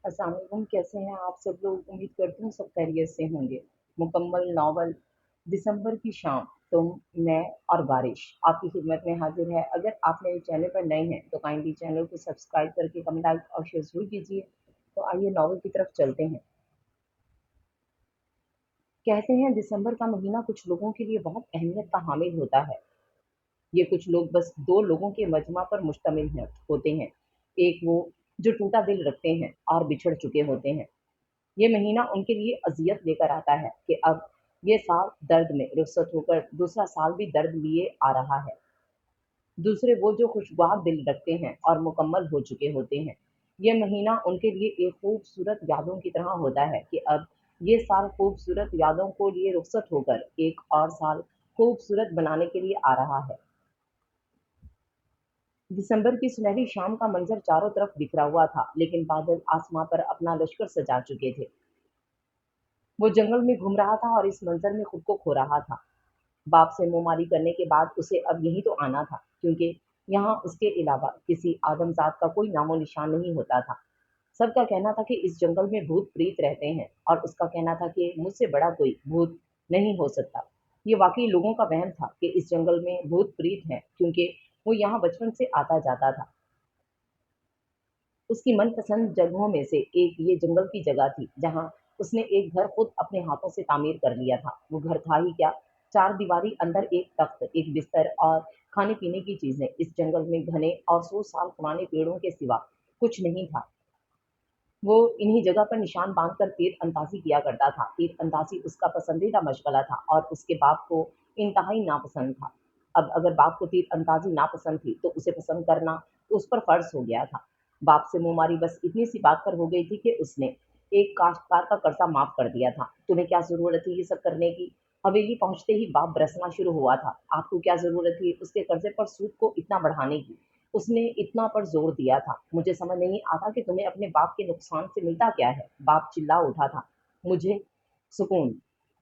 अस्सलाम वालेकुम, कैसे हैं आप सब लोग? उम्मीद करती हूँ सब खैरियत से होंगे। मुकम्मल नॉवल दिसंबर की शाम, तुम, मैं और बारिश आपकी खिदमत में हाजिर है। अगर आप मेरे चैनल पर नए हैं तो काइंडली चैनल को सब्सक्राइब करके कमेंट, लाइक और शेयर ज़रूर कीजिए। तो आइए नॉवल की तरफ चलते हैं। कहते हैं दिसंबर का महीना कुछ लोगों के लिए बहुत अहमियत का हामिल होता है। ये कुछ लोग बस 2 लोगों के मजमा पर मुश्तमिल होते हैं। एक वो जो टूटा दिल रखते हैं और बिछड़ चुके होते हैं। ये महीना उनके लिए अज़ियत लेकर आता है कि अब ये साल दर्द में रुखसत होकर दूसरा साल भी दर्द लिए आ रहा है। दूसरे वो जो खुशगवार दिल रखते हैं और मुकम्मल हो चुके होते हैं। ये महीना उनके लिए एक खूबसूरत यादों की तरह होता है कि अब ये साल खूबसूरत यादों को लिए रुखसत होकर एक और साल खूबसूरत बनाने के लिए आ रहा है। दिसंबर की सुनहरी शाम का मंजर चारों तरफ बिखरा हुआ था, लेकिन बादल आसमां पर अपना लश्कर सजा चुके थे। वो जंगल में घूम रहा था और इस मंजर में खुद को खो रहा था। बाप से मुँहमारी करने के बाद उसे अब यहीं तो आना था, क्योंकि यहाँ उसके अलावा किसी आदमज़ात का कोई नामो-निशान नहीं होता था। सबका कहना था कि इस जंगल में भूत-प्रेत रहते हैं और उसका कहना था कि मुझसे बड़ा कोई भूत नहीं हो सकता। ये वाक़ई लोगों का वहम था कि इस जंगल में भूत-प्रेत हैं, क्योंकि वो यहाँ बचपन से आता-जाता था। उसकी मनपसंद जगहों में से एक ये जंगल की जगह थी, जहाँ उसने एक घर खुद अपने हाथों से तामीर कर लिया था। वो घर था ही क्या, चारदीवारी, अंदर एक तख्त, एक बिस्तर और खाने-पीने की चीज़ें। इस जंगल में घने और 100 साल पुराने पेड़ों के सिवा कुछ नहीं था। वो इन्हीं जगह पर निशान बांधकर तीर अंदाज़ी किया करता था। तीर अंदाज़ी उसका पसंदीदा मशग़ला था और उसके बाप को इंतहाई नापसंद था। अब अगर बाप को तीर अंदाज़ी नापसंद थी, तो उसे पसंद करना उस पर फ़र्ज़ हो गया था। बाप से मुँहमारी बस इतनी सी बात पर हो गई थी कि उसने एक काश्तकार का कर्ज़ा माफ़ कर दिया था। तुम्हें क्या ज़रूरत थी ये सब करने की? हवेली पहुँचते ही बाप बरसना शुरू हुआ था। आपको क्या ज़रूरत थी उसके कर्ज़े पर सूद को इतना बढ़ाने की? उसने इतना पर जोर दिया था। मुझे समझ नहीं आता कि तुम्हें अपने बाप के नुकसान से मिलता क्या है? बाप चिल्ला उठा था। मुझे सुकून,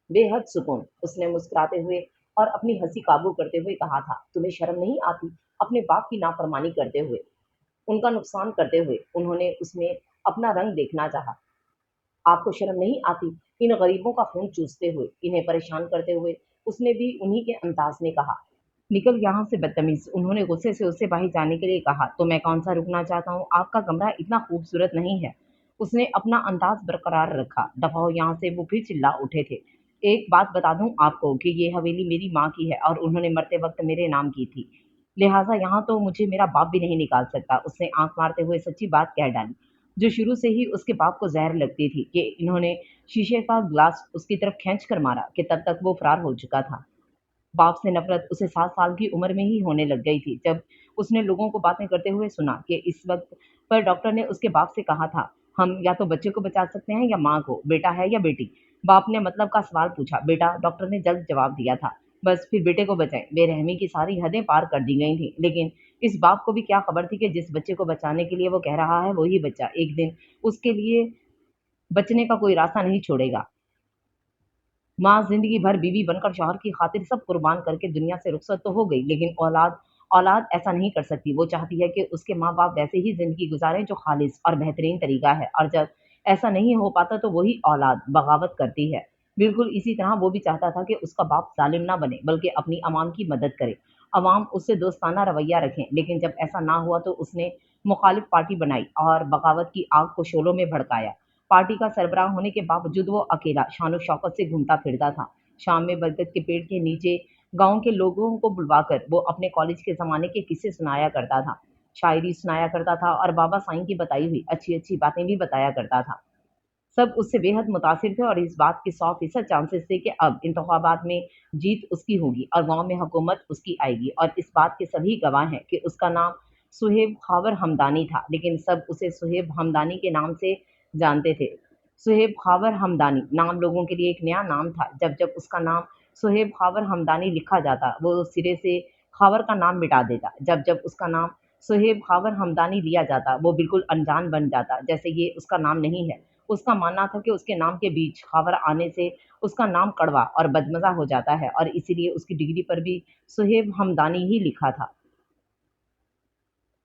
बेहद सुकून, उसने मुस्कुराते हुए और अपनी हंसी काबू करते हुए कहा था। तुम्हें शर्म नहीं आती अपने बाप की नाफरमानी करते हुए, उनका नुकसान करते हुए? उन्होंने उसमें अपना रंग देखना चाहा। आपको शर्म नहीं आती इन गरीबों का खून चूसते हुए, इन्हें परेशान करते हुए? उसने भी उन्हीं के अंदाज में कहा। निकल यहाँ से बदतमीज, उन्होंने गुस्से से उससे बाहर जाने के लिए कहा। तो मैं कौन सा रुकना चाहता हूँ, आपका कमरा इतना खूबसूरत नहीं है। उसने अपना अंदाज बरकरार रखा। दफा हो यहाँ से, वो फिर चिल्ला उठे थे। एक बात बता दूं आपको कि ये हवेली मेरी माँ की है और उन्होंने मरते वक्त मेरे नाम की थी, लिहाजा यहाँ तो मुझे मेरा बाप भी नहीं निकाल सकता। उसने आंख मारते हुए सच्ची बात कह डाली, जो शुरू से ही उसके बाप को जहर लगती थी कि इन्होंने शीशे का ग्लास उसकी तरफ खींच कर मारा कि तब तक वो फरार हो चुका था। बाप से नफ़रत उसे 7 साल की उम्र में ही होने लग गई थी, जब उसने लोगों को बातें करते हुए सुना कि इस वक़्त पर डॉक्टर ने उसके बाप से कहा था, "हम या तो बच्चे को बचा सकते हैं या माँ को, बेटा है या बेटी?" बाप ने मतलब का सवाल पूछा। "बेटा," डॉक्टर ने जल्द जवाब दिया था। "बस फिर बेटे को बचाएँ।" बेरहमी की सारी हदें पार कर दी गई थीं, लेकिन इस बाप को भी क्या खबर थी कि जिस बच्चे को बचाने के लिए वो कह रहा है, वही बच्चा एक दिन उसके लिए बचने का कोई रास्ता नहीं छोड़ेगा। माँ ज़िंदगी भर बीवी बनकर शौहर की खातिर सब कुर्बान करके दुनिया से रुखसत तो हो गई, लेकिन औलाद औलाद ऐसा नहीं कर सकती। वो चाहती है कि उसके माँ-बाप वैसे ही ज़िंदगी गुज़ारें जो खालिस और बेहतरीन तरीका है, और जब ऐसा नहीं हो पाता तो वही औलाद बगावत करती है। बिल्कुल इसी तरह वो भी चाहता था कि उसका बाप ज़ालिम ना बने, बल्कि अपनी अवाम की मदद करे। अवाम उससे दोस्ताना रवैया रखें, लेकिन जब ऐसा ना हुआ तो उसने मुखालिफ पार्टी बनाई और बगावत की आग को शोलों में भड़काया। पार्टी का सरबराह होने के बावजूद वो अकेला शान शौकत से घूमता फिरता था। शाम में बरगद के पेड़ के नीचे गांव के लोगों को बुलवाकर वो अपने कॉलेज के ज़माने के किस्से सुनाया करता था, शायरी सुनाया करता था और बाबा साईं की बताई हुई अच्छी-अच्छी बातें भी बताया करता था। सब उससे बेहद मुतासिर थे और इस बात के 100% चांसेस थे कि अब इंतखाबात में जीत उसकी होगी और गाँव में हुकूमत उसकी आएगी, और इस बात के सभी गवाह हैं कि उसका नाम सुहेब खावर हमदानी था, लेकिन सब उसे सुहेब हमदानी के नाम से जानते थे। सुहेब खावर हमदानी नाम लोगों के लिए एक नया नाम था। जब-जब उसका नाम सुहेब खावर हमदानी लिखा जाता, वो सिरे से खावर का नाम मिटा देता। जब-जब उसका नाम सुहेब खावर हमदानी लिया जाता, वो बिल्कुल अनजान बन जाता, जैसे ये उसका नाम नहीं है। उसका मानना था कि उसके नाम के बीच खावर आने से उसका नाम कड़वा और बदमज़ा हो जाता है, और इसीलिए उसकी डिग्री पर भी सुहेब हमदानी ही लिखा था।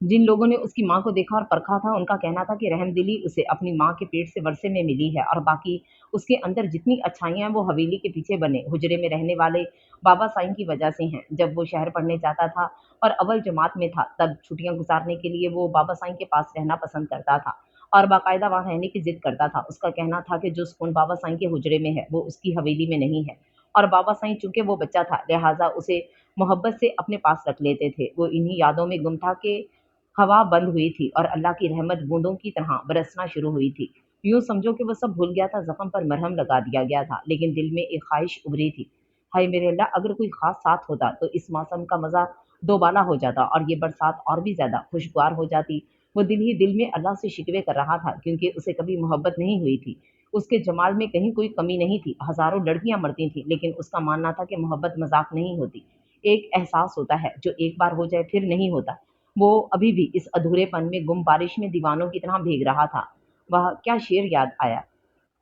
जिन लोगों ने उसकी माँ को देखा और परखा था, उनका कहना था कि रहमदिली उसे अपनी माँ के पेट से वरसे में मिली है, और बाकी उसके अंदर जितनी अच्छाइयाँ हैं वो हवेली के पीछे बने हुजरे में रहने वाले बाबा साईं की वजह से हैं। जब वो शहर पढ़ने जाता था और अव्वल जमात में था, तब छुट्टियाँ गुजारने के लिए वो बाबा साईं के पास रहना पसंद करता था और बाकायदा वहाँ रहने की जिद करता था। उसका कहना था कि जो सुकून बाबा साईं के हुजरे में है, वो उसकी हवेली में नहीं है। और बाबा साईं चूंकि वो बच्चा था, लिहाजा उसे मोहब्बत से अपने पास रख लेते थे। वो इन्हीं यादों में गुम था कि हवा बंद हुई थी और अल्लाह की रहमत बूंदों की तरह बरसना शुरू हुई थी। यूं समझो कि वो सब भूल गया था, जख्म पर मरहम लगा दिया गया था, लेकिन दिल में एक ख्वाहिश उभरी थी। हाय मेरे अल्लाह, अगर कोई खास साथ होता तो इस मौसम का मजा दोबाला हो जाता और ये बरसात और भी ज्यादा खुशगवार हो जाती। वो दिल ही दिल में अल्लाह से शिकवे कर रहा था, क्योंकि उसे कभी मोहब्बत नहीं हुई थी। उसके जमाल में कहीं कोई कमी नहीं थी, हजारों लड़कियां मरती थी, लेकिन उसका मानना था कि मोहब्बत मजाक नहीं होती। एक एहसास होता है जो एक बार हो जाए फिर नहीं होता। वो अभी भी इस अधूरेपन में गुम बारिश में दीवानों की तरह भीग रहा था। वह क्या शेर याद आया।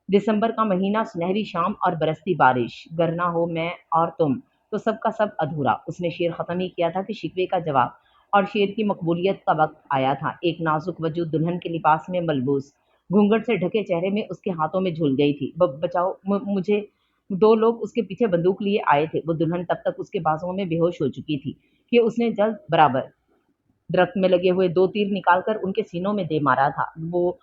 दिसंबर का महीना, सुनहरी शाम और बरसती बारिश, गर ना हो मैं और तुम तो सबका सब अधूरा। उसने शेर खत्म ही किया था कि शिकवे का जवाब और शेर की मकबूलियत का वक्त आया था। एक नाजुक वजूद दुल्हन के लिबास में मलबूस, घूंघट से ढके चेहरे में उसके हाथों में झूल गई थी। बचाओ मुझे। दो लोग उसके पीछे बंदूक लिए आए थे। वो दुल्हन तब तक उसके बाजुओं में बेहोश हो चुकी थी कि उसने जल्द बराबर दरख्त में लगे हुए दो तीर निकालकर उनके सीनों में दे मारा था। वो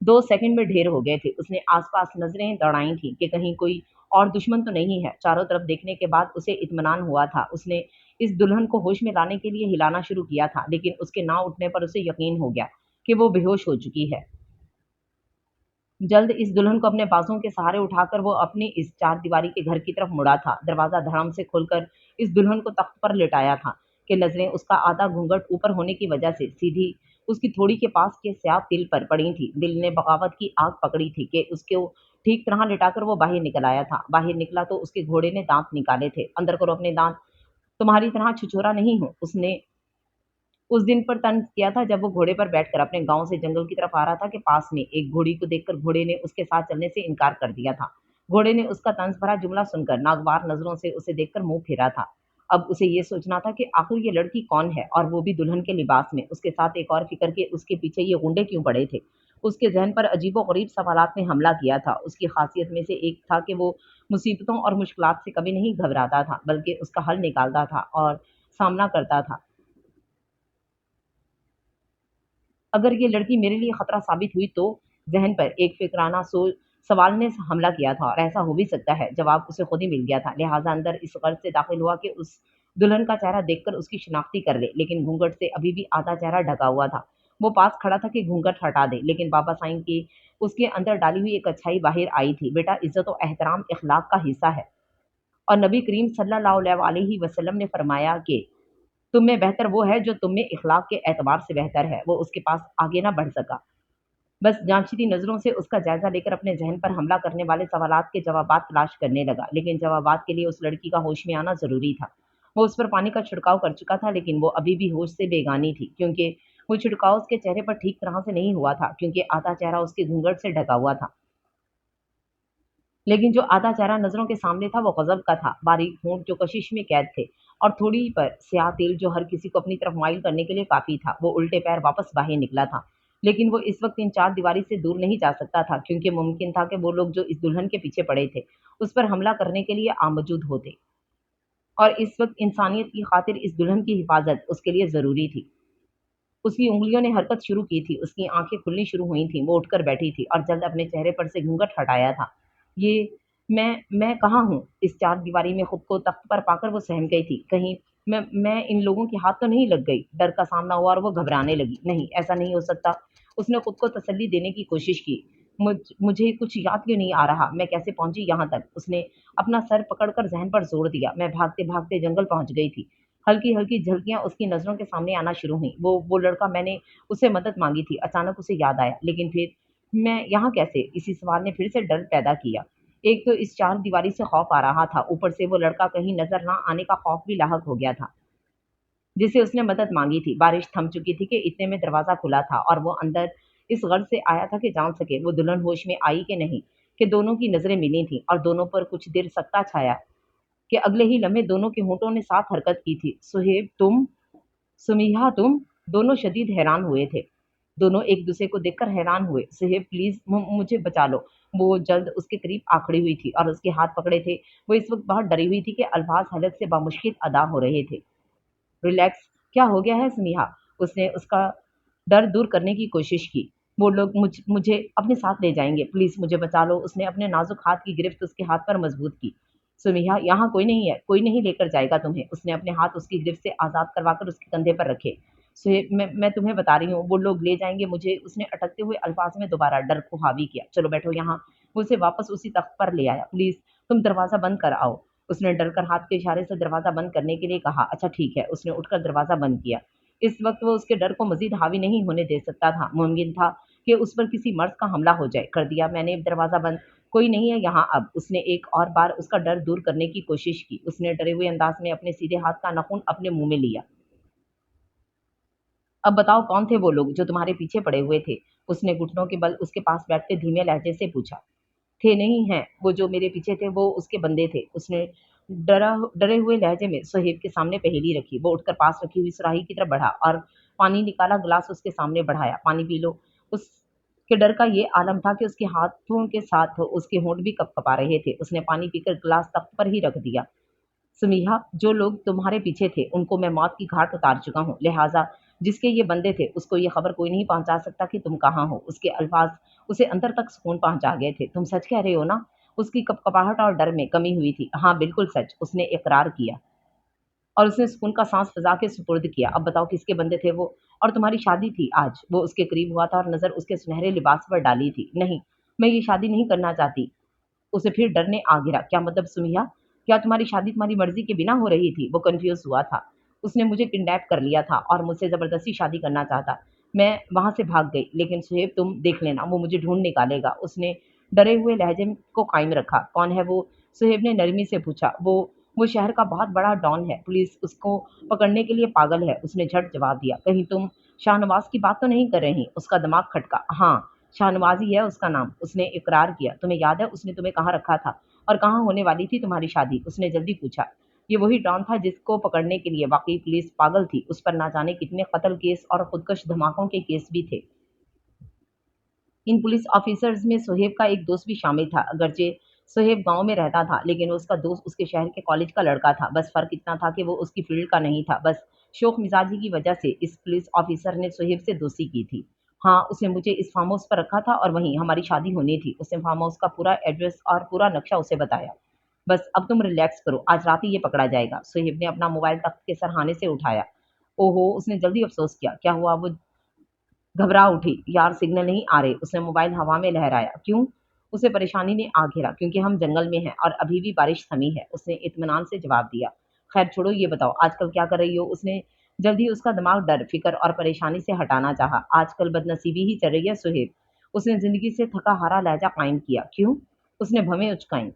2 सेकंड में ढेर हो गए थे। उसने आसपास नजरें दौड़ाई थी कि कहीं कोई और दुश्मन तो नहीं है। चारों तरफ देखने के बाद उसे इत्मीनान हुआ था। उसने इस दुल्हन को होश में लाने के लिए हिलाना शुरू किया था, लेकिन उसके ना उठने पर उसे यकीन हो गया कि वो बेहोश हो चुकी है। जल्द इस दुल्हन को अपने बाजुओं के सहारे उठाकर वो अपनी इस चार दीवारी के घर की तरफ मुड़ा था। दरवाजा धड़ाम से खोलकर इस दुल्हन को तख्त पर लिटाया था कि नजरें उसका आधा घूंघट ऊपर होने की वजह से सीधी उसकी थोड़ी के पास के स्याह तिल पर पड़ी थी। दिल ने बगावत की आग पकड़ी थी कि उसके ठीक तरह लिटाकर वो बाहर निकल आया था। बाहर निकला तो उसके घोड़े ने दांत निकाले थे। अंदर करो अपने दांत, तुम्हारी तरह छुछोरा नहीं हूं। उसने उस दिन पर तंज किया था जब वो घोड़े पर बैठकर अपने गांव से जंगल की तरफ आ रहा था कि पास में एक घोड़ी को देखकर घोड़े ने उसके साथ चलने से इनकार कर दिया था। घोड़े ने उसका तंज भरा जुमला सुनकर नागवार नजरों से उसे देखकर मुंह फेरा था। अब उसे ये सोचना था कि आखिर ये लड़की कौन है, और वो भी दुल्हन के लिबास में। उसके साथ एक और फिक्र के उसके पीछे ये गुंडे क्यों पड़े थे। उसके जहन पर अजीबो गरीब सवालात ने हमला किया था। उसकी खासियत में से एक था कि वो मुसीबतों और मुश्किलात से कभी नहीं घबराता था, बल्कि उसका हल निकालता था और सामना करता था। अगर ये लड़की मेरे लिए खतरा साबित हुई तो जहन पर एक फिक्राना सवाल ने हमला किया था, और ऐसा हो भी सकता है। जवाब उसे खुद ही मिल गया था। लिहाजा अंदर इस गर्ज से दाखिल हुआ कि उस दुल्हन का चेहरा देखकर उसकी शिनाख्ती कर ले, लेकिन घूंघट से अभी भी आधा चेहरा ढका हुआ था। वो पास खड़ा था कि घूंघट हटा दे, लेकिन बाबा साईं की उसके अंदर डाली हुई एक अच्छाई बाहर आई थी। बेटा, इज्जत और एहतराम इखलाक का हिस्सा है, और नबी करीम सल्लल्लाहु अलैहि वसल्लम ने फरमाया कि तुम में बेहतर वो है जो तुम में इखलाक के एतबार से बेहतर है। वो उसके पास आगे ना बढ़ सका, बस जांचती नजरों से उसका जायजा लेकर अपने जहन पर हमला करने वाले सवालात के जवाबात तलाश करने लगा। लेकिन जवाबात के लिए उस लड़की का होश में आना जरूरी था। वो उस पर पानी का छिड़काव कर चुका था, लेकिन वो अभी भी होश से बेगानी थी, क्योंकि वो छिड़काव उसके चेहरे पर ठीक तरह से नहीं हुआ था, क्योंकि आधा चेहरा उसके घूंघट से ढका हुआ था। लेकिन जो आधा चेहरा नजरों के सामने था वो गजब का था। बारीक होंठ जो कशिश में कैद थे, और थोड़ी पर स्याह तिल जो हर किसी को अपनी तरफ माइल करने के लिए काफी था। वो उल्टे पैर वापस बाहर निकला था, लेकिन वो इस वक्त इन चार दीवारी से दूर नहीं जा सकता था, क्योंकि मुमकिन था कि वो लोग जो इस दुल्हन के पीछे पड़े थे उस पर हमला करने के लिए आमौजूद होते, और इस वक्त इंसानियत की खातिर इस दुल्हन की हिफाजत उसके लिए जरूरी थी। उसकी उंगलियों ने हरकत शुरू की थी, उसकी आंखें खुलनी शुरू हुई थीं। वो उठकर बैठी थी और जल्द अपने चेहरे पर से घूंघट हटाया था। ये मैं कहाँ हूँ? इस चार दीवारी में खुद को तख्त पर पाकर वो सहम गई थी। कहीं मैं इन लोगों के हाथ तो नहीं लग गई? डर का सामना हुआ और वो घबराने लगी। नहीं, ऐसा नहीं हो सकता। उसने खुद को तसल्ली देने की कोशिश की। मुझे कुछ याद क्यों नहीं आ रहा, मैं कैसे पहुंची यहाँ तक? उसने अपना सर पकड़कर जहन पर जोर दिया। मैं भागते भागते जंगल पहुंच गई थी। हल्की हल्की झलकियां उसकी नजरों के सामने आना शुरू हुई। वो लड़का, मैंने उससे मदद मांगी थी। अचानक उसे याद आया, लेकिन फिर मैं यहाँ कैसे? इसी सवाल ने फिर से डर पैदा किया। एक तो इस चार दीवारी से खौफ आ रहा था, ऊपर से वो लड़का कहीं नजर ना आने का खौफ भी लाहक हो गया था, जिसे उसने मदद मांगी थी। बारिश थम चुकी थी कि इतने में दरवाजा खुला था, और वो अंदर इस गर्ज से आया था कि जान सके वो दुल्हन होश में आई कि नहीं। कि दोनों की नजरें मिली थी, और दोनों पर कुछ देर सकता छाया कि अगले ही लम्हे दोनों के होंठों ने साथ हरकत की थी। सुहेब तुम, सुमिहा तुम। दोनों शदीद हैरान हुए थे। दोनों एक दूसरे को देखकर हैरान हुए। सुहेब प्लीज मुझे बचा लो। वो जल्द उसके करीब आ खड़ी हुई थी और उसके हाथ पकड़े थे। वो इस वक्त बहुत डरी हुई थी कि अल्फाज हलक से बामुश्किल अदा हो रहे थे। रिलैक्स, क्या हो गया है स्नेहा? उसने उसका डर दूर करने की कोशिश की। वो लोग मुझे अपने साथ ले जाएंगे, प्लीज मुझे बचा लो। उसने अपने नाजुक हाथ की गिरफ्त उसके हाथ पर मजबूत की। सुमिहा, यहाँ कोई नहीं है, कोई नहीं लेकर जाएगा तुम्हें। उसने अपने हाथ उसकी गिरफ्त से आजाद करवाकर उसके कंधे पर रखे। सुहेब, मैं तुम्हें बता रही हूँ, वो लोग ले जाएंगे मुझे। उसने अटकते हुए अल्फाज में दोबारा डर को हावी किया। चलो बैठो यहाँ। वो उसे वापस उसी तख्त पर ले आया। प्लीज तुम दरवाजा बंद कर आओ। उसने डरकर हाथ के इशारे से दरवाजा बंद करने के लिए कहा। अच्छा ठीक है। उसने उठकर दरवाजा बंद किया। इस वक्त वो उसके डर को मजीद हावी नहीं होने दे सकता था। मुमकिन था कि उस पर किसी मर्द का हमला हो जाए। कर दिया मैंने दरवाजा बंद। कोई नहीं है यहाँ अब। उसने एक और बार उसका डर दूर करने की कोशिश की। उसने डरे हुए अंदाज में अपने सीधे हाथ का नाखून अपने मुंह में लिया। अब बताओ कौन थे वो लोग जो तुम्हारे पीछे पड़े हुए थे? उसने घुटनों के बल उसके पास बैठते धीमे लहजे से पूछा। थे नहीं हैं, वो जो मेरे पीछे थे वो उसके बंदे थे। उसने डरे हुए लहजे में सुहेब के सामने पहेली रखी। वो उठकर पास रखी हुई सुराही की तरफ बढ़ा और पानी निकाला, गिलास उसके सामने बढ़ाया। पानी पी लो। उसके डर का ये आलम था कि उसके हाथों के साथ उसके होंठ भी कपकपा रहे थे। उसने पानी पीकर गिलास तख्त पर ही रख दिया। समीहा, जो लोग तुम्हारे पीछे थे उनको मैं मौत की घाट उतार चुका हूँ, लिहाजा जिसके ये बंदे थे उसको ये खबर कोई नहीं पहुंचा सकता कि तुम कहाँ हो। उसके अल्फाज उसे अंदर तक सुकून पहुंचा गए थे। तुम सच कह रहे हो ना? उसकी कपकपाहट और डर में कमी हुई थी। हाँ बिल्कुल सच, उसने इकरार किया और उसने सुकून का सांस फजा के सुपुर्द किया। अब बताओ किसके बंदे थे वो? और तुम्हारी शादी थी आज। वो उसके करीब हुआ था और नजर उसके सुनहरे लिबास पर डाली थी। नहीं, मैं ये शादी नहीं करना चाहती। उसे फिर डर ने आ घिरा। क्या मतलब सुमिया? क्या तुम्हारी शादी तुम्हारी मर्जी के बिना हो रही थी? वो कंफ्यूज हुआ था। उसने मुझे किडनैप कर लिया था और मुझसे जबरदस्ती शादी करना चाहता। मैं वहां से भाग गई, लेकिन सुहेब तुम देख लेना, वो मुझे ढूंढ निकालेगा। उसने डरे हुए लहजे को कायम रखा। कौन है वो? सुहेब ने नरमी से पूछा। वो शहर का बहुत बड़ा डॉन है। पुलिस उसको पकड़ने के लिए पागल है। उसने झट जवाब दिया। कहीं तुम शाहनवाज की बात तो नहीं कर रही? उसका दिमाग खटका। हाँ, शाहनवाज ही है उसका नाम। उसने इकरार किया। तुम्हें याद है उसने तुम्हें कहाँ रखा था और कहाँ होने वाली थी तुम्हारी शादी? उसने जल्दी पूछा। ये वही डॉन था जिसको पकड़ने के लिए वाकई पुलिस पागल थी। उस पर ना जाने कितने कत्ल केस और खुदकश धमाकों के केस भी थे। इन पुलिस ऑफिसर्स में सुहेब का एक दोस्त भी शामिल था। अगरचे सुहेब गांव में रहता था, लेकिन उसका दोस्त उसके शहर के कॉलेज का लड़का था। बस फर्क इतना था कि वो उसकी फील्ड का नहीं था। बस शोख मिजाजी की वजह से इस पुलिस ऑफिसर ने सुहेब से दोस्ती की थी। हाँ, उसने मुझे इस फार्म हाउस पर रखा था और वहीं हमारी शादी होनी थी। उसने फार्म हाउस का पूरा एड्रेस और पूरा नक्शा उसे बताया। बस अब तुम रिलैक्स करो, आज रात ही ये पकड़ा जाएगा। सुहेब ने अपना मोबाइल तख्त के सरहाने से उठाया। ओहो, उसने जल्दी अफसोस किया। क्या हुआ? वो घबरा उठी। यार सिग्नल नहीं आ रहे। उसने मोबाइल हवा में लहराया। क्यों? उसे परेशानी ने आ घेरा। क्योंकि हम जंगल में हैं और अभी भी बारिश थमी है। उसने इत्मीनान से जवाब दिया। खैर छोड़ो, ये बताओ आजकल क्या कर रही हो? उसने जल्दी उसका दिमाग डर, फिक्र और परेशानी से हटाना चाहा। आजकल बदनसीबी ही चल रही है सुहेब। उसने जिंदगी से थका हारा लहजा कायम किया। क्यों? उसने भवें उचकाई।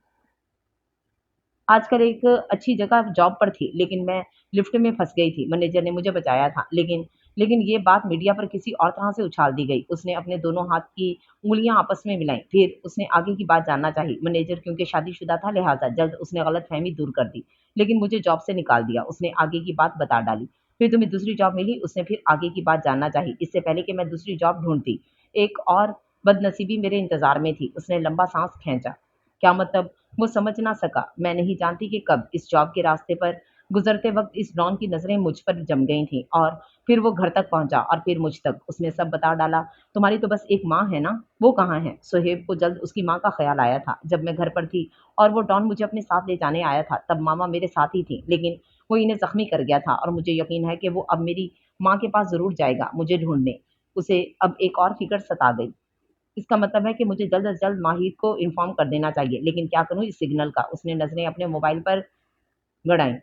आजकल एक अच्छी जगह जॉब पर थी, लेकिन मैं लिफ्ट में फंस गई थी। मैनेजर ने मुझे बचाया था, लेकिन ये बात मीडिया पर किसी और तरह से उछाल दी गई। उसने अपने दोनों हाथ की उंगलियां आपस में मिलाई। फिर उसने आगे की बात जानना चाही। मैनेजर क्योंकि शादीशुदा था, लिहाजा जल्द उसने गलत फहमी दूर कर दी, लेकिन मुझे जॉब से निकाल दिया। उसने आगे की बात बता डाली। फिर तुम्हें दूसरी जॉब मिली? उसने फिर आगे की बात जानना चाही। इससे पहले कि मैं दूसरी जॉब ढूंढती, एक और बदनसीबी मेरे इंतजार में थी। उसने लंबा सांस खींचा। क्या मतलब? वो समझ ना सका। मैं नहीं जानती कि कब इस जॉब के रास्ते पर गुजरते वक्त इस डॉन की नजरें मुझ पर जम गई थीं और फिर वो घर तक पहुंचा और फिर मुझ तक। उसने सब बता डाला। तुम्हारी तो बस एक माँ है ना? वो कहाँ है? सुहेब को जल्द उसकी माँ का ख्याल आया था। जब मैं घर पर थी और वो डॉन मुझे अपने साथ ले जाने आया था, तब मामा मेरे साथ ही थी, लेकिन वो इन्हें जख्मी कर गया था और मुझे यकीन है कि वो अब मेरी माँ के पास जरूर जाएगा मुझे ढूंढने। उसे अब एक और फिक्र सता गई। इसका मतलब है कि मुझे जल्द से जल्द माहिर को इन्फॉर्म कर देना चाहिए, लेकिन क्या करूं इस सिग्नल का? उसने नजरें अपने मोबाइल पर गड़ाई।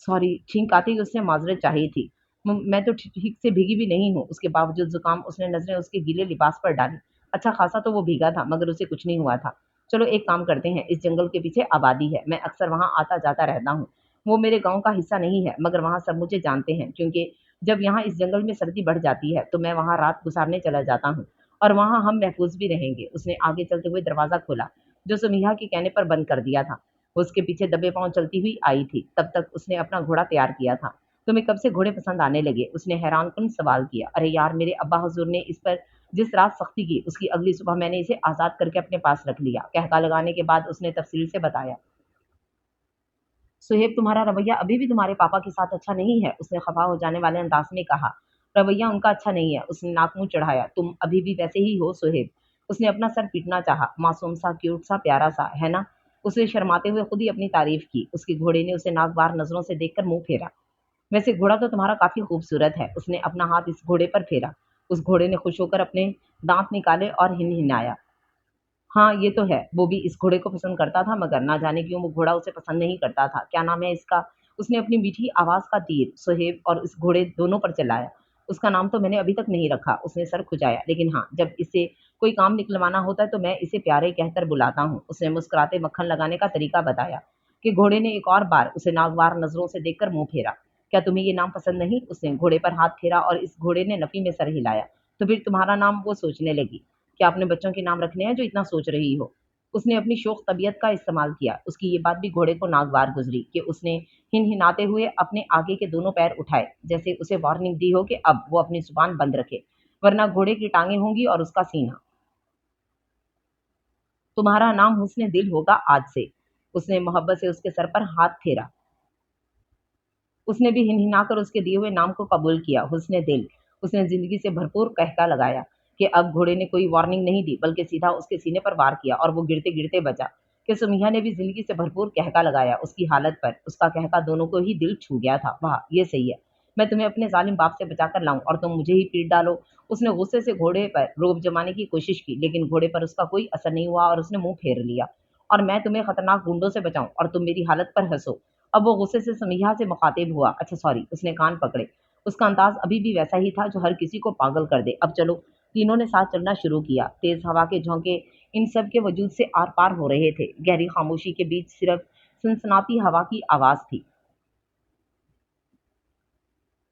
सॉरी, छींक आती ही उसने माजरत चाही थी। मैं तो ठीक से भीगी भी नहीं हूँ। उसके बावजूद जुकाम। उसने नजरें उसके गीले लिबास पर डाली। अच्छा खासा तो वो भीगा था, मगर उसे कुछ नहीं हुआ था। चलो एक काम करते हैं, इस जंगल के पीछे आबादी है, मैं अक्सर वहां आता जाता रहता हूँ। वो मेरे गांव का हिस्सा नहीं है, मगर वहां सब मुझे जानते हैं, क्योंकि जब यहाँ इस जंगल में सर्दी बढ़ जाती है तो मैं वहां रात गुजारने चला जाता हूँ और वहां हम महफूज भी रहेंगे। उसने आगे चलते हुए दरवाजा खोला, जो सुमिहा के कहने पर बंद कर दिया था। वो उसके पीछे दबे पांव चलती हुई आई थी। तब तक उसने अपना घोड़ा तैयार किया था। तुम्हें कब से घोड़े पसंद आने लगे? उसने हैरानकुन सवाल किया। अरे यार, मेरे अब्बा हुजूर ने इस पर जिस रात सख्ती की, उसकी अगली सुबह मैंने इसे आज़ाद करके अपने पास रख लिया। कहका लगाने के बाद उसने तफसील से बताया। सुहेब, तुम्हारा रवैया अभी भी तुम्हारे पापा के साथ अच्छा नहीं है, उसने खफा हो जाने वाले अंदाज में कहा। रवैया उनका अच्छा नहीं है, उसने नाक मुंह चढ़ाया। तुम अभी भी वैसे ही हो सुहेब। उसने अपना सर पीटना चाहा। मासूम सा, क्यूट सा, प्यारा सा, है ना? उसे शर्माते हुए खुद ही अपनी तारीफ की। उसके घोड़े ने उसे नागवार नजरों से देखकर मुंह फेरा। वैसे घोड़ा तो तुम्हारा काफी खूबसूरत है। उसने अपना हाथ इस घोड़े पर फेरा। उस घोड़े ने खुश होकर अपने दांत निकाले और हिनहिनाया। हाँ, ये तो है। वो भी इस घोड़े को पसंद करता था, मगर ना जाने क्यों वो घोड़ा उसे पसंद नहीं करता था। क्या नाम है इसका? उसने अपनी मीठी आवाज़ का तीर सुहेब और इस घोड़े दोनों पर चलाया। उसका नाम तो मैंने अभी तक नहीं रखा, उसने सर खुजाया। लेकिन हाँ, जब इससे कोई काम निकलवाना होता है तो मैं इसे प्यारे कहकर बुलाता हूँ। उसने मुस्कुराते मक्खन लगाने का तरीका बताया। कि घोड़े ने एक और बार उसे नागवार नज़रों से देखकर मुँह फेरा। क्या तुम्हें ये नाम पसंद नहीं? उसने घोड़े पर हाथ फेरा और इस घोड़े ने नफ़ी में सर हिलाया। तो फिर तुम्हारा नाम? वो सोचने लगी। क्या अपने बच्चों के नाम रखने हैं जो इतना सोच रही हो? उसने अपनी शोख तबीयत का इस्तेमाल किया। उसकी ये बात भी घोड़े को नागवार गुजरी कि उसने हिनहिनाते हुए अपने आगे के दोनों पैर उठाए, जैसे उसे वार्निंग दी हो कि अब वो अपनी जुबान बंद रखे, वरना घोड़े की टांगें होंगी और उसका सीना। तुम्हारा नाम हुस्न दिल होगा आज से। उसने मोहब्बत से उसके सर पर हाथ फेरा। उसने भी हिनहिनाकर उसके दिए हुए नाम को कबूल किया, हुस्न दिल। उसने जिंदगी से भरपूर कहका लगाया कि अब घोड़े ने कोई वार्निंग नहीं दी, बल्कि सीधा उसके सीने पर वार किया और वो गिरते गिरते बचा। कि सुमिया ने भी जिंदगी से भरपूर कहका लगाया उसकी हालत पर। उसका कहका दोनों को ही दिल छू गया था। वाह, ये सही है। मैं तुम्हें अपने जालिम बाप से बचा कर लाऊं और तुम मुझे ही पीट डालो। उसने गुस्से से घोड़े पर रोब जमाने की कोशिश की, लेकिन घोड़े पर उसका कोई असर नहीं हुआ और उसने मुंह फेर लिया। और मैं तुम्हें खतरनाक गुंडों से बचाऊं और तुम मेरी हालत पर हंसो। अब वो गुस्से से समिया से मुखातिब हुआ। अच्छा सॉरी, उसने कान पकड़े। उसका अंदाज अभी भी वैसा ही था जो हर किसी को पागल कर दे। अब चलो। तीनों ने साथ चलना शुरू किया। तेज हवा के झोंके इन सब के वजूद से आर पार हो रहे थे। गहरी खामोशी के बीच सिर्फ सनसनाती हवा की आवाज थी।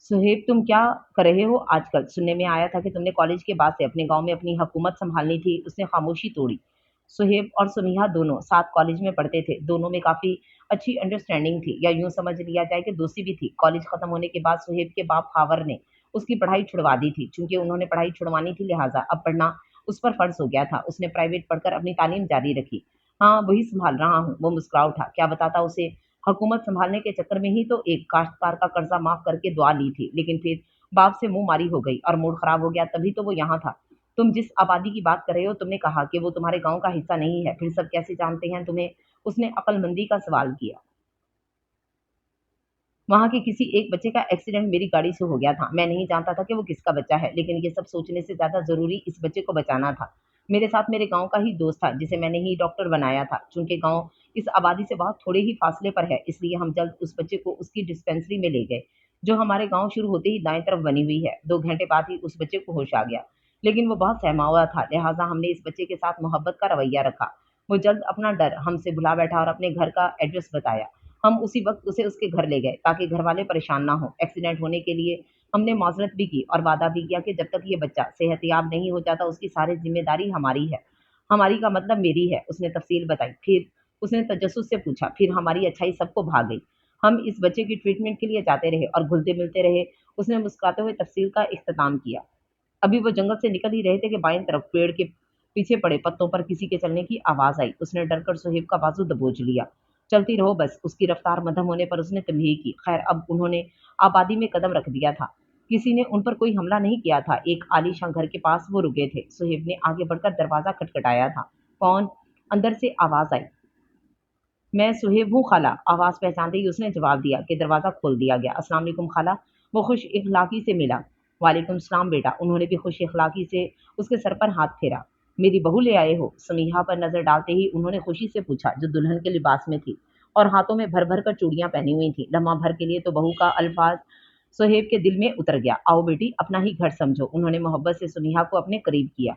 सुहेब, तुम क्या कर रहे हो आजकल? सुनने में आया था कि तुमने कॉलेज के बाद से अपने गांव में अपनी हुकूमत संभालनी थी। उसने खामोशी तोड़ी। सुहेब और सुमिहा दोनों साथ कॉलेज में पढ़ते थे। दोनों में काफी अच्छी अंडरस्टैंडिंग थी, या यूं समझ लिया जाए कि दोस्ती भी थी। कॉलेज खत्म होने के बाद सुहेब के बाप खावर ने उसकी पढ़ाई छुड़वा दी थी। चूंकि उन्होंने पढ़ाई छुड़वानी थी, लिहाजा अब पढ़ना उस पर फर्ज हो गया था। उसने प्राइवेट पढ़कर अपनी तालीम जारी रखी। हाँ, वही संभाल रहा हूँ। वो मुस्कुरा उठा। क्या बताता उसे? हुकूमत संभालने के चक्कर में ही तो एक काश्तकार का कर्जा माफ करके दुआ ली थी, लेकिन फिर बाप से मुंह मारी हो गई और मूड खराब हो गया, तभी तो वो यहाँ था। तुम जिस आबादी की बात कर रहे हो, तुमने कहा कि वो तुम्हारे गांव का हिस्सा नहीं है, फिर सब कैसे जानते हैं तुम्हें? उसने अक्लमंदी का सवाल किया। वहाँ के किसी एक बच्चे का एक्सीडेंट मेरी गाड़ी से हो गया था। मैं नहीं जानता था कि वो किसका बच्चा है, लेकिन ये सब सोचने से ज़्यादा ज़रूरी इस बच्चे को बचाना था। मेरे साथ मेरे गाँव का ही दोस्त था, जिसे मैंने ही डॉक्टर बनाया था। चूँकि गाँव इस आबादी से बहुत थोड़े ही फासले पर है, इसलिए हम जल्द उस बच्चे को उसकी डिस्पेंसरी में ले गए, जो हमारे गाँव शुरू होते ही दाएँ तरफ बनी हुई है। 2 घंटे बाद ही उस बच्चे को होश आ गया, लेकिन वो बहुत सहमा हुआ था, लिहाजा हमने इस बच्चे के साथ मोहब्बत का रवैया रखा। वो जल्द अपना डर हमसे भुला बैठा और अपने घर का एड्रेस बताया। हम उसी वक्त उसे उसके घर ले गए ताकि घर वाले परेशान ना हो। एक्सीडेंट होने के लिए हमने माजरत भी की और वादा भी किया कि जब तक ये बच्चा सेहतयाब नहीं हो जाता, उसकी सारी जिम्मेदारी हमारी है। हमारी का मतलब मेरी है, उसने तफसील बताई। फिर उसने तजस्सुस से पूछा। फिर हमारी अच्छाई सबको भा गई। हम इस बच्चे की ट्रीटमेंट के लिए जाते रहे और घुलते मिलते रहे। उसने मुस्कुराते हुए तफसील का इख्तिताम किया। अभी वो जंगल से निकल ही रहे थे कि बाईं तरफ पेड़ के पीछे पड़े पत्तों पर किसी के चलने की आवाज आई। उसने डरकर सुहेब का बाजू दबोच लिया। चलती रहो बस। उसकी रफ्तार मध्यम होने पर उसने तंबीह की। खैर, अब उन्होंने आबादी में कदम रख दिया था। किसी ने उन पर कोई हमला नहीं किया था। एक आलीशान घर के पास वो रुके थे। सुहेब ने आगे बढ़कर दरवाजा खटखटाया था। कौन? अंदर से आवाज आई। मैं सुहेब हूँ खाला। आवाज़ पहचानते ही उसने जवाब दिया कि दरवाज़ा खोल दिया गया। अस्सलाम वालेकुम खाला। वो खुश इखलाकी से मिला। वालेकुम सलाम बेटा। उन्होंने भी खुश इखलाकी से उसके सर पर हाथ फेरा। मेरी बहू ले आए हो? समीहा पर नजर डालते ही उन्होंने खुशी से पूछा, जो दुल्हन के लिबास में थी और हाथों में भर भर कर चूड़ियां पहनी हुई थी। लम्हा भर के लिए तो बहू का अल्फाज सुहेब के दिल में उतर गया। आओ बेटी, अपना ही घर समझो। उन्होंने मोहब्बत से समीहा को अपने करीब किया।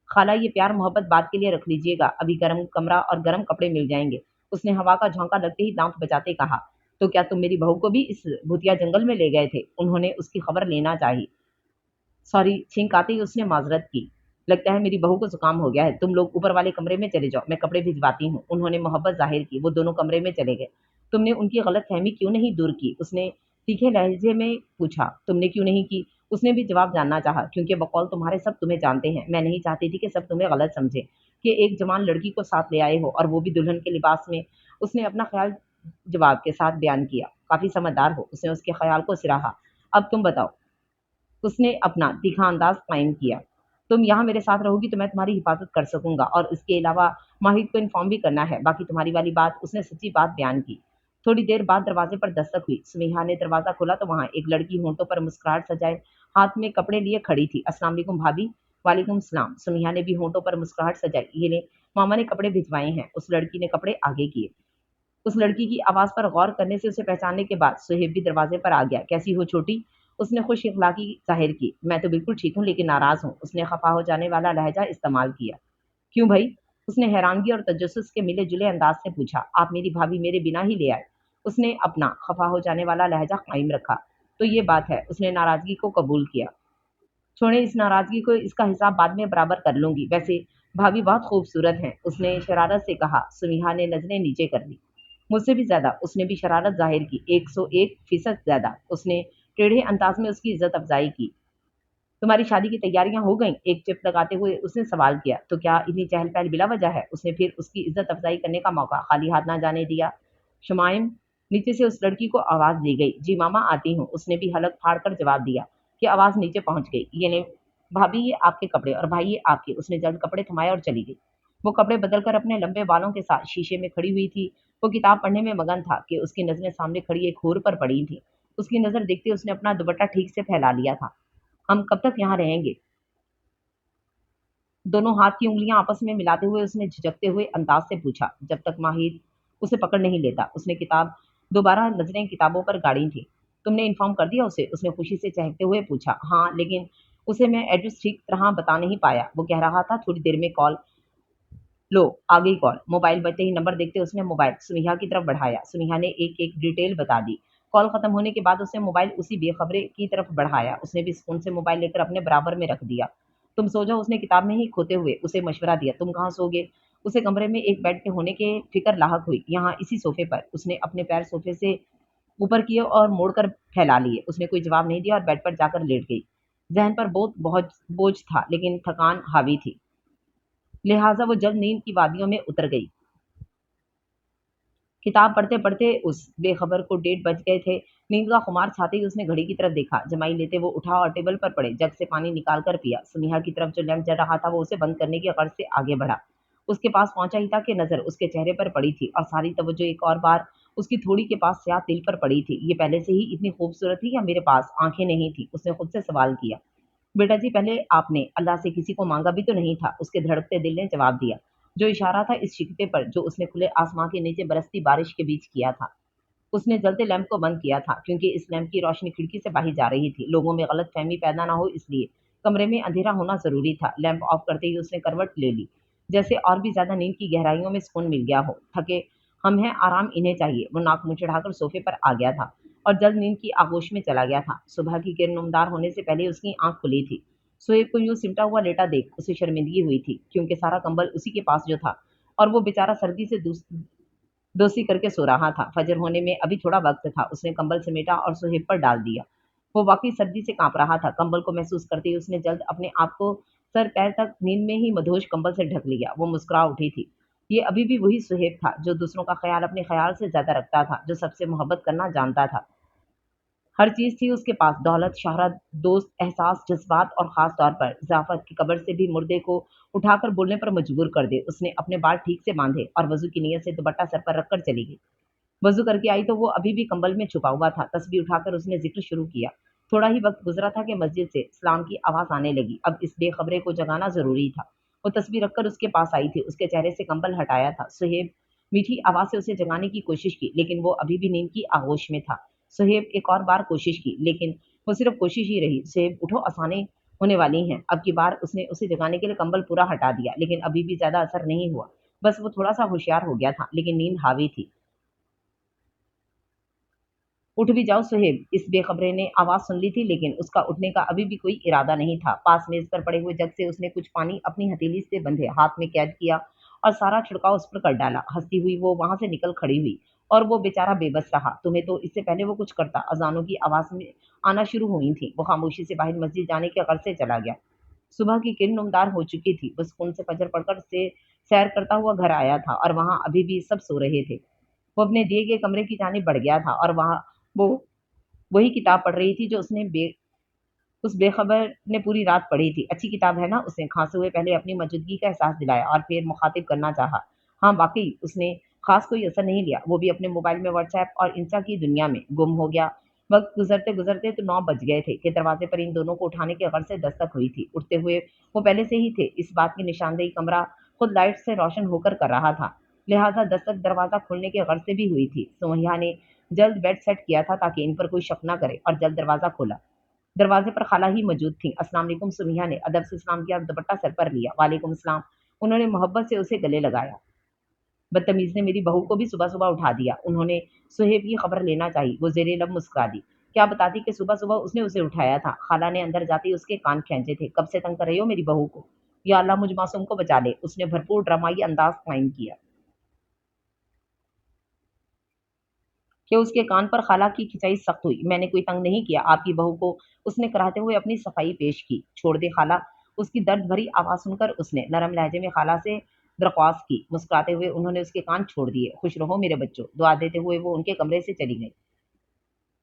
खाला, ये प्यार मोहब्बत बाद के लिए रख लीजिएगा, अभी गर्म कमरा और गर्म कपड़े मिल जाएंगे। उसने हवा का झोंका लगते ही दांत बचाते कहा। तो क्या तुम मेरी बहू को भी इस भूतिया जंगल में ले गए थे? उन्होंने उसकी खबर लेना चाहिए। सॉरी, छींक आते ही उसने माजरत की। लगता है मेरी बहू को जुकाम हो गया है। तुम लोग ऊपर वाले कमरे में चले जाओ, मैं कपड़े भिजवाती हूँ। उन्होंने मोहब्बत जाहिर की। वो दोनों कमरे में चले गए। तुमने उनकी गलत फहमी क्यों नहीं दूर की? उसने तीखे लहजे में पूछा, तुमने क्यों नहीं की? उसने भी जवाब जानना चाहा, क्योंकि बकौल तुम्हारे सब तुम्हें जानते हैं। मैं नहीं चाहती थी कि सब तुम्हें गलत समझे कि एक जवान लड़की को साथ ले आए हो, और वो भी दुल्हन के लिबास में। उसने अपना ख्याल जवाब के साथ बयान किया। काफी समझदार हो। उसने उसके ख्याल को सिराहा। अब तुम बताओ। उसने अपना तीखा अंदाज कायम किया। तुम यहाँ मेरे साथ रहोगी तो मैं तुम्हारी हिफाजत कर सकूंगा, और इसके अलावा माहिद को इन्फॉर्म भी करना है। बाकी तुम्हारी वाली बात। उसने सच्ची बात बयान की। थोड़ी देर बाद दरवाजे पर दस्तक हुई। सुमिहा ने दरवाजा खोला तो वहां एक लड़की होंठों पर मुस्कुराहट सजाए हाथ में कपड़े लिए खड़ी थी। अस्सलाम वालेकुम भाभी। वालेकुम सलाम। सुमिहा ने भी होंठों पर मुस्कुराहट सजाई। ये ले, मामा ने कपड़े भिजवाए हैं। उस लड़की ने कपड़े आगे किए। उस लड़की की आवाज पर गौर करने से उसे पहचानने के बाद सुहेब भी दरवाजे पर आ गया। कैसी हो छोटी? उसने खुश इखलाकी जाहिर की। मैं तो बिल्कुल ठीक हूँ, लेकिन नाराज हूँ। उसने खफा हो जाने वाला लहजा इस्तेमाल किया। क्यों भाई? उसने हैरानगी और तजस्सुस के मिले जुले अंदाज से पूछा। आप मेरी भाभी मेरे बिना ही ले आए। उसने अपना खफा हो जाने वाला लहजा कायम रखा। तो ये बात है। उसने नाराजगी को कबूल किया। छोड़े इस नाराजगी को, इसका हिसाब बाद में बराबर कर लूंगी। वैसे भाभी बहुत खूबसूरत हैं। उसने शरारत से कहा। सुमिहा ने नजरें नीचे कर ली। मुझसे भी ज्यादा। उसने भी शरारत जाहिर की। 101% ज्यादा। उसने टेढ़े अंदाज में उसकी इज्जत अफजाई की। तुम्हारी शादी की तैयारियां हो गईं? एक चिप लगाते हुए उसने सवाल किया। तो क्या इतनी चहल पहल बिला वजह है? उसने फिर उसकी इज्जत अफजाई करने का मौका खाली हाथ ना जाने दिया। शुमाइम, नीचे से उस लड़की को आवाज दी गई। जी मामा, आती हूँ। उसने भी हलक फाड़ कर जवाब दिया कि आवाज नीचे पहुंच गई। ये ने भाभी, ये आपके कपड़े, और भाई ये आपके। उसने जल्द कपड़े थमाए और चली गई। वो कपड़े बदलकर अपने लंबे बालों के साथ शीशे में खड़ी हुई थी। वो किताब पढ़ने में मगन था कि उसकी नजरें सामने खड़ी एक हूर पर पड़ी थी। उसकी नजर देखते उसने अपना दुपट्टा ठीक से फैला लिया था। हम कब तक यहाँ रहेंगे? दोनों हाथ की उंगलियां आपस में मिलाते हुए उसने झिझकते हुए अंदाज से पूछा। जब तक माहिर उसे पकड़ नहीं लेता। उसने किताब दोबारा नजरें किताबों पर गाड़ी थी। तुमने इन्फॉर्म कर दिया उसे? उसने खुशी से चहकते हुए पूछा। हाँ, लेकिन उसे मैं एड्रेस ठीक तरह बता नहीं पाया। वो कह रहा था थोड़ी देर में कॉल। लो, आ गई कॉल। मोबाइल बजते ही नंबर देखते उसने मोबाइल सुनिहा की तरफ बढ़ाया। सुनिहा ने एक एक डिटेल बता दी। कॉल खत्म होने के बाद उसने मोबाइल उसी बेखबरे की तरफ बढ़ाया। उसने भी सुकून से मोबाइल लेकर अपने बराबर में रख दिया। तुम सो जाओ। उसने किताब में ही खोते हुए उसे मशवरा दिया। तुम कहाँ सोगे? उसे कमरे में एक बेड के होने के फिक्र लाहक हुई। यहाँ इसी सोफे पर। उसने अपने पैर सोफे से ऊपर किए और मोड़कर फैला लिए। उसने कोई जवाब नहीं दिया और बेड पर जाकर लेट गई। जहन पर बहुत बोझ था, लेकिन थकान हावी थी, लिहाजा वो जल्द नींद की वादियों में उतर गई। किताब पढ़ते पढ़ते उस बेखबर को 1:30 बज गए थे। नींद का खुमार छाते ही उसने घड़ी की तरफ देखा। जमाई लेते वो उठा और टेबल पर पड़े जग से पानी निकाल कर पिया। सुनिहा की तरफ जो लैंप जल रहा था वो उसे बंद करने की गर्ज से आगे बढ़ा। उसके पास पहुंचा ही था कि नजर उसके चेहरे पर पड़ी थी, और सारी तवज्जो एक और बार उसकी थोड़ी के पास स्याह तिल पर पड़ी थी। ये पहले से ही इतनी खूबसूरत थी या मेरे पास आंखें नहीं थी? उसने खुद से सवाल किया। बेटा जी, पहले आपने अल्लाह से किसी को मांगा भी तो नहीं था। उसके धड़कते दिल ने जवाब दिया, जो इशारा था इस शिकवे पर जो उसने खुले आसमां के नीचे बरसती बारिश के बीच किया था। उसने जलते लैंप को बंद किया था, क्योंकि इस लैंप की रोशनी खिड़की से बाहर जा रही थी। लोगों में गलत फहमी पैदा ना हो इसलिए कमरे में अंधेरा होना जरूरी था। लैंप ऑफ करते ही उसने करवट ले ली, जैसे और भी ज्यादा नींद की गहराइयों में सुकून मिल गया हो। थके हम हैं, आराम इन्हें चाहिए। वो नाक मुंह चढ़ाकर सोफे पर आ गया था और जल्द नींद की आगोश में चला गया था। सुबह की किरण नमदार होने से पहले उसकी आंख खुली थी। सोएब को यूं सिमटा हुआ लेटा देख उसे शर्मिंदगी हुई थी, क्योंकि सारा कंबल उसी के पास जो था, और वो बेचारा सर्दी से दोस्ती करके सो रहा था। फजर होने में अभी थोड़ा वक्त था। उसने कंबल समेटा और सुहेब पर डाल दिया। वो वाकई सर्दी से कांप रहा था। कंबल को महसूस करते ही उसने जल्द अपने आप को सर पैर तक नींद में ही मधोश कंबल से ढक लिया। वो मुस्कुरा उठी थी। ये अभी भी वही सुहेब था जो दूसरों का ख्याल अपने ख्याल से ज्यादा रखता था, जो सबसे मोहब्बत करना जानता था। हर चीज थी उसके पास, दौलत, शोहरत, दोस्त, एहसास, जज्बात, और खास तौर पर ज़ाफ़त की कब्र से भी मुर्दे को उठाकर बोलने पर मजबूर कर दे। उसने अपने बाल ठीक से बांधे और वजू की नीयत से दुपट्टा सर पर रखकर चली गई। वजू करके आई तो वो अभी भी कंबल में छुपा हुआ था। तस्बीह उठाकर उसने जिक्र शुरू किया। थोड़ा ही वक्त गुजरा था कि मस्जिद से सलाम की आवाज आने लगी। अब इस बेखबरे को जगाना जरूरी था। वो तस्बीह रखकर उसके पास आई थी। उसके चेहरे से कंबल हटाया था। सुहेब मीठी आवाज से उसे जगाने की कोशिश की, लेकिन वो अभी भी नींद की आगोश में था। सुहेब एक और बार कोशिश की, लेकिन वो सिर्फ कोशिश ही रही। सुहेब, उठो, आसानी होने वाली हैं। अब की बार उसने उसे जगाने के लिए कंबल पूरा हटा दिया, लेकिन अभी भी ज्यादा असर नहीं हुआ। बस वो थोड़ा सा होशियार हो गया था, लेकिन नींद हावी थी। उठ भी जाओ सुहेब। इस बेखबरे ने आवाज सुन ली थी, लेकिन उसका उठने का अभी भी कोई इरादा नहीं था। पास मेज पर पड़े हुए जग से उसने कुछ पानी अपनी हथेली से बंधे हाथ में कैद किया और सारा छिड़काव उस पर कर डाला। हंसती हुई वो वहां से निकल खड़ी हुई और वो बेचारा बेबस रहा। तुम्हें तो इससे पहले वो कुछ करता। अजानों की आवाज में आना शुरू हुई थी। वो खामोशी से बाहर मस्जिद जाने के गर्ज से चला गया। सुबह की किरण नमदार हो चुकी थी। वो सुकून से फजर पढ़कर से सैर करता हुआ घर आया था और वहां अभी भी सब सो रहे थे। वो अपने दिए गए कमरे की जानिब बढ़ गया था और वहां वो वही किताब पढ़ रही थी जो उस बेखबर ने पूरी रात पढ़ी थी। अच्छी किताब है ना? उसने खांसे हुए पहले अपनी मौजूदगी का एहसास दिलाया और फिर मुखातिब करना चाहा। हाँ वाकई उसने खास कोई असर नहीं लिया। वो भी अपने मोबाइल में व्हाट्सएप और इंस्टा की दुनिया में गुम हो गया। वक्त गुजरते गुजरते तो 9 बज गए थे कि दरवाजे पर इन दोनों को उठाने के गढ़ से दस्तक हुई थी। उठते हुए वो पहले से ही थे। इस बात की निशानदेही कमरा खुद लाइट से रोशन होकर कर रहा था, लिहाजा दस्तक दरवाजा खोलने के गर्ज से भी हुई थी। सुमैया ने जल्द बेड सेट किया था ताकि इन पर कोई शक न करे और जल्द दरवाजा खोला। दरवाजे पर खाला ही मौजूद थी। अस्सलाम वालेकुम। सुमैया ने अदब से सलाम किया और दुपट्टा सर पर लिया। वालेकुम सलाम। उन्होंने मोहब्बत से उसे गले लगाया। बदतमीज ने मेरी बहू को भी सुबह सुबह उठा दिया। उन्होंने सुहेब की खबर लेना चाहिए। वो जेरे लब मुस्कुरा दी। क्या बताती कि सुबह सुबह उसने उसे उठाया था। खाला ने अंदर जाते ही उसके कान खींचे थे। कब से तंग कर रही हो मेरी बहू को? या अल्लाह मुझ मासूम को बचा ले। उसने भरपूर ड्रामाई अंदाज कायम किया कि उसके कान पर खाला की खिंचाई सख्त हुई। मैंने कोई तंग नहीं किया आपकी बहू को। उसने कराहते हुए अपनी सफाई पेश की। छोड़ दे खाला। उसकी दर्द भरी आवाज सुनकर उसने नरम लहजे में खाला से दरख्वास्त की। मुस्कुराते हुए उन्होंने उसके कान छोड़ दिए। खुश रहो मेरे बच्चों। दुआ देते हुए वो उनके कमरे से चली गई।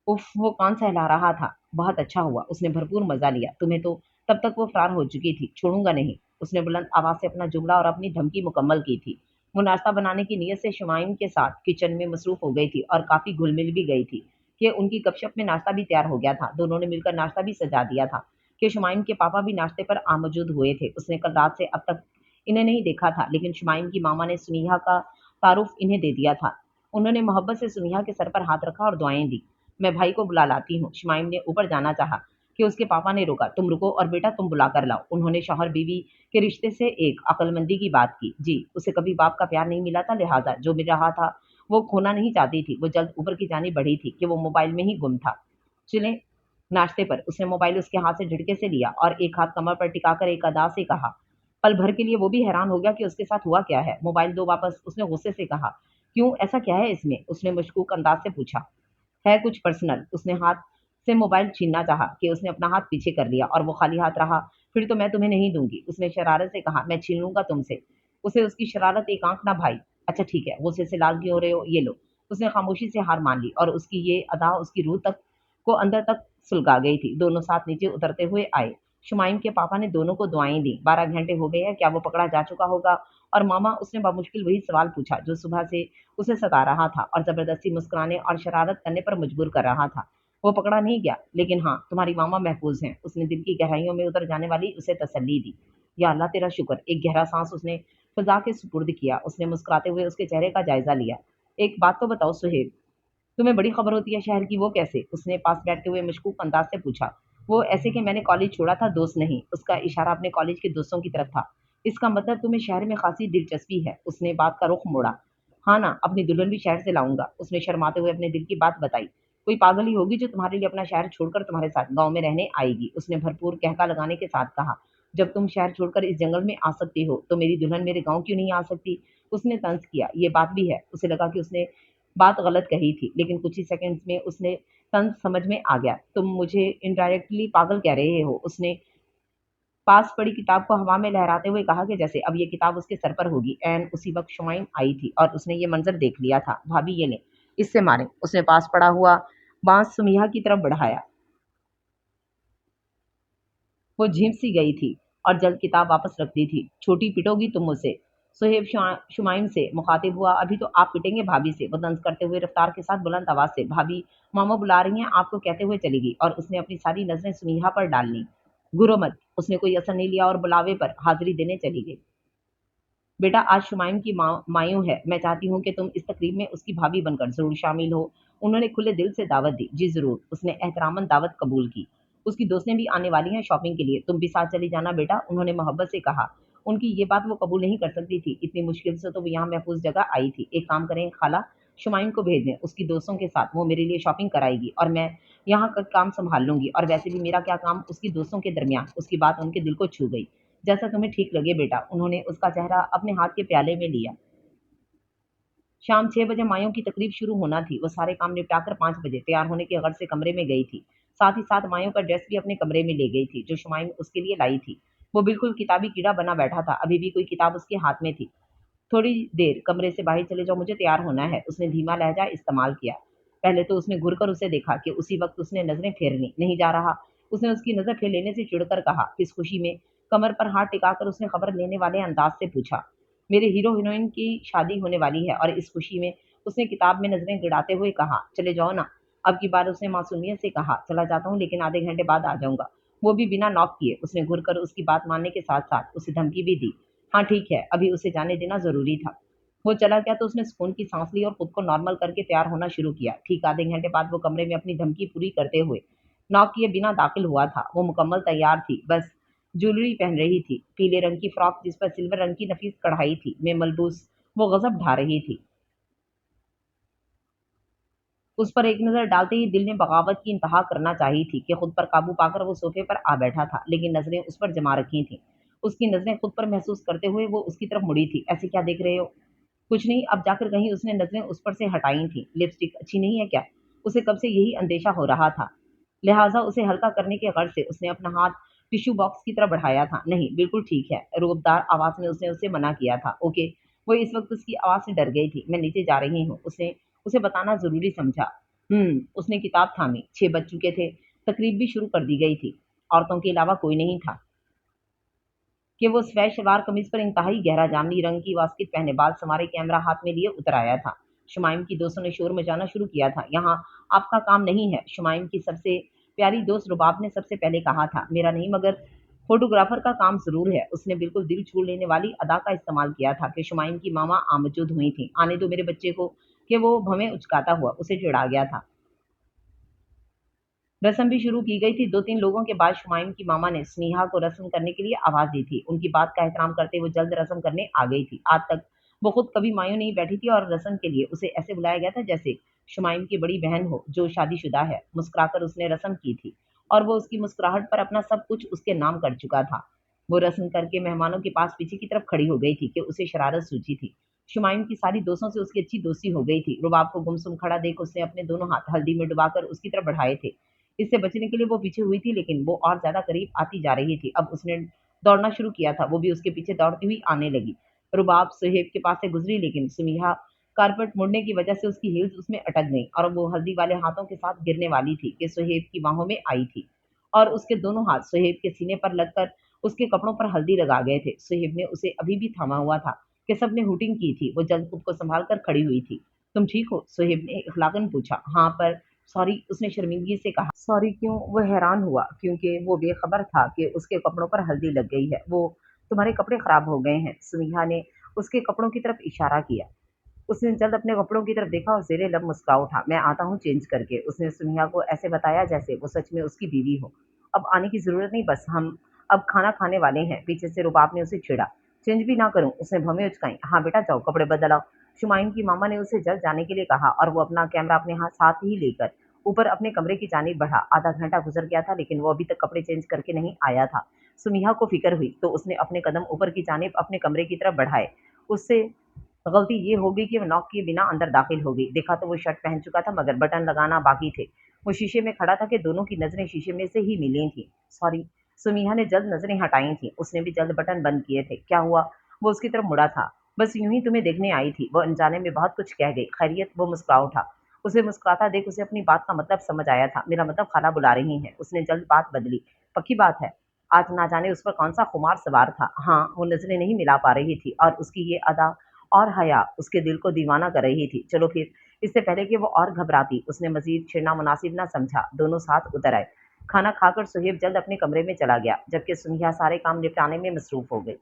उफ, वो कान सहला रहा था। बहुत अच्छा हुआ, उसने भरपूर मजा लिया। तुम्हें तो तब तक वो फरार हो चुकी थी। छोड़ूंगा नहीं। उसने बुलंद आवाज से अपना जुमला और अपनी धमकी मुकम्मल की थी। वो नाश्ता बनाने की नीयत से शुमाइम के साथ किचन में मसरूफ हो गई थी और काफी घुल मिल भी गई थी कि उनकी गपशप में नाश्ता भी तैयार हो गया था। दोनों ने मिलकर नाश्ता भी सजा दिया था कि शुमाइम के पापा भी नाश्ते पर आमौजूद हुए थे। उसने कल रात से अब तक इन्हें नहीं देखा था, लेकिन शुमाइम की मामा ने सुनिया का तारुफ इन्हें दे दिया था। उन्होंने मोहब्बत से सुनिया के सर पर हाथ रखा और दुआएं दी। मैं भाई को बुला लाती हूँ। शुमाइम ने ऊपर जाना चाहा कि उसके पापा ने रोका। तुम रुको और बेटा तुम बुला कर लाओ। उन्होंने शौहर बीवी के रिश्ते से एक अक्लमंदी की बात की। जी, उसे कभी बाप का प्यार नहीं मिला था, लिहाजा जो मिल रहा था वो खोना नहीं चाहती थी। वो जल्द ऊपर की जानी बढ़ी थी कि वो मोबाइल में ही गुम था। चले नाश्ते पर उसने मोबाइल उसके हाथ से झटके से लिया और एक हाथ कमर पर टिकाकर एक अदा से कहा। पल भर के लिए वो भी हैरान हो गया कि उसके साथ हुआ क्या है। मोबाइल दो वापस। उसने गुस्से से कहा। क्यों, ऐसा क्या है इसमें? उसने मशकूक अंदाज से पूछा। है कुछ पर्सनल। उसने हाथ से मोबाइल छीनना चाहा कि उसने अपना हाथ पीछे कर लिया और वो खाली हाथ रहा। फिर तो मैं तुम्हें नहीं दूंगी। उसने शरारत से कहा। मैं छीन लूंगा तुमसे। उसे उसकी शरारत एक आंख ना भाई। अच्छा ठीक है, गुस्से से लाल क्यों हो रहे हो, ये लो। उसने खामोशी से हार मान ली और उसकी ये अदा उसकी रूह तक को अंदर तक सुलगा गई थी। दोनों साथ नीचे उतरते हुए आए। शुमाइम के पापा ने दोनों को दुआएं दी। 12 घंटे हो गए हैं, क्या वो पकड़ा जा चुका होगा? और मामा, उसने बामुश्किल वही सवाल पूछा जो सुबह से उसे सता रहा था और जबरदस्ती मुस्कुराने और शरारत करने पर मजबूर कर रहा था। वो पकड़ा नहीं गया, लेकिन हाँ, तुम्हारी मामा महफूज हैं। उसने दिल की गहराइयों में उतर जाने वाली उसे तसल्ली दी। या अल्लाह तेरा शुक्र। एक गहरा सांस उसने फिजा के सुपुर्द किया। उसने मुस्कुराते हुए उसके चेहरे का जायजा लिया। एक बात तो बताओ सुहेब, तुम्हें बड़ी खबर होती है शहर की, वो कैसे? उसने पास बैठते हुए मशकूक अंदाज से पूछा। वो ऐसे कि मैंने कॉलेज छोड़ा था, दोस्त नहीं। उसका इशारा अपने कॉलेज के दोस्तों की तरफ था। इसका मतलब तुम्हें शहर में खासी दिलचस्पी है। उसने बात का रुख मोड़ा। हाँ ना, अपनी दुल्हन भी शहर से लाऊंगा। उसने शर्माते हुए अपने दिल की बात बताई। कोई पागल ही होगी जो तुम्हारे लिए अपना शहर छोड़कर तुम्हारे साथ गांव में रहने आएगी। उसने भरपूर कहका लगाने के साथ कहा। जब तुम शहर छोड़कर इस जंगल में आ सकती हो तो मेरी दुल्हन मेरे गांव क्यों नहीं आ सकती? उसने तंज किया। ये बात भी है। उसे लगा कि उसने बात गलत कही थी, लेकिन कुछ ही सेकंड्स में उसने तंज समझ में आ गया। तुम मुझे इनडायरेक्टली पागल कह रहे हो। उसने पास पड़ी किताब को हवा में लहराते हुए कहा कि जैसे अब ये किताब उसके सर पर होगी। एन उसी वक्त शुमाइम आई थी और उसने ये मंजर देख लिया था। भाभी ये ले, इससे मारे। उसने पास पड़ा हुआ बांस सुमिया की तरफ बढ़ाया। वो झिम सी गई थी और जल्द किताब वापस रख दी थी। छोटी पिटोगी तुम मुझसे? सुहेब शुमाइम से मुखातिब हुआ। अभी तो आप पिटेंगे भाभी से। वो तंज करते हुए रफ्तार के साथ बुलंद आवाज से भाभी, मामा बुला रही हैं आपको, कहते हुए चली गई और उसने अपनी सारी नजरें सुनिया पर डाल ली। गुरो मत। उसने कोई असर नहीं लिया और बुलावे पर हाजिरी देने चली गई। बेटा आज शुमाइम की मायूं है। मैं चाहती हूँ कि तुम इस तकरीब में उसकी भाभी बनकर जरूर शामिल हो। उन्होंने खुले दिल से दावत दी। जी जरूर। उसने एहतरामन दावत कबूल की। उसकी दोस्तें भी आने वाली हैं शॉपिंग के लिए, तुम भी साथ चली जाना बेटा। उन्होंने मोहब्बत से कहा। उनकी ये बात वो कबूल नहीं कर सकती थी। इतनी मुश्किल से तो वो यहाँ महफूज जगह आई थी। एक काम करें खाला, शुमाइम को भेज दें उसकी दोस्तों के साथ। वो मेरे लिए शॉपिंग कराएगी और मैं यहाँ का काम संभाल लूंगी। और वैसे भी मेरा क्या काम उसकी दोस्तों के दरमियान? उसकी बात उनके दिल को छू गई। जैसा तुम्हें ठीक लगे बेटा। उन्होंने उसका चेहरा अपने हाथ के प्याले में लिया। शाम 6 बजे मायों की तकरीब शुरू होना थी। वो सारे काम निपटाकर 5 बजे तैयार होने के गर्ज से कमरे में गई थी। साथ ही साथ मायों का ड्रेस भी अपने कमरे में ले गई थी, जो शुमाइम उसके लिए लाई थी। वो बिल्कुल किताबी कीड़ा बना बैठा था, अभी भी कोई किताब उसके हाथ में थी। थोड़ी देर कमरे से बाहर चले जाओ, मुझे तैयार होना है, उसने धीमा लहजा इस्तेमाल किया। पहले तो उसने घुर कर उसे देखा कि उसी वक्त उसने नजरें फेरनी नहीं जा रहा। उसने उसकी नजर फेर लेने से चिढ़कर कहा, किस खुशी में। कमर पर हाथ टिकाकर उसने खबर लेने वाले अंदाज से पूछा, मेरे हीरो हीरोइन की शादी होने वाली है और इस खुशी में। उसने किताब में नजरें गिराते हुए कहा, चले जाओ ना। अब की बार उसने मासूमियत से कहा, चला जाता हूँ लेकिन आधे घंटे बाद आ जाऊंगा। वो भी बिना नॉक किए। उसने घुर कर उसकी बात मानने के साथ साथ उसे धमकी भी दी। हाँ ठीक है, अभी उसे जाने देना जरूरी था। वो चला गया तो उसने सुकून की सांस ली और खुद को नॉर्मल करके तैयार होना शुरू किया। ठीक आधे घंटे बाद वो कमरे में अपनी धमकी पूरी करते हुए नॉक किए बिना दाखिल हुआ था। वो मुकम्मल तैयार थी, बस ज्वेलरी पहन रही थी। पीले रंग की फ्रॉक जिस पर सिल्वर रंग की नफीस कढ़ाई थी में मलबूस वो गजब ढा रही थी। उस पर एक नज़र डालते ही दिल ने बगावत की इंतहा करना चाहिए थी कि खुद पर काबू पाकर वो सोफे पर आ बैठा था, लेकिन नज़रें उस पर जमा रखी थीं। उसकी नज़रें खुद पर महसूस करते हुए वो उसकी तरफ मुड़ी थी। ऐसे क्या देख रहे हो? कुछ नहीं, अब जाकर कहीं उसने नज़रें उस पर से हटाई थीं। लिपस्टिक अच्छी नहीं है क्या? उसे कब से यही अंदेशा हो रहा था। लिहाजा उसे हल्का करने के गर्ज से उसने अपना हाथ टिश्यू बॉक्स की तरफ बढ़ाया था। नहीं, बिल्कुल ठीक है, रोबदार आवाज़ में उसने उसे मना किया था। ओके। वो इस वक्त उसकी आवाज़ से डर गई थी। मैं नीचे जा रही हूँ, उसने उसे बताना ज़रूरी समझा। उसने किताब थामी। 6 बज चुके थे। तकरीब भी शुरू कर दी गई थी। औरतों के अलावा कोई नहीं था कि वो सफ़ेद सलवार कमीज़ पर इंतहाई गहरा जामुनी रंग की वास्किट पहने, बाल संवारे, कैमरा हाथ में लिए उतर आया था। शुमाइम की दोस्तों ने शोर मचाना शुरू किया था। यहाँ आपका काम नहीं है, शुमाइम की सबसे प्यारी दोस्त रुबाब ने सबसे पहले कहा था। मेरा नहीं, मगर फोटोग्राफर का काम ज़रूर है। उसने बिल्कुल दिल छू लेने वाली अदा का इस्तेमाल किया था कि शुमाइम की मामा आमजूद हुई थी। आने दो मेरे बच्चे को, कि वो भवें उचकाता हुआ उसे चिढ़ा गया था। रस्म भी शुरू की गई थी। 2-3 लोगों के बाद शुमाइम की मामा ने स्नेहा को रस्म करने के लिए आवाज़ दी थी। उनकी बात का एहतराम करते वो जल्द रस्म करने आ गई थी। आज तक वो खुद कभी मायूं नहीं बैठी थी और रस्म के लिए उसे ऐसे बुलाया गया था जैसे शुमाइम की बड़ी बहन हो जो शादीशुदा है। मुस्कुराकर उसने रस्म की थी और वो उसकी मुस्कुराहट पर अपना सब कुछ उसके नाम कर चुका था। वो रस्म करके मेहमानों के पास पीछे की तरफ खड़ी हो गई थी कि उसे शरारत सूझी थी। शुमाइम की सारी दोस्तों से उसकी अच्छी दोस्ती हो गई थी। रुबाब को गुमसुम खड़ा देख उसने अपने दोनों हाथ हल्दी में डुबाकर उसकी तरफ बढ़ाए थे। इससे बचने के लिए वो पीछे हुई थी, लेकिन वो और ज़्यादा करीब आती जा रही थी। अब उसने दौड़ना शुरू किया था, वो भी उसके पीछे दौड़ती हुई आने लगी। रुबाब सुहेब के पास से गुजरी, लेकिन सुमिहा कारपेट मुड़ने की वजह से उसकी हील्स उसमें अटक गईं और वो हल्दी वाले हाथों के साथ गिरने वाली थी कि सुहेब की बाहों में आई थी और उसके दोनों हाथ सुहेब के सीने पर लगकर उसके कपड़ों पर हल्दी लगा गए थे। सुहेब ने उसे अभी भी थामा हुआ था कि सबने हुटिंग की थी। वो जल्द खुद को संभाल कर खड़ी हुई थी। तुम ठीक हो? सुहेब ने इखलाकन पूछा। हाँ, पर सॉरी, उसने शर्मिंदगी से कहा। सॉरी क्यों? वो हैरान हुआ क्योंकि वो बेखबर था कि उसके कपड़ों पर हल्दी लग गई है। वो तुम्हारे कपड़े खराब हो गए हैं। सुमिहा ने उसके कपड़ों की तरफ इशारा किया। उसने जल्द अपने कपड़ों की तरफ देखा और ज़ेरे लब मुस्कुरा उठा। मैं आता हूँ चेंज करके। उसने सुमिहा को ऐसे बताया जैसे वो सच में उसकी बीवी हो। अब आने की ज़रूरत नहीं, बस हम अब खाना खाने वाले हैं। पीछे से रुबाब ने उसे छेड़ा। चेंज भी ना करूँ? उसने भवें उचकाई। हाँ बेटा, जाओ कपड़े बदल आओ। शुमाइम की मामा ने उसे जल्द जाने के लिए कहा और वो अपना कैमरा अपने हाथ साथ ही लेकर ऊपर अपने कमरे की जानिब बढ़ा। आधा घंटा गुजर गया था, लेकिन वो अभी तक कपड़े चेंज करके नहीं आया था। सुमिहा को फिक्र हुई तो उसने अपने कदम ऊपर की जानिब अपने कमरे की तरफ बढ़ाए। उससे गलती ये हो गई कि वो नॉक किए बिना अंदर दाखिल हो गई। देखा तो वो शर्ट पहन चुका था, मगर बटन लगाना बाकी थे। वो शीशे में खड़ा था कि दोनों की नज़रें शीशे में से ही मिली थीं। सॉरी, सुमिहा ने जल्द नज़रें हटाई थीं। उसने भी जल्द बटन बंद किए थे। क्या हुआ? वो उसकी तरफ मुड़ा था। बस यूं ही तुम्हें देखने आई थी। वो अनजाने में बहुत कुछ कह गई। खैरियत? वो मुस्कुरा उठा। उसे मुस्कुराता देख उसे अपनी बात का मतलब समझ आया था। मेरा मतलब खाला बुला रही हैं। उसने जल्द बात बदली। पक्की बात है? आज ना जाने उस पर कौन सा खुमार सवार था। हाँ, वो नज़रें नहीं मिला पा रही थी और उसकी ये अदा और हया उसके दिल को दीवाना कर रही थी। चलो फिर, इससे पहले कि वो और घबराती, उसने मजीद छेड़ना मुनासिब ना समझा। दोनों साथ उतर आए। खाना खाकर सुहेब जल्द अपने कमरे में चला गया, जबकि सुमिया सारे काम निपटाने में मसरूफ हो गई।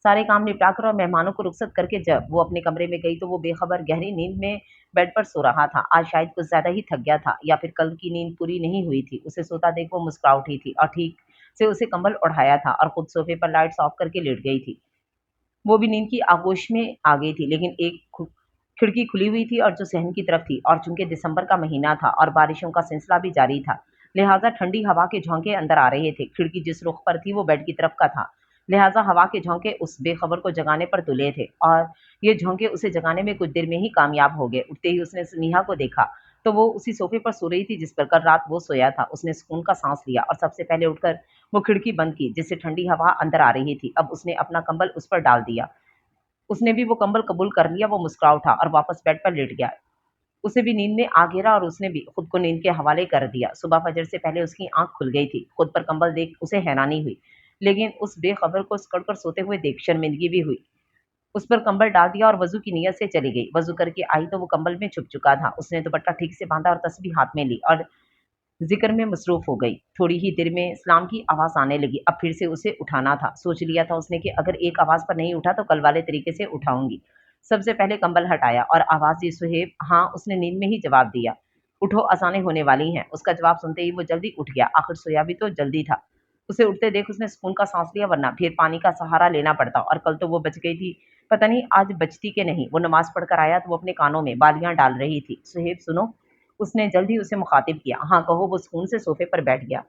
सारे काम निपटाकर और मेहमानों को रुखसत करके जब वो अपने कमरे में गई तो वो बेखबर गहरी नींद में बेड पर सो रहा था। आज शायद कुछ ज्यादा ही थक गया था या फिर कल की नींद पूरी नहीं हुई थी। उसे सोता देख वो मुस्कुरा उठी थी और ठीक से उसे कंबल ओढ़ाया था और खुद सोफे पर लाइट्स ऑफ करके लेट गई थी। वो भी नींद की आगोश में आ गई थी, लेकिन एक खिड़की खुली हुई थी और जो सहन की तरफ थी और चूंकि दिसंबर का महीना था और बारिशों का सिलसिला भी जारी था, लिहाजा ठंडी हवा के झोंके अंदर आ रहे थे। खिड़की जिस रुख पर थी वो बेड की तरफ का था। लिहाजा हवा के झोंके उस बेखबर को जगाने पर तुले थे और ये झोंके उसे जगाने में कुछ देर में ही कामयाब हो गए। उठते ही उसने स्नेहा को देखा तो वो उसी सोफे पर सो रही थी जिस पर कल रात वो सोया था। उसने सुकून का सांस लिया और सबसे पहले उठकर वो खिड़की बंद की जिससे ठंडी हवा अंदर आ रही थी। अब उसने अपना कंबल उस पर डाल दिया। उसने भी वो कंबल कबूल कर लिया। वो मुस्कुरा उठा और वापस बेड पर लेट गया। उसे भी नींद में आ घेरा और उसने भी खुद को नींद के हवाले कर दिया। सुबह फजर से पहले उसकी आंख खुल गई थी। खुद पर कंबल देख उसे हैरानी हुई, लेकिन उस बेखबर को सिकड़ कर सोते हुए देख शर्मिंदगी भी हुई। उस पर कंबल डाल दिया और वजू की नीयत से चली गई। वजू करके आई तो वो कंबल में छुप चुका था। उसने दुपट्टा ठीक से बांधा और तस्बीह हाथ में ली और जिक्र में मसरूफ हो गई। थोड़ी ही देर में इस्लाम की आवाज़ आने लगी। अब फिर से उसे उठाना था। सोच लिया था उसने कि अगर एक आवाज़ पर नहीं उठा तो कल वाले तरीके से उठाऊंगी। सबसे पहले कंबल हटाया और आवाज़ दी, सुहेब। हाँ, उसने नींद में ही जवाब दिया। उठो, अजानें होने वाली हैं। उसका जवाब सुनते ही वो जल्दी उठ गया। आखिर सोया भी तो जल्दी था। उसे उठते देख उसने सुकून का सांस लिया, वरना फिर पानी का सहारा लेना पड़ता। और कल तो वो बच गई थी, पता नहीं आज बचती कि नहीं। वो नमाज पढ़कर आया तो वो अपने कानों में बालियां डाल रही थी। सुहेब सुनो, उसने जल्द ही उसे मुखातिब किया। हाँ कहो। वो सुकून से सोफे पर बैठ गया।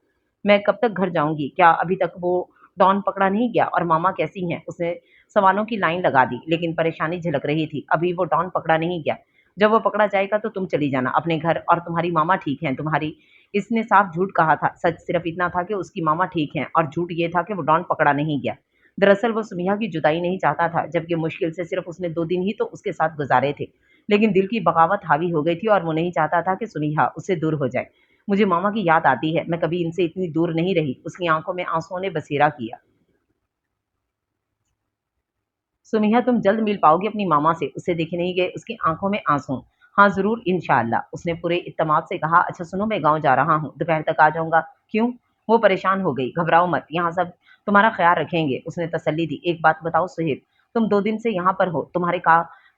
मैं कब तक घर जाऊंगी? क्या अभी तक वो डॉन पकड़ा नहीं गया? और मामा कैसी हैं? उसने सवालों की लाइन लगा दी, लेकिन परेशानी झलक रही थी। अभी वो डॉन पकड़ा नहीं गया। जब वो पकड़ा जाएगा तो तुम चली जाना अपने घर। और तुम्हारी मामा ठीक हैं? तुम्हारी इसने साफ झूठ कहा था। सच सिर्फ इतना था कि उसकी मामा ठीक हैं, और झूठ ये था कि वो डॉन पकड़ा नहीं गया। दरअसल वो सुमिया की जुदाई नहीं चाहता था, जबकि मुश्किल से सिर्फ उसने 2 दिन ही तो उसके साथ गुजारे थे। लेकिन दिल की बगावत हावी हो गई थी और वो नहीं चाहता था कि सुमिया उससे दूर हो जाए। मुझे मामा की याद आती है, मैं कभी इनसे इतनी दूर नहीं रही। उसकी आंखों में आंसुओं ने बसेरा किया। सुमिया, तुम जल्द मिल पाओगी अपनी मामा से। उसे देखे नहीं गए उसकी आंखों में आंसू। हाँ जरूर, इंशाअल्लाह, उसने पूरे इत्तेमाद से कहा। अच्छा सुनो, मैं गांव जा रहा हूँ, दोपहर तक आ जाऊंगा। क्यों? वो परेशान हो गई। घबराओ मत, यहाँ सब तुम्हारा ख्याल रखेंगे, उसने तसल्ली दी। एक बात बताओ सुहेब, तुम 2 दिन से यहाँ पर हो, तुम्हारे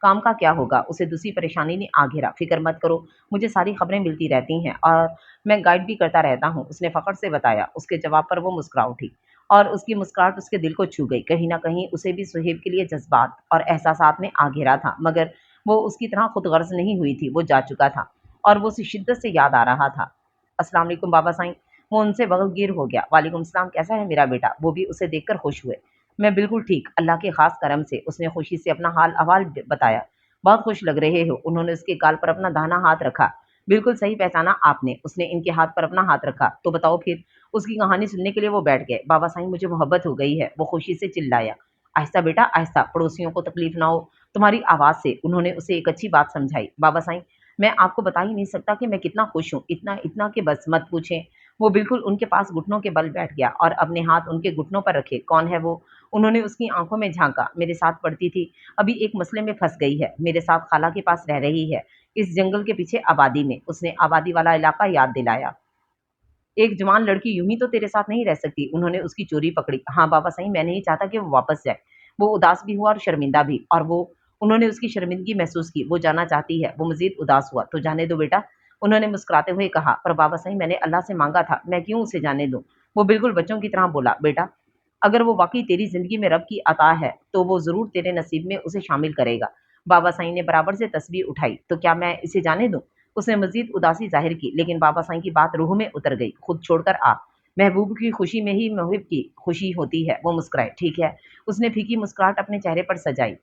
काम का क्या होगा? उसे दूसरी परेशानी ने आ घेरा। फिक्र मत करो, मुझे सारी खबरें मिलती रहती हैं और मैं गाइड भी करता रहता हूँ, उसने फखर से बताया। उसके जवाब पर वो मुस्कुरा उठी और उसकी मुस्कुराहट उसके दिल को छू गई। कहीं न कहीं उसे भी सुहेब के लिए जज़्बात और एहसासात ने आ घेरा था, मगर वो उसकी तरह खुदगर्ज़ नहीं हुई थी। वो जा चुका था और वो उसे शिद्दत से याद आ रहा था। अस्सलाम वालेकुम बाबा साईं। वो उनसे बग़लगीर हो गया। वालेकुम सलाम, कैसा है मेरा बेटा? वो भी उसे देखकर खुश हुए। मैं बिल्कुल ठीक, अल्लाह के ख़ास करम से, उसने खुशी से अपना हाल अहवाल बताया। बहुत खुश लग रहे हो। उन्होंने उसके गाल पर अपना दाहिना हाथ रखा। बिल्कुल सही पहचाना आपने। उसने इनके हाथ पर अपना हाथ रखा। तो बताओ फिर? उसकी कहानी सुनने के लिए वो बैठ गए। बाबा साईं, मुझे मोहब्बत हो गई है, वो खुशी से चिल्लाया। आहिस्ता बेटा, आहिस्ता, पड़ोसियों को तकलीफ ना हो तुम्हारी आवाज़ से। उन्होंने उसे एक अच्छी बात समझाई। बाबा साईं, मैं आपको बता ही नहीं सकता कि मैं कितना खुश हूँ, इतना इतना कि बस मत पूछें। वो बिल्कुल उनके पास घुटनों के बल बैठ गया और अपने हाथ उनके घुटनों पर रखे। कौन है वो? उन्होंने उसकी आंखों में झांका। मेरे साथ पढ़ती थी, अभी एक मसले में फंस गई है, मेरे साथ खाला के पास रह रही है, इस जंगल के पीछे आबादी में। उसने आबादी वाला इलाका याद दिलाया। एक जवान लड़की यूं ही तो तेरे साथ नहीं रह सकती। उन्होंने उसकी चोरी पकड़ी। हाँ बाबा सही, मैं नहीं चाहता कि वो वापस जाए। वो उदास भी हुआ और शर्मिंदा भी, और वो उन्होंने उसकी शर्मिंदगी महसूस की। वो जाना चाहती है। वो मजीद उदास हुआ। तो जाने दो बेटा, उन्होंने मुस्कुराते हुए कहा। पर बाबा सही, मैंने अल्लाह से मांगा था, मैं क्यों उसे जाने दूं? वो बिल्कुल बच्चों की तरह बोला। बेटा, अगर वो वाकई तेरी जिंदगी में रब की अता है तो वो जरूर तेरे नसीब में उसे शामिल करेगा। बाबा साईं ने बराबर से तस्वीर उठाई। तो क्या मैं इसे जाने दूं? उसने मजीद उदासी जाहिर की, लेकिन बाबा साईं की बात रूह में उतर गई। खुद छोड़कर आ, महबूब की खुशी में ही मुहिब की खुशी होती है। वो मुस्कुराए। ठीक है, उसने फीकी मुस्कुराहट अपने चेहरे पर सजाई।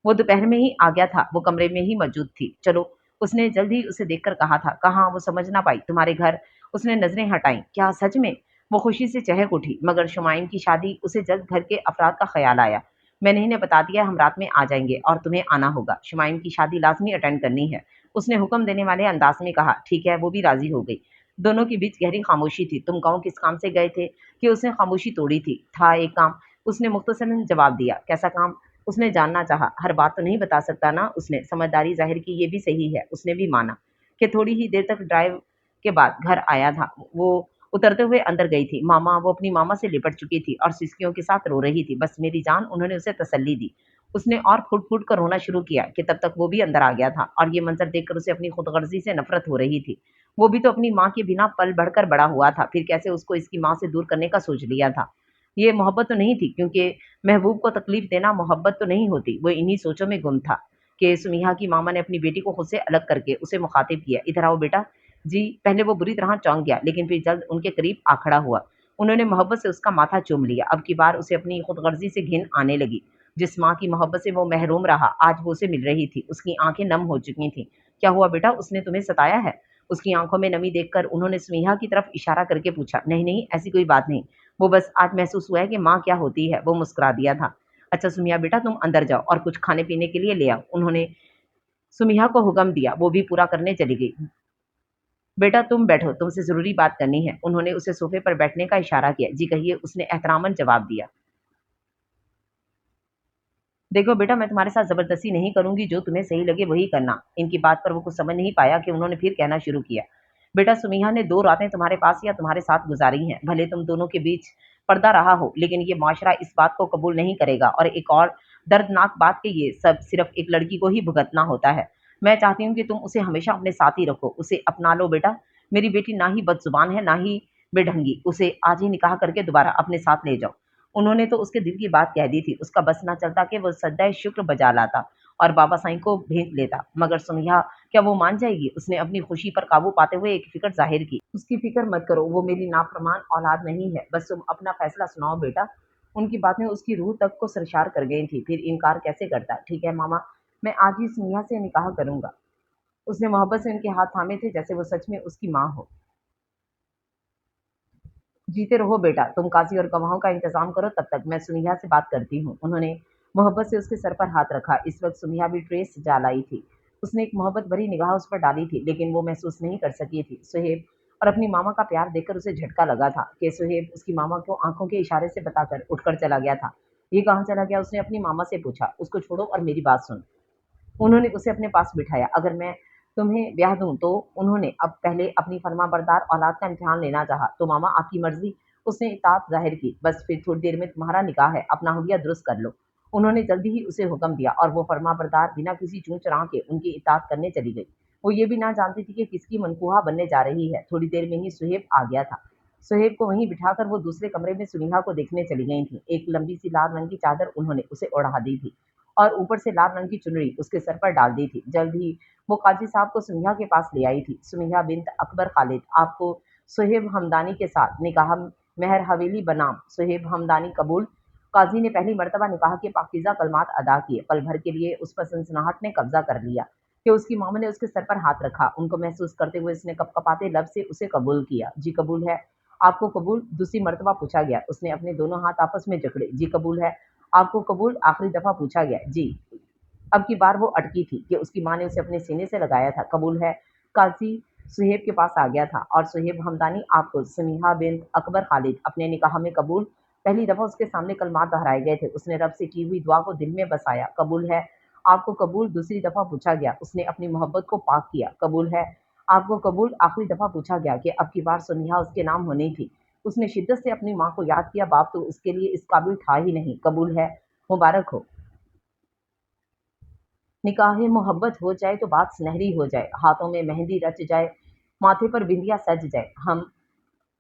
वो दोपहर में ही आ गया था, वो कमरे में ही मौजूद थी। चलो, उसने जल्द ही उसे देखकर कहा था। कहाँ? वो समझ ना पाई। तुम्हारे घर। उसने नजरें हटाई। क्या सच में? वो खुशी से चहक उठी। मगर शुमाइम की शादी, उसे जल्द घर के अफराद का ख्याल आया। मैंने इन्हें बता दिया हम रात में आ जाएंगे और तुम्हें आना होगा। शुमाइम की शादी लाजमी अटेंड करनी है, उसने हुक्म देने वाले अंदाज में कहा। ठीक है, वो भी राजी हो गई। दोनों के बीच गहरी खामोशी थी। तुम गाँव किस काम से गए थे? कि उसने खामोशी तोड़ी थी। था एक काम, उसने मुख्तसरन जवाब दिया। कैसा काम? उसने जानना चाहा। हर बात तो नहीं बता सकता ना, उसने समझदारी जाहिर की। ये भी सही है, उसने भी माना। कि थोड़ी ही देर तक ड्राइव के बाद घर आया था। वो उतरते हुए अंदर गई थी। मामा, वो अपनी मामा से लिपट चुकी थी और सिसकियों के साथ रो रही थी। बस मेरी जान, उन्होंने उसे तसल्ली दी। उसने और फुट फुट कर रोना शुरू किया कि तब तक वो भी अंदर आ गया था और ये मंजर देखकर उसे अपनी खुदगर्जी से नफरत हो रही थी। वो भी तो अपनी माँ के बिना पल बढ़कर बड़ा हुआ था, फिर कैसे उसको इसकी माँ से दूर करने का सोच लिया था? ये मोहब्बत तो नहीं थी, क्योंकि महबूब को तकलीफ देना मोहब्बत तो नहीं होती। वो इन्हीं सोचों में गुम था कि सुमिहा की मामा ने अपनी बेटी को खुद से अलग करके उसे मुखातिब किया। इधर आओ बेटा। जी। पहले वो बुरी तरह चौंक गया, लेकिन फिर जल्द उनके करीब आ खड़ा हुआ। उन्होंने मोहब्बत से उसका माथा चूम लिया। अब की बार उसे अपनी खुदगर्जी से घिन आने लगी। जिस माँ की मोहब्बत से वो महरूम रहा, आज वो उसे मिल रही थी। उसकी आंखें नम हो चुकी थीं। क्या हुआ बेटा, उसने तुम्हें सताया है? उसकी आंखों में नमी देखकर उन्होंने सुमिहा की तरफ इशारा करके पूछा। नहीं नहीं, ऐसी कोई बात नहीं, वो बस आज महसूस हुआ है कि माँ क्या होती है। वो मुस्कुरा दिया था। अच्छा सुमिया बेटा, तुम अंदर जाओ और कुछ खाने पीने के लिए ले आओ। उन्होंने सुमिहा को हुक्म दिया। वो भी पूरा करने चली गई। बेटा तुम बैठो, तुमसे जरूरी बात करनी है। उन्होंने उसे सोफे पर बैठने का इशारा किया। जी कहिए, उसने एहतरामन जवाब दिया। देखो बेटा, मैं तुम्हारे साथ जबरदस्ती नहीं करूंगी, जो तुम्हें सही लगे वही करना। इनकी बात पर वो कुछ समझ नहीं पाया कि उन्होंने फिर कहना शुरू किया। बेटा सुमिहा ने 2 रातें तुम्हारे पास या तुम्हारे साथ गुजारी हैं। भले तुम दोनों के बीच पर्दा रहा हो, लेकिन ये माशरा इस बात को कबूल नहीं करेगा। और एक और दर्दनाक बात कि ये सब सिर्फ एक लड़की को ही भुगतना होता है। मैं चाहती हूँ कि तुम उसे हमेशा अपने साथ ही रखो। उसे अपना लो बेटा। मेरी बेटी ना ही बदजुबान है, ना ही बेढंगी। उसे आज ही निकाह करके दोबारा अपने साथ ले जाओ। उन्होंने तो उसके दिल की बात कह दी थी। उसका बस ना चलता कि वो सद्दाए शुक्र बजा लाता और बाबा साईं को भेंट लेता। मगर सुमिहा, क्या वो मान जाएगी? उसने अपनी खुशी पर काबू पाते हुए एक फिक्र जाहिर की। उसकी फिक्र मत करो, वो मेरी नाफरमान औलाद नहीं है। बस तुम अपना फैसला सुनाओ बेटा। उनकी बातें उसकी रूह तक को सरशार कर गई थी। फिर इनकार कैसे करता? ठीक है मामा, मैं आज ही सुमिहा से निकाह करूंगा। उसने मोहब्बत से उनके हाथ थामे थे, जैसे वो सच में उसकी माँ हो। जीते रहो बेटा, तुम काजी और गवाहों का इंतजाम करो, तब तक मैं सुनिया से बात करती हूँ। उन्होंने मोहब्बत से उसके सर पर हाथ रखा। इस वक्त सुनिया भी ट्रेस जा लाई थी। उसने एक मोहब्बत भरी निगाह उस पर डाली थी, लेकिन वो महसूस नहीं कर सकी थी सुहेब और अपनी मामा का प्यार देखकर उसे झटका लगा था कि सुहेब उसकी मामा को आंखों के इशारे से बताकर उठकर चला गया था। ये कहाँ चला गया? उसने अपनी मामा से पूछा। उसको छोड़ो और मेरी बात सुन। उन्होंने उसे अपने पास बिठाया। अगर मैं तुम्हें ब्याह दूं तो उन्होंने अब पहले अपनी फर्माबरदार औलाद का इम्तिहान लेना चाहा। तो मामा आपकी मर्जी। उसने इताअत जाहिर की। बस फिर थोड़ी देर में तुम्हारा निकाह है, अपना हुलिया दुरुस्त कर लो। उन्होंने जल्दी ही उसे हुक्म दिया और वो फर्माबरदार बिना किसी चूं चढ़ा के उनकी इताअत करने चली गई। वो ये भी ना जानती थी कि किसकी मनकूहा बनने जा रही है। थोड़ी देर में ही सुहेब आ गया था। सुहेब को वहीं बिठाकर वो दूसरे कमरे में सुनिहा को देखने चली गई थी। एक लंबी सी लाल रंग की चादर उन्होंने उसे ओढ़ा दी थी और ऊपर से लाल रंग की चुनरी उसके सर पर डाल दी थी। जल्द ही वो काजी साहब को सुमिया के पास ले आई थी। सुमिया बिन्त अकबर खालिद, आपको सुहेब हमदानी के साथ निकाह मेहर हवेली बनाम सुहेब हमदानी कबूल। काजी ने पहली मर्तबा निकाह के पाकीज़ा कलमात अदा किए। पल भर के लिए उस पर सनसनाहट ने कब्जा कर लिया कि उसकी मामा ने उसके सर पर हाथ रखा। उनको महसूस करते हुए उसने कपकपाते लब से उसे कबूल किया। जी कबूल है। आपको कबूल? दूसरी मर्तबा पूछा गया। उसने अपने दोनों हाथ आपस में जकड़े। जी कबूल है। आपको कबूल? आखिरी दफा पूछा गया। जी। अब की बार वो अटकी थी कि उसकी माँ ने उसे अपने सीने से लगाया था। कबूल है। काजी सुहेब के पास आ गया था और सुहेब हमदानी आपको समीहा बिन अकबर खालिद अपने निकाह में कबूल। पहली दफा उसके सामने कलमात दोहराए गए थे। उसने रब से की हुई दुआ को दिल में बसाया। कबूल है। आपको कबूल? दूसरी दफा पूछा गया। उसने अपनी मोहब्बत को पाक किया। कबूल है। आपको कबूल? आखिरी दफा पूछा गया कि अब की बार सुनिहा उसके नाम होनी थी। उसने शिद्दत से अपनी माँ को याद किया। बाप तो उसके लिए इस काबिल था ही नहीं। कबूल है। मुबारक हो। निकाह मोहब्बत हो जाए तो बात सुनहरी हो जाए, हाथों में मेहंदी रच जाए, माथे पर बिंदिया सज जाए। हम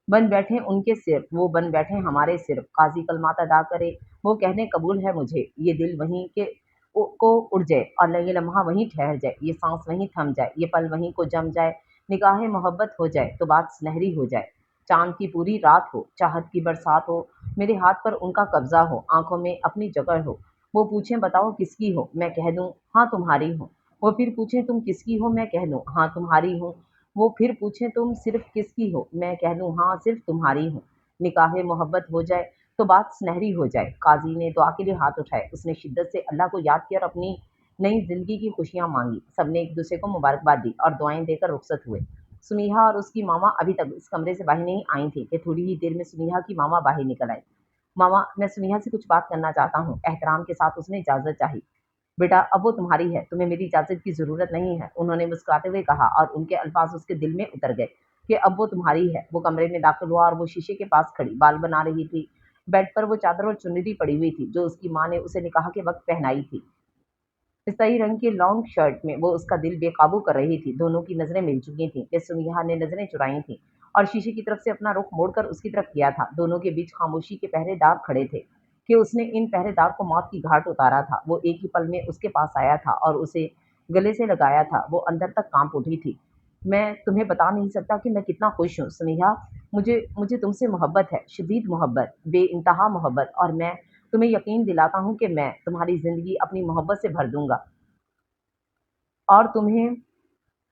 बन बैठे उनके सिर, वो बन बैठे हमारे सिर। काजी कलमात अदा करे, वो कहने कबूल है मुझे। ये दिल वहीं के को उड़ जाए और ये लम्हा वहीं ठहर जाए, ये सांस वहीं थम जाए, ये पल वहीं को जम जाए। निकाह मोहब्बत हो जाए तो बात सुनहरी हो जाए। चांद की पूरी रात हो, चाहत की बरसात हो, मेरे हाथ पर उनका कब्जा हो, आंखों में अपनी जगह हो। वो पूछें बताओ किसकी हो, मैं कह दूं हाँ तुम्हारी हूँ। वो फिर पूछें तुम किसकी हो, मैं कह दूं हाँ तुम्हारी हूँ। वो फिर पूछें तुम सिर्फ किसकी हो, मैं कह दूं हाँ सिर्फ तुम्हारी हूँ। निकाह मोहब्बत हो जाए तो बात सुनहरी हो जाए। काजी ने दुआ के लिए हाथ उठाए। उसने शिद्दत से अल्लाह को याद किया और अपनी नई जिंदगी की खुशियां मांगी। सबने एक दूसरे को मुबारकबाद दी और दुआएं देकर रुखसत हुए। सुनीहा और उसकी मामा अभी तक इस कमरे से बाहर नहीं आई थी कि थोड़ी ही देर में सुनीहा की मामा बाहर निकल आई। मामा, मैं सुनीहा से कुछ बात करना चाहता हूँ। एहतराम के साथ उसने इजाजत चाही। बेटा अब वो तुम्हारी है, तुम्हें मेरी इजाजत की जरूरत नहीं है। उन्होंने मुस्कुराते हुए कहा और उनके अल्फाज उसके दिल में उतर गए कि अब वो तुम्हारी है। वो कमरे में दाखिल हुआ और वो शीशे के पास खड़ी बाल बना रही थी। बेड पर वो चादर और चुनरी पड़ी हुई थी जो उसकी माँ ने उसे निकाह के वक्त पहनाई थी। पिस्ताई रंग की लॉन्ग शर्ट में वो उसका दिल बेकाबू कर रही थी। दोनों की नजरें मिल चुकी थीं कि सुनिहा ने नजरें चुराई थीं और शीशे की तरफ से अपना रुख मोड़कर उसकी तरफ किया था। दोनों के बीच खामोशी के पहरेदार खड़े थे कि उसने इन पहरेदार को मौत की घाट उतारा था। वो एक ही पल में उसके पास आया था और उसे गले से लगाया था। वो अंदर तक कांप उठी थी। میں تمہیں بتا نہیں سکتا کہ میں کتنا خوش ہوں سمیحہ، مجھے مجھے تم سے محبت ہے، شدید محبت، بے انتہا محبت، اور میں تمہیں یقین دلاتا ہوں کہ میں تمہاری زندگی اپنی محبت سے بھر دوں گا اور تمہیں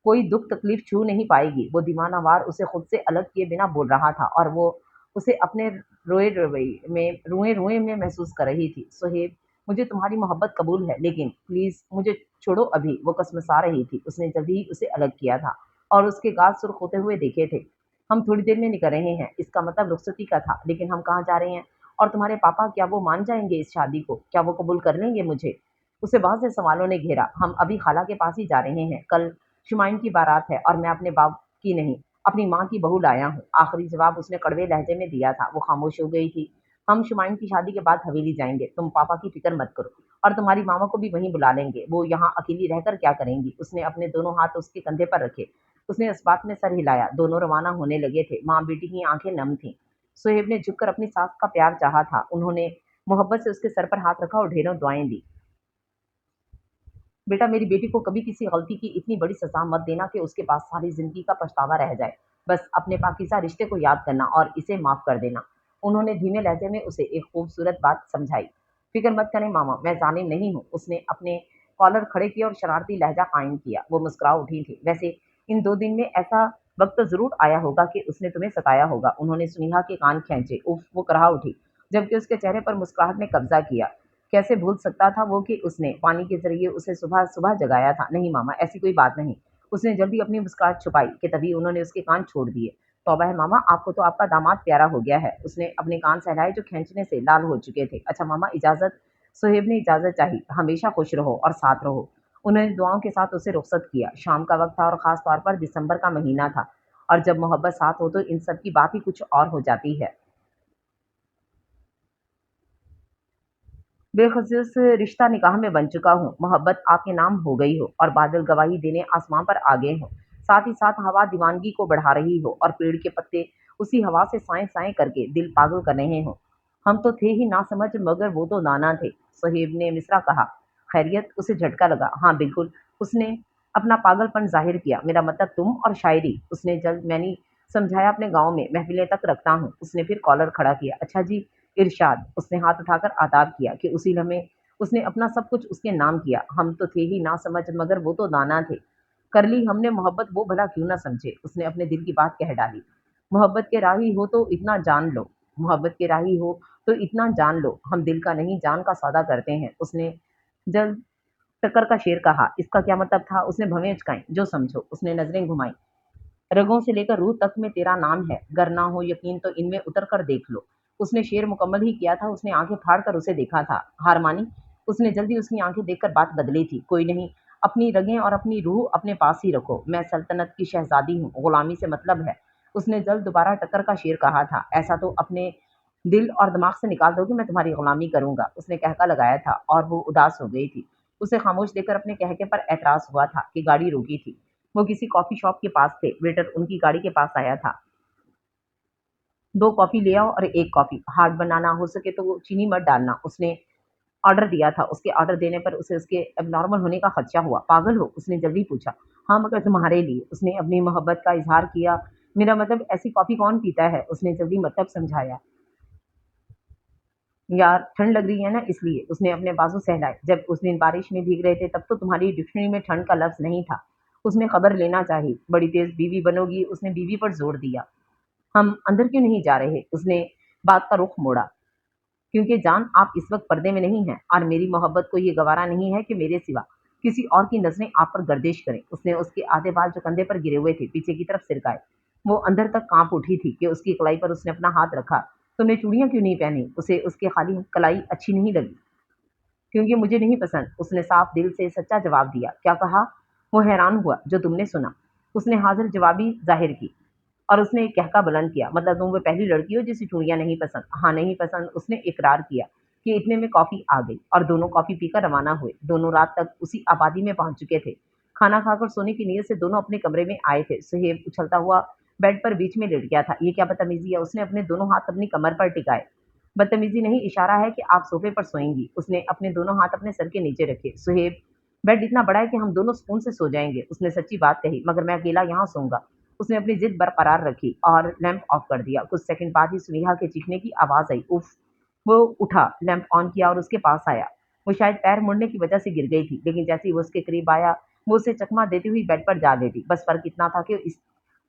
کوئی دکھ تکلیف چھو نہیں پائے گی۔ وہ دیوانہ وار اسے خود سے الگ کیے بنا بول رہا تھا اور وہ اسے اپنے روئے روئے میں محسوس کر رہی تھی۔ سہیب، مجھے تمہاری محبت قبول ہے لیکن پلیز مجھے چھوڑو ابھی۔ وہ کسمسا رہی تھی، اس نے جلدی ہی اسے الگ کیا تھا اور اس کے گال سرخ ہوتے ہوئے دیکھے تھے۔ ہم تھوڑی دیر میں نکل رہے ہیں، اس کا مطلب رخصتی کا تھا، لیکن ہم کہاں جا رہے ہیں؟ اور تمہارے پاپا، کیا وہ مان جائیں گے اس شادی کو؟ کیا وہ قبول کر لیں گے مجھے؟ اسے بہت سے سوالوں نے گھیرا۔ ہم ابھی خالہ کے پاس ہی جا رہے ہیں، کل شمائن کی بارات ہے اور میں اپنے باپ کی نہیں، اپنی ماں کی بہو لایا ہوں۔ آخری جواب اس نے کڑوے لہجے میں دیا تھا۔ وہ خاموش ہو گئی تھی۔ ہم شمائن کی شادی کے بعد حویلی جائیں گے، تم پاپا کی فکر مت کرو، اور تمہاری ماما کو بھی وہیں بلا لیں گے۔ وہ یہاں اکیلی رہ کر کیا کریں گی؟ اس نے اپنے دونوں ہاتھ اس کے کندھے پر رکھے۔ اس نے اس بات میں سر ہلایا۔ دونوں روانہ ہونے لگے تھے۔ ماں بیٹی کی آنکھیں نم تھیں۔ سہیب نے جھک کر اپنی ساس کا پیار چاہا تھا۔ انہوں نے محبت سے اس کے سر پر ہاتھ رکھا اور ڈھیروں دعائیں دی۔ بیٹا، میری بیٹی کو کبھی کسی غلطی کی اتنی بڑی سزا مت دینا کہ اس کے پاس ساری زندگی کا پچھتاوا رہ جائے۔ بس اپنے پاکیزہ رشتے کو یاد کرنا اور اسے معاف کر دینا۔ انہوں نے دھیمے لہجے میں اسے ایک خوبصورت بات سمجھائی۔ فکر مت کریں ماما، میں ظالم نہیں ہوں۔ اس نے اپنے کالر کھڑے کیا اور شرارتی لہجہ قائم کیا۔ وہ مسکرا اٹھی تھی۔ ویسے ان 2 دن میں ایسا وقت ضرور آیا ہوگا کہ اس نے تمہیں ستایا ہوگا۔ انہوں نے سمیحہ کے کان کھینچے۔ اف، وہ کرا اٹھی، جبکہ اس کے چہرے پر مسکراہٹ نے قبضہ کیا۔ کیسے بھول سکتا تھا وہ کہ اس نے پانی کے ذریعے اسے صبح صبح جگایا تھا؟ نہیں ماما، ایسی کوئی بات نہیں۔ اس نے جلدی اپنی مسکراہٹ چھپائی کہ تبھی انہوں نے اس کے کان چھوڑ دیے۔ توبہ ہے ماما، آپ کو تو آپ کا داماد پیارا ہو گیا ہے۔ اس نے اپنے کان سہلائے جو کھینچنے سے لال ہو چکے تھے۔ اچھا ماما، اجازت؟ سہیب نے اجازت چاہی۔ ہمیشہ خوش رہو اور ساتھ رہو۔ انہوں نے دعاؤں کے ساتھ اسے رخصت کیا۔ شام کا وقت تھا اور خاص طور پر دسمبر کا مہینہ تھا، اور جب محبت ساتھ ہو تو ان سب کی بات ہی کچھ اور ہو جاتی ہے۔ بے خصوص رشتہ نکاح میں بن چکا ہوں، محبت آپ کے نام ہو گئی ہو، اور بادل گواہی دینے آسمان پر آ گئے ہوں، ساتھ ہی ساتھ ہوا دیوانگی کو بڑھا رہی ہو اور پیڑ کے پتے اسی ہوا سے سائیں سائیں کر کے دل پاگل کر رہے ہوں۔ ہم تو تھے ہی نہ سمجھ مگر وہ تو دانا تھے۔ صہیب نے مصرع کہا۔ خیریت؟ اسے جھٹکا لگا۔ ہاں بالکل۔ اس نے اپنا پاگل پن ظاہر کیا۔ میرا مطلب تم اور شاعری۔ اس نے جلد میں نے سمجھایا اپنے گاؤں میں محفلیں تک رکھتا ہوں۔ اس نے پھر کالر کھڑا کیا۔ اچھا جی، ارشاد۔ اس نے ہاتھ اٹھا کر آداب کیا کہ اسی لمحے اس نے اپنا سب کچھ اس کے نام کیا۔ ہم تو تھے ہی نہ سمجھ مگر وہ تو دانا تھے۔ کر لی ہم نے محبت، وہ بھلا کیوں نہ سمجھے۔ اس نے اپنے دل کی بات کہہ ڈالی۔ محبت کے راہی ہو تو اتنا جان لو، محبت کے راہی ہو تو اتنا جان لو، ہم دل کا نہیں جان کا سودا کرتے ہیں۔ اس نے جلد ٹکر کا شعر کہا۔ اس کا کیا مطلب تھا؟ اس نے بھویں اچکائیں۔ جو سمجھو۔ اس نے نظریں گھمائیں۔ رگوں سے لے کر روح تک میں تیرا نام ہے، گر نہ ہو یقین تو ان میں اتر کر دیکھ لو۔ اس نے شعر مکمل ہی کیا تھا۔ اس نے آنکھیں پھاڑ کر اسے دیکھا تھا۔ ہار مانی؟ اس نے جلدی اس کی آنکھیں دیکھ کر بات بدلی تھی۔ کوئی نہیں، اپنی رگیں اور اپنی روح اپنے پاس ہی رکھو۔ میں سلطنت کی شہزادی ہوں، غلامی سے مطلب ہے۔ اس نے جلد دوبارہ ٹکر کا شعر کہا تھا۔ ایسا تو اپنے دل اور دماغ سے نکال دو کہ میں تمہاری غلامی کروں گا۔ اس نے کہکا لگایا تھا اور وہ اداس ہو گئی تھی۔ اسے خاموش دیکھ کر اپنے کہکے پر اعتراض ہوا تھا کہ گاڑی روکی تھی۔ وہ کسی کافی شاپ کے پاس تھے۔ ویٹر ان کی گاڑی کے پاس آیا تھا۔ 2 کافی لے آؤ اور 1 کافی ہارڈ بنانا، ہو سکے تو وہ چینی مت ڈالنا۔ اس نے آرڈر دیا تھا۔ اس کے آرڈر دینے پر اسے اس کے اب نارمل ہونے کا خدشہ ہوا۔ پاگل ہو؟ اس نے جلدی پوچھا۔ ہاں مگر تمہارے لیے۔ اس نے اپنی محبت کا اظہار کیا۔ میرا مطلب ایسی کافی کون پیتا ہے؟ اس نے جلدی مطلب سمجھایا۔ یار ٹھنڈ لگ رہی ہے نا اس لیے۔ اس نے اپنے بازو سہلائے۔ جب اس دن بارش میں بھیگ رہے تھے تب تو تمہاری ڈکشنری میں ٹھنڈ کا لفظ نہیں تھا۔ اس نے خبر لینا چاہی۔ بڑی تیز بیوی بنو گی؟ اس نے بیوی پر زور دیا۔ ہم اندر کیوں نہیں جا رہے؟ اس نے بات کا رخ موڑا۔ کیونکہ جان آپ اس وقت پردے میں نہیں ہیں، اور میری محبت کو یہ گوارا نہیں ہے کہ میرے سوا کسی اور کی نظریں آپ پر گردش کریں۔ اس نے اس کے آدھے بال جو کندھے پر گرے ہوئے تھے پیچھے کی طرف سرکائے۔ وہ اندر تک کانپ اٹھی تھی کہ اس کی کلائی پر اس نے اپنا ہاتھ رکھا۔ تم نے چوڑیاں کیوں نہیں پہنی؟ اسے اس کے خالی کلائی اچھی نہیں لگی۔ کیونکہ مجھے نہیں پسند۔ اس نے صاف دل سے سچا جواب دیا۔ کیا کہا؟ وہ حیران ہوا۔ جو تم نے سنا۔ اس نے حاضر جوابی ظاہر کی اور اس نے ایک کہکا بلند کیا۔ مطلب تم وہ پہلی لڑکی ہو جسے چوڑیاں نہیں پسند؟ ہاں نہیں پسند۔ اس نے اقرار کیا کہ اتنے میں کافی آ گئی اور دونوں کافی پی کر روانہ ہوئے۔ دونوں رات تک اسی آبادی میں پہنچ چکے تھے۔ کھانا کھا کر سونے کی نیت سے دونوں اپنے کمرے میں آئے تھے۔ سہیب اچھلتا ہوا بیڈ پر بیچ میں لیٹ گیا تھا۔ یہ کیا بدتمیزی ہے؟ اس نے اپنے دونوں ہاتھ اپنی کمر پر ٹکائے۔ بدتمیزی نہیں، اشارہ ہے کہ آپ صوفے پر سوئیں گی۔ اس نے اپنے دونوں ہاتھ اپنے سر کے نیچے رکھے۔ سہیب बेड इतना बड़ा है कि हम दोनों सुकून से सो जाएंगे। उसने सच्ची बात कही, मगर मैं अकेला यहाँ सोऊंगा। उसने अपनी जिद बरकरार रखी और लैंप ऑफ कर दिया। कुछ सेकंड बाद ही सुनेहा के चीखने की आवाज आई। उफ! वो उठा, लैंप ऑन किया और उसके पास आया। वो शायद पैर मुड़ने की वजह से गिर गई थी, लेकिन जैसे ही वो उसके करीब आया, वो उसे चकमा देती हुई बेड पर जा लेटी। बस फर्क इतना था कि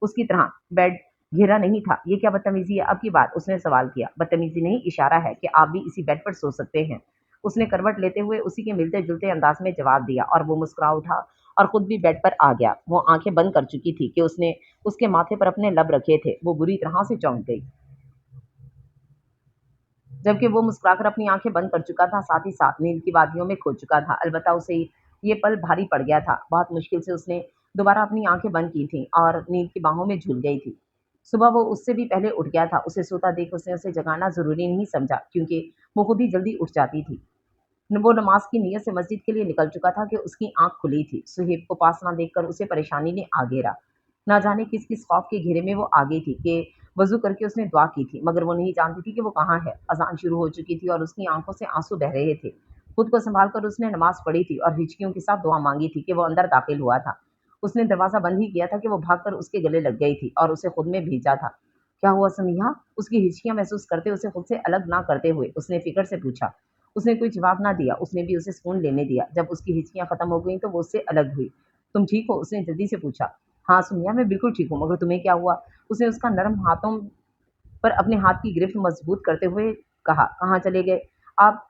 उसकी तरह बेड घेरा नहीं था। ये क्या बदतमीजी है? अब की बात, उसने सवाल किया। बदतमीजी नहीं, इशारा है कि आप भी इसी बेड पर सो सकते हैं। उसने करवट लेते हुए उसी के मिलते जुलते अंदाज में जवाब दिया और वो मुस्कुरा उठा और खुद भी बेड पर आ गया। वो आंखें बंद कर चुकी थी कि उसने उसके माथे पर अपने लब रखे थे। वो बुरी तरह से चौंक गई, जबकि वो मुस्कुराकर अपनी आंखें बंद कर चुका था, साथ ही साथ नींद की वादियों में खो चुका था। अलबत्ता उसे ये पल भारी पड़ गया था। बहुत मुश्किल से उसने दोबारा अपनी आंखें बंद की थीं और नींद की बाहों में झूल गई थी। सुबह वो उससे भी पहले उठ गया था। उसे सोता देख उसने उसे जगाना जरूरी नहीं समझा, क्योंकि वो खुद ही जल्दी उठ जाती थी। वो नमाज की नीयत से मस्जिद के लिए निकल चुका था कि उसकी आंख खुली थी। सुहेब को पास ना देखकर उसे परेशानी ने आ घेरा। ना जाने किस किस खौफ के घेरे में वो आ गई थी कि वजू करके उसने दुआ की थी, मगर वो नहीं जानती थी कि वो कहाँ है। अजान शुरू हो चुकी थी और उसकी आंखों से आंसू बह रहे थे। खुद को संभाल कर उसने नमाज पढ़ी थी और हिचकियों के साथ दुआ मांगी थी कि वो अंदर दाखिल हुआ था। उसने दरवाजा बंद ही किया था कि वो भागकर उसके गले लग गई थी और उसे खुद में भेजा था। क्या हुआ समिहा? उसकी हिचकियां महसूस करते उसे खुद से अलग ना करते हुए उसने फिक्र से पूछा। उसने कोई जवाब ना दिया। उसने भी उसे फ़ोन लेने दिया। जब उसकी हिचकियाँ ख़त्म हो गईं तो वो उससे अलग हुई। "तुम ठीक हो?" उसने जल्दी से पूछा। "हाँ, सुनिया, मैं बिल्कुल ठीक हूँ, मगर तुम्हें क्या हुआ?" उसने उसका नरम हाथों पर अपने हाथ की गिरफ्त मज़बूत करते हुए कहा। "कहाँ चले गए आप?"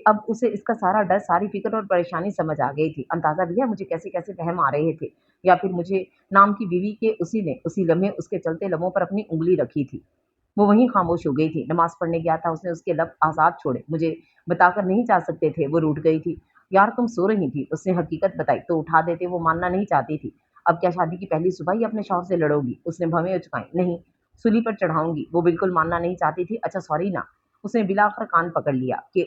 अब उसे इसका सारा डर, सारी फ़िक्र और परेशानी समझ आ गई थी। अंदाज़ा भी है मुझे कैसे-कैसे वहम आ रहे थे, या फिर मुझे नाम की बीवी के उसी ने उसी लम्हे उसके चलते लबों पर अपनी उँगली रखी थी। वो वहीं खामोश हो गई थी। नमाज़ पढ़ने गया था, उसने उसके लब आज़ाद छोड़े। "मुझे बताकर नहीं जा सकते थे?" वो रूठ गई थी। "यार, तुम सो रही थी।" उसने हकीकत बताई तो उठा देते। वो मानना नहीं चाहती थी। "अब क्या शादी की पहली सुबह ही अपने शौहर से लड़ोगी?" उसने भवें उचकाई। "नहीं, सूली पर चढ़ाऊँगी।" वो बिल्कुल मानना नहीं चाहती थी। "अच्छा, सॉरी ना।" उसने बिलाकर कान पकड़ लिया कि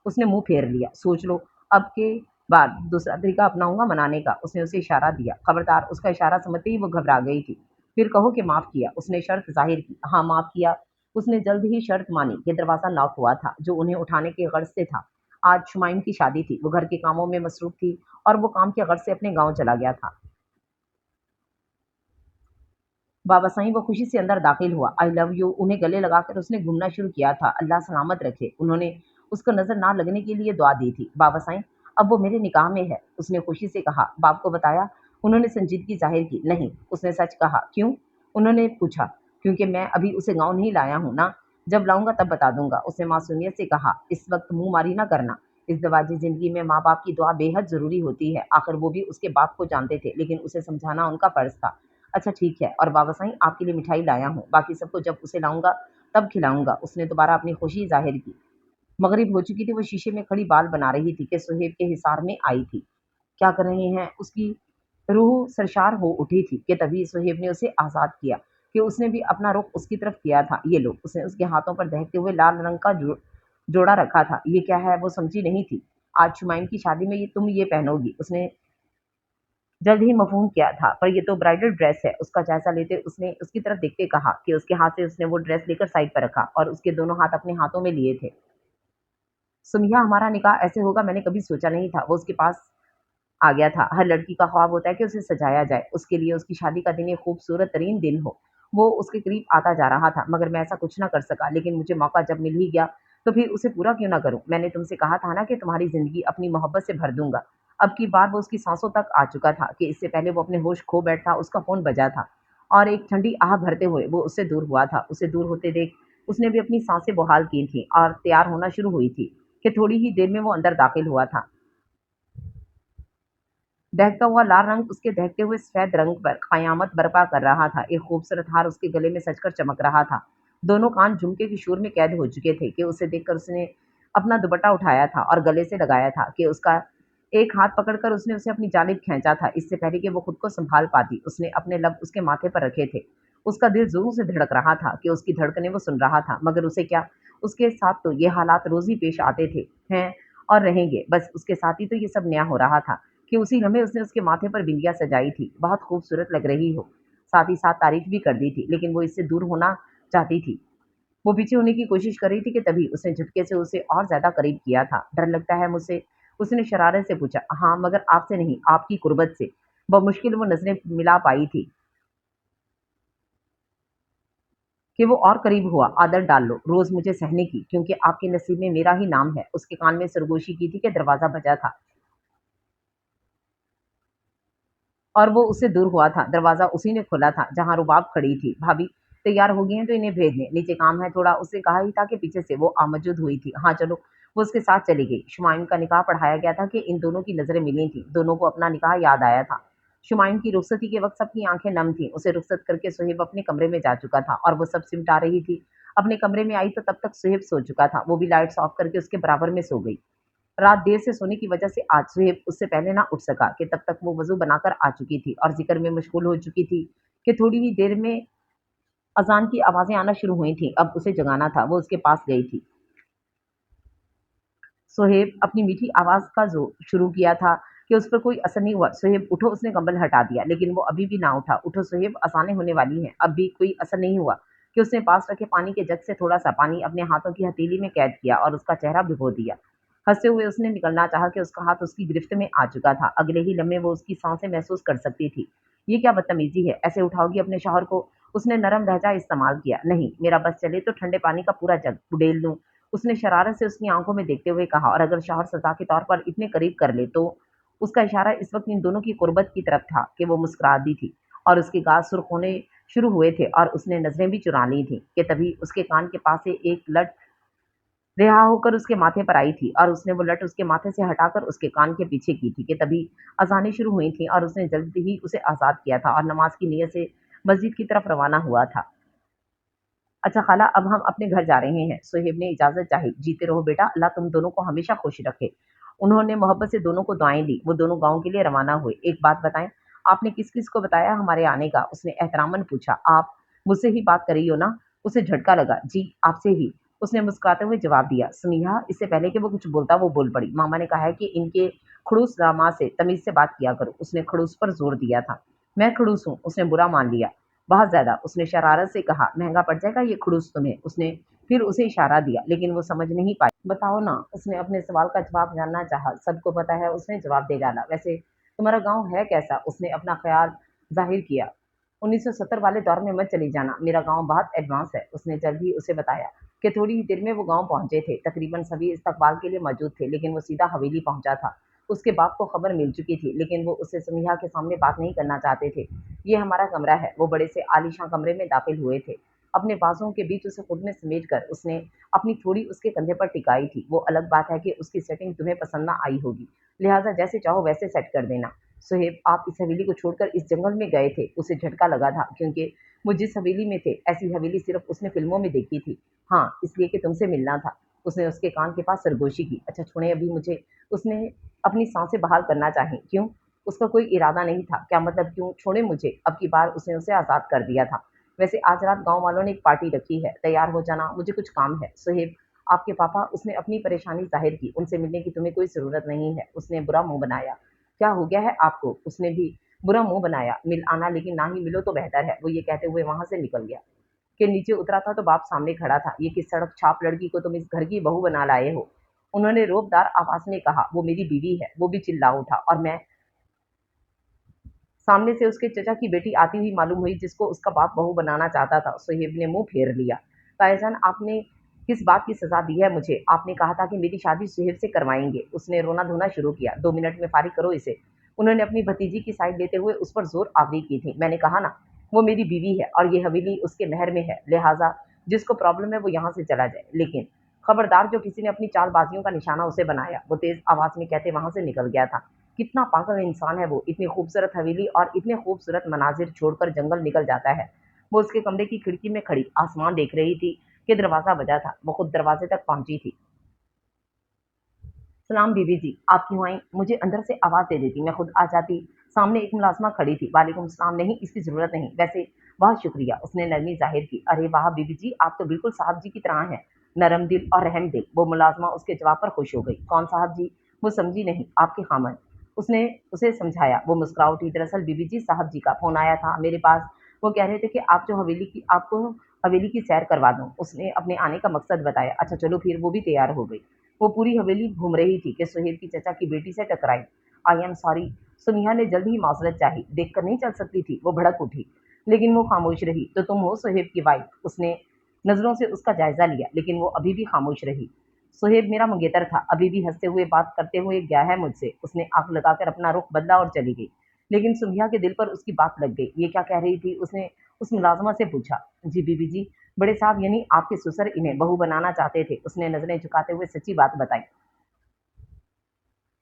उसने मुँह फेर लिया। "सोच लो, अब के बाद दूसरा तरीका अपनाऊँगा मनाने का।" उसने उसे इशारा दिया। खबरदार! उसका इशारा समझते ही वो घबरा गई थी। "फिर कहो कि माफ़ किया।" उसने शर्त ज़ाहिर की। "हाँ, माफ़ किया।" उसने जल्द ही शर्त मानी कि दरवाज़ा नॉक हुआ था, जो उन्हें उठाने की गर्ज़ से था। आज शुमाइम की शादी थी। वो घर के कामों में मसरूफ़ थी और वो काम की गर्ज़ से अपने गाँव चला गया था। बाबा साईं वो खुशी से अंदर दाखिल हुआ। "आई लव यू" उन्हें गले लगाकर उसने घूमना शुरू किया था। "अल्लाह सलामत रखे।" उन्होंने उसको नज़र ना लगने के लिए दुआ दी थी। "बाबा साईं, अब वो मेरे निकाह में है।" उसने खुशी से कहा। "बाप को बताया?" उन्होंने संजीदगी ज़ाहिर की। "नहीं।" उसने सच कहा। "क्यों?" उन्होंने पूछा। "क्योंकि मैं अभी उसे गाँव नहीं लाया हूँ ना। जब लाऊँगा तब बता दूँगा।" उसने मासूमियत से कहा। "इस वक़्त मुँहमारी ना करना। इस दवाजी ज़िंदगी में माँ-बाप की दुआ बेहद ज़रूरी होती है। आखिर वो भी उसके बाप को जानते थे, लेकिन उसे समझाना उनका फ़र्ज़ था। अच्छा ठीक है, और बाबा साईं आपके लिए मिठाई लाया हूँ, बाकी सबको जब उसे लाऊँगा तब खिलाऊँगा।" उसने दोबारा अपनी खुशी ज़ाहिर की। मग़रिब हो चुकी थी। वो शीशे में खड़ी बाल बना रही थी कि सुहेब के हिसार में आई थी। "क्या कर रहे हैं?" उसकी रूह सरशार हो उठी थी कि तभी सुहेब ने उसे आज़ाद किया, कि उसने भी अपना रुख उसकी तरफ किया था। "ये लो।" उसने उसके हाथों पर दहकते हुए लाल रंग का जोड़ा रखा था। "ये क्या है?" वो समझी नहीं थी। "आज शुमाइम की शादी में तुम ये पहनोगी।" उसने जल्द ही मफ़हूम किया था, "पर ये तो ब्राइडल ड्रेस है।" उसका जायज़ा लेते उसने उसकी तरफ देखते कहा कि उसके हाथ से उसने वो ड्रेस लेकर साइड पर रखा और उसके दोनों हाथ अपने हाथों में लिए थे। "सुमिया, हमारा निकाह ऐसे होगा मैंने कभी सोचा नहीं था।" वो उसके पास आ गया था। हर लड़की का ख्वाब होता है कि उसे सजाया जाए, उसके लिए उसकी शादी का दिन एक खूबसूरत तरीन दिन हो। वो उसके करीब आता जा रहा था, मगर मैं ऐसा कुछ ना कर सका, लेकिन मुझे मौका जब मिल ही गया, तो फिर उसे पूरा क्यों ना करूँ? मैंने तुमसे कहा था ना कि तुम्हारी ज़िंदगी अपनी मोहब्बत से भर दूँगा। अब की बार वो उसकी साँसों तक आ चुका था कि इससे पहले वो अपने होश खो बैठा, उसका फ़ोन बजा था और एक ठंडी आह भरते हुए वो उससे दूर हुआ था। उसे दूर होते देख उसने भी अपनी साँसें बहाल की थीं और तैयार होना शुरू हुई थी कि थोड़ी ही देर में वो अंदर दाखिल हुआ था। दहकता हुआ लाल रंग उसके दहकते हुए सफ़ेद रंग पर क़यामत बर्पा कर रहा था। एक खूबसूरत हार उसके गले में सजकर चमक रहा था। दोनों कान झुमके के शोर में कैद हो चुके थे कि उसे देखकर उसने अपना दुपट्टा उठाया था और गले से लगाया था कि उसका एक हाथ पकड़कर उसने उसे अपनी जानिब खींचा था, इससे पहले कि वो खुद को सँभाल पाती। उसने अपने लब उसके माथे पर रखे थे। उसका दिल ज़ोरों से धड़क रहा था कि उसकी धड़कनें वो सुन रहा था, मगर उसे क्या, उसके साथ तो ये हालात रोज़ ही पेश आते थे, हैं और रहेंगे। बस उसके साथ ही तो ये सब नया हो रहा था कि उसी लम्हे उसने उसके माथे पर बिंदिया सजाई थी। बहुत खूबसूरत लग रही हो। साथ ही साथ तारीफ़ भी कर दी थी, लेकिन वो इससे दूर होना चाहती थी। वो पीछे होने की कोशिश कर रही थी कि तभी उसने झटके से उसे और ज़्यादा करीब किया था। "डर लगता है मुझसे?" उसने शरारत से पूछा। हाँ, मगर आपसे नहीं, आपकी कुर्बत से। बमुश्किल वो नजरें मिला पाई थी कि वो और करीब हुआ। आदत डाल लो रोज मुझे सहने की, क्योंकि आपके नसीब में मेरा ही नाम है। उसके कान में सरगोशी की थी कि दरवाजा बजा था और वो उससे दूर हुआ था। दरवाजा उसी ने खोला था जहां रुबाब खड़ी थी। भाभी तैयार हो गई हैं तो इन्हें भेज दें, नीचे काम है थोड़ा। उससे कहा ही था कि पीछे से वो आमजूद हुई थी। हाँ चलो। वो उसके साथ चली गई। शुमाइन का निकाह पढ़ाया गया था कि इन दोनों की नजरें मिली थी। दोनों को अपना निकाह याद आया था। शुमाइन की रुखसती के वक्त सबकी आंखें नम थी। उसे रुखसत करके सुहेब अपने कमरे में जा चुका था और वो सब सिमटा रही थी। अपने कमरे में आई तो तब तक सुहेब सो चुका था। वो भी लाइट्स ऑफ करके उसके बराबर में सो गई। रात देर से सोने की वजह से आज सुहेब उससे पहले ना उठ सका कि तब तक वो वजू बनाकर आ चुकी थी और जिक्र में मशगूल हो चुकी थी कि थोड़ी ही देर में अजान की आवाजें आना शुरू हुई थी। अब उसे जगाना था। वो उसके पास गई थी। सोहेब अपनी मीठी आवाज का जो शुरू किया था कि उस पर कोई असर नहीं हुआ। सोहेब उठो। उसने कंबल हटा दिया लेकिन वो अभी भी ना उठा। उठो सोहेब, अजानें होने वाली हैं। अब भी कोई असर नहीं हुआ कि उसने पास रखे पानी के जग से थोड़ा सा पानी अपने हाथों की हथेली में कैद किया और उसका चेहरा भिगो दिया। हंसते हुए उसने निकलना चाहा कि उसका हाथ उसकी गिरफ्त में आ चुका था। अगले ही लम्हे वो उसकी सांसें महसूस कर सकती थी। ये क्या बदतमीजी है, ऐसे उठाओगी अपने शौहर को? उसने नरम लहजा इस्तेमाल किया। नहीं, मेरा बस चले तो ठंडे पानी का पूरा जग उड़ेल दूं। उसने शरारत से उसकी आंखों में देखते हुए कहा। और अगर शौहर सजा के तौर पर इतने करीब कर ले तो? उसका इशारा इस वक्त इन दोनों की कुर्बत की तरफ था कि वो मुस्कुरा दी थी और उसके गाल सुर्ख होने शुरू हुए थे और उसने नजरें भी चुरा ली थी कि तभी उसके कान के पास से एक लट रिहा होकर उसके माथे पर आई थी और उसने वो लट उसके माथे से हटाकर उसके कान के पीछे की थी कि तभी अजानें शुरू हुई थी और उसने जल्द ही उसे आजाद किया था और नमाज की नीयत से मस्जिद की तरफ रवाना हुआ था। अच्छा खाला, अब हम अपने घर जा रहे हैं। सुहेब ने इजाजत चाही। जीते रहो बेटा, अल्लाह तुम दोनों को हमेशा खुश रखे। उन्होंने मोहब्बत से दोनों को दुआएं दी। वो दोनों गांव के लिए रवाना हुए। एक बात बताएं, आपने किस किस को बताया हमारे आने का? उसने एहतरामन पूछा। आप मुझसे ही बात कर रही हो ना? उसे झटका लगा। जी आपसे ही। उसने मुस्कुराते हुए जवाब दिया। सुनिया, इससे पहले कि वो कुछ बोलता वो बोल पड़ी। मामा ने कहा है कि इनके खड़ूस दामाद से तमीज से बात किया करो। उसने खड़ूस पर जोर दिया था। मैं खड़ूस हूँ? उसने बुरा मान लिया। बहुत ज्यादा। उसने शरारत से कहा। महंगा पड़ जाएगा ये खड़ूस तुम्हें। उसने फिर उसे इशारा दिया लेकिन वो समझ नहीं पाई। बताओ ना। उसने अपने सवाल का जवाब जानना चाहा। सबको पता है। उसने जवाब दे डाला। वैसे तुम्हारा गांव है कैसा? उसने अपना ख्याल जाहिर किया। 1970 वाले दौर में मत चली जाना, मेरा गांव बहुत एडवांस है। उसने जल्द ही उसे बताया कि थोड़ी ही देर में वो गांव पहुंचे थे। तकरीबन सभी इस्तकबाल के लिए मौजूद थे लेकिन वो सीधा हवेली पहुंचा था। उसके बाप को खबर मिल चुकी थी लेकिन वो उससे सुनिया के सामने बात नहीं करना चाहते थे। ये हमारा कमरा है। वो बड़े से आलीशान कमरे में दाखिल हुए थे। अपने बाजुओं के बीच उसे खुद में समेट कर उसने अपनी थोड़ी उसके कंधे पर टिकाई थी। वो अलग बात है कि उसकी सेटिंग तुम्हें पसंद ना आई होगी, लिहाजा जैसे चाहो वैसे सेट कर देना। सुहेब, आप इस हवेली को छोड़कर इस जंगल में गए थे? उसे झटका लगा था क्योंकि वो जिस हवेली में थे ऐसी हवेली सिर्फ उसने फिल्मों में देखी थी। हाँ, इसलिए कि तुमसे मिलना था। उसने उसके कान के पास सरगोशी की। अच्छा छोड़े अभी मुझे। उसने अपनी सांसें बहाल करना चाही। क्यों? उसका कोई इरादा नहीं था। क्या मतलब क्यों? छोड़े मुझे। अब की बार उसने उसे आज़ाद कर दिया था। वैसे आज रात गांव वालों ने एक पार्टी रखी है, तैयार हो जाना, मुझे कुछ काम है। सुहेब, आपके पापा? उसने अपनी परेशानी जाहिर की। उनसे मिलने की तुम्हें कोई ज़रूरत नहीं है। उसने बुरा मुंह बनाया। क्या हो गया है आपको? उसने भी बुरा मुंह बनाया। मिल आना, लेकिन ना ही मिलो तो बेहतर है। वो ये कहते हुए वहां से निकल गया कि नीचे उतरा था तो बाप सामने खड़ा था। ये किस सड़क छाप लड़की को तुम इस घर की बहू बना लाए हो? उन्होंने रोबदार आवाज में कहा। वो मेरी बीवी है। वो भी चिल्ला उठा। और मैं? सामने से उसके चचा की बेटी आती हुई मालूम हुई जिसको उसका बाप बहू बनाना चाहता था। सुहेब ने मुंह फेर लिया। ताईजान, आपने किस बात की सजा दी है मुझे? आपने कहा था कि मेरी शादी सुहेब से करवाएंगे। उसने रोना धोना शुरू किया। 2 मिनट में फारिग करो इसे। उन्होंने अपनी भतीजी की साइड लेते हुए उस पर जोर आवरी की थी। मैंने कहा ना, वो मेरी बीवी है और ये हवेली उसके महर में है, लिहाजा जिसको प्रॉब्लम है वो यहाँ से चला जाए। लेकिन खबरदार, जो किसी ने अपनी चालबाजियों का निशाना उसे बनाया। वो तेज आवाज में कहते वहां से निकल गया था। कितना पागल इंसान है वो, इतनी खूबसूरत हवेली और इतने खूबसूरत मनाजिर छोड़कर जंगल निकल जाता है। वो उसके कमरे की खिड़की में खड़ी आसमान देख रही थी कि दरवाजा बजा था। वो खुद दरवाजे तक पहुंची थी। सलाम बीबी जी, आप क्यों आई? मुझे अंदर से आवाज दे देती, मैं खुद आ जाती। सामने एक मुलाजमा खड़ी थी। वालेकुम सलाम। नहीं, इसकी जरूरत नहीं। वैसे बहुत शुक्रिया। उसने नरमी जाहिर की। अरे वाह बीबी जी, आप तो बिल्कुल साहब जी की तरह हैं, नरम दिल और रहम दिल। वो मुलाजमा उसके जवाब पर खुश हो गई। कौन साहब जी? वो समझी नहीं। आपके खामन। उसने उसे समझाया। वो मुस्कुरा उठी। दरअसल बीबी जी, साहब जी का फोन आया था मेरे पास। वो कह रहे थे कि आपको हवेली की सैर करवा दूं। उसने अपने आने का मकसद बताया। अच्छा चलो फिर। वो भी तैयार हो गई। वो पूरी हवेली घूम रही थी कि सुहेब की चचा की बेटी से टकराई। I am sorry. सुमिया ने जल्द ही माजरत चाही। देखकर नहीं चल सकती थी, वो भड़क उठी। लेकिन वो खामोश रही। तो तुम हो सुहेब की वाइफ? उसने नजरों से उसका जायजा लिया, लेकिन वो अभी भी खामोश रही। सुहेब मेरा मंगेतर था, अभी भी हंसते हुए बात करते हुए गया है मुझसे। उसने आंख लगाकर अपना रुख बदला और चली गई। लेकिन सुमिया के दिल पर उसकी बात लग गई। ये क्या कह रही थी? उसने उस मुलाजमा से पूछा। जी बीबी जी, बड़े साहब यानी आपके ससुर इन्हें बहू बनाना चाहते थे। उसने नजरें झुकाते हुए सच्ची बात बताई।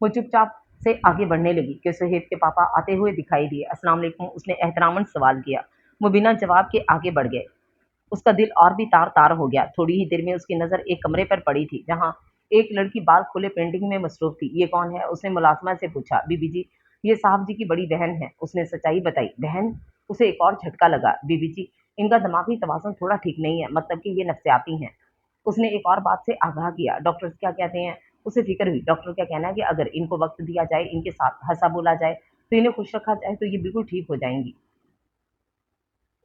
वो चुपचाप से आगे बढ़ने लगी कि सुहेब के पापा आते हुए दिखाई दिए। अस्सलाम वालेकुम, उसने एहतरामन सवाल किया। वो बिना जवाब के आगे बढ़ गए। उसका दिल और भी तार तार हो गया। थोड़ी ही देर में उसकी नजर एक कमरे पर पड़ी थी जहां एक लड़की बाल खोले पेंटिंग में मसरूफ थी। ये कौन है? उसने मुलाजमा से पूछा। बीबी जी, ये साहब जी की बड़ी बहन है। उसने सच्चाई बताई। बहन? उसे एक और झटका लगा। बीबी जी, इनका दिमागी तवाज़ुन थोड़ा ठीक नहीं है, मतलब कि ये नफ्सियाती हैं। उसने एक और बात से आगाह किया। डॉक्टर्स क्या कहते हैं? उसे फिक्र हुई। डॉक्टर का कहना है कि अगर इनको वक्त दिया जाए, इनके साथ हंसा बोला जाए, तो इन्हें खुश रखा जाए, तो ये बिल्कुल ठीक हो जाएंगी।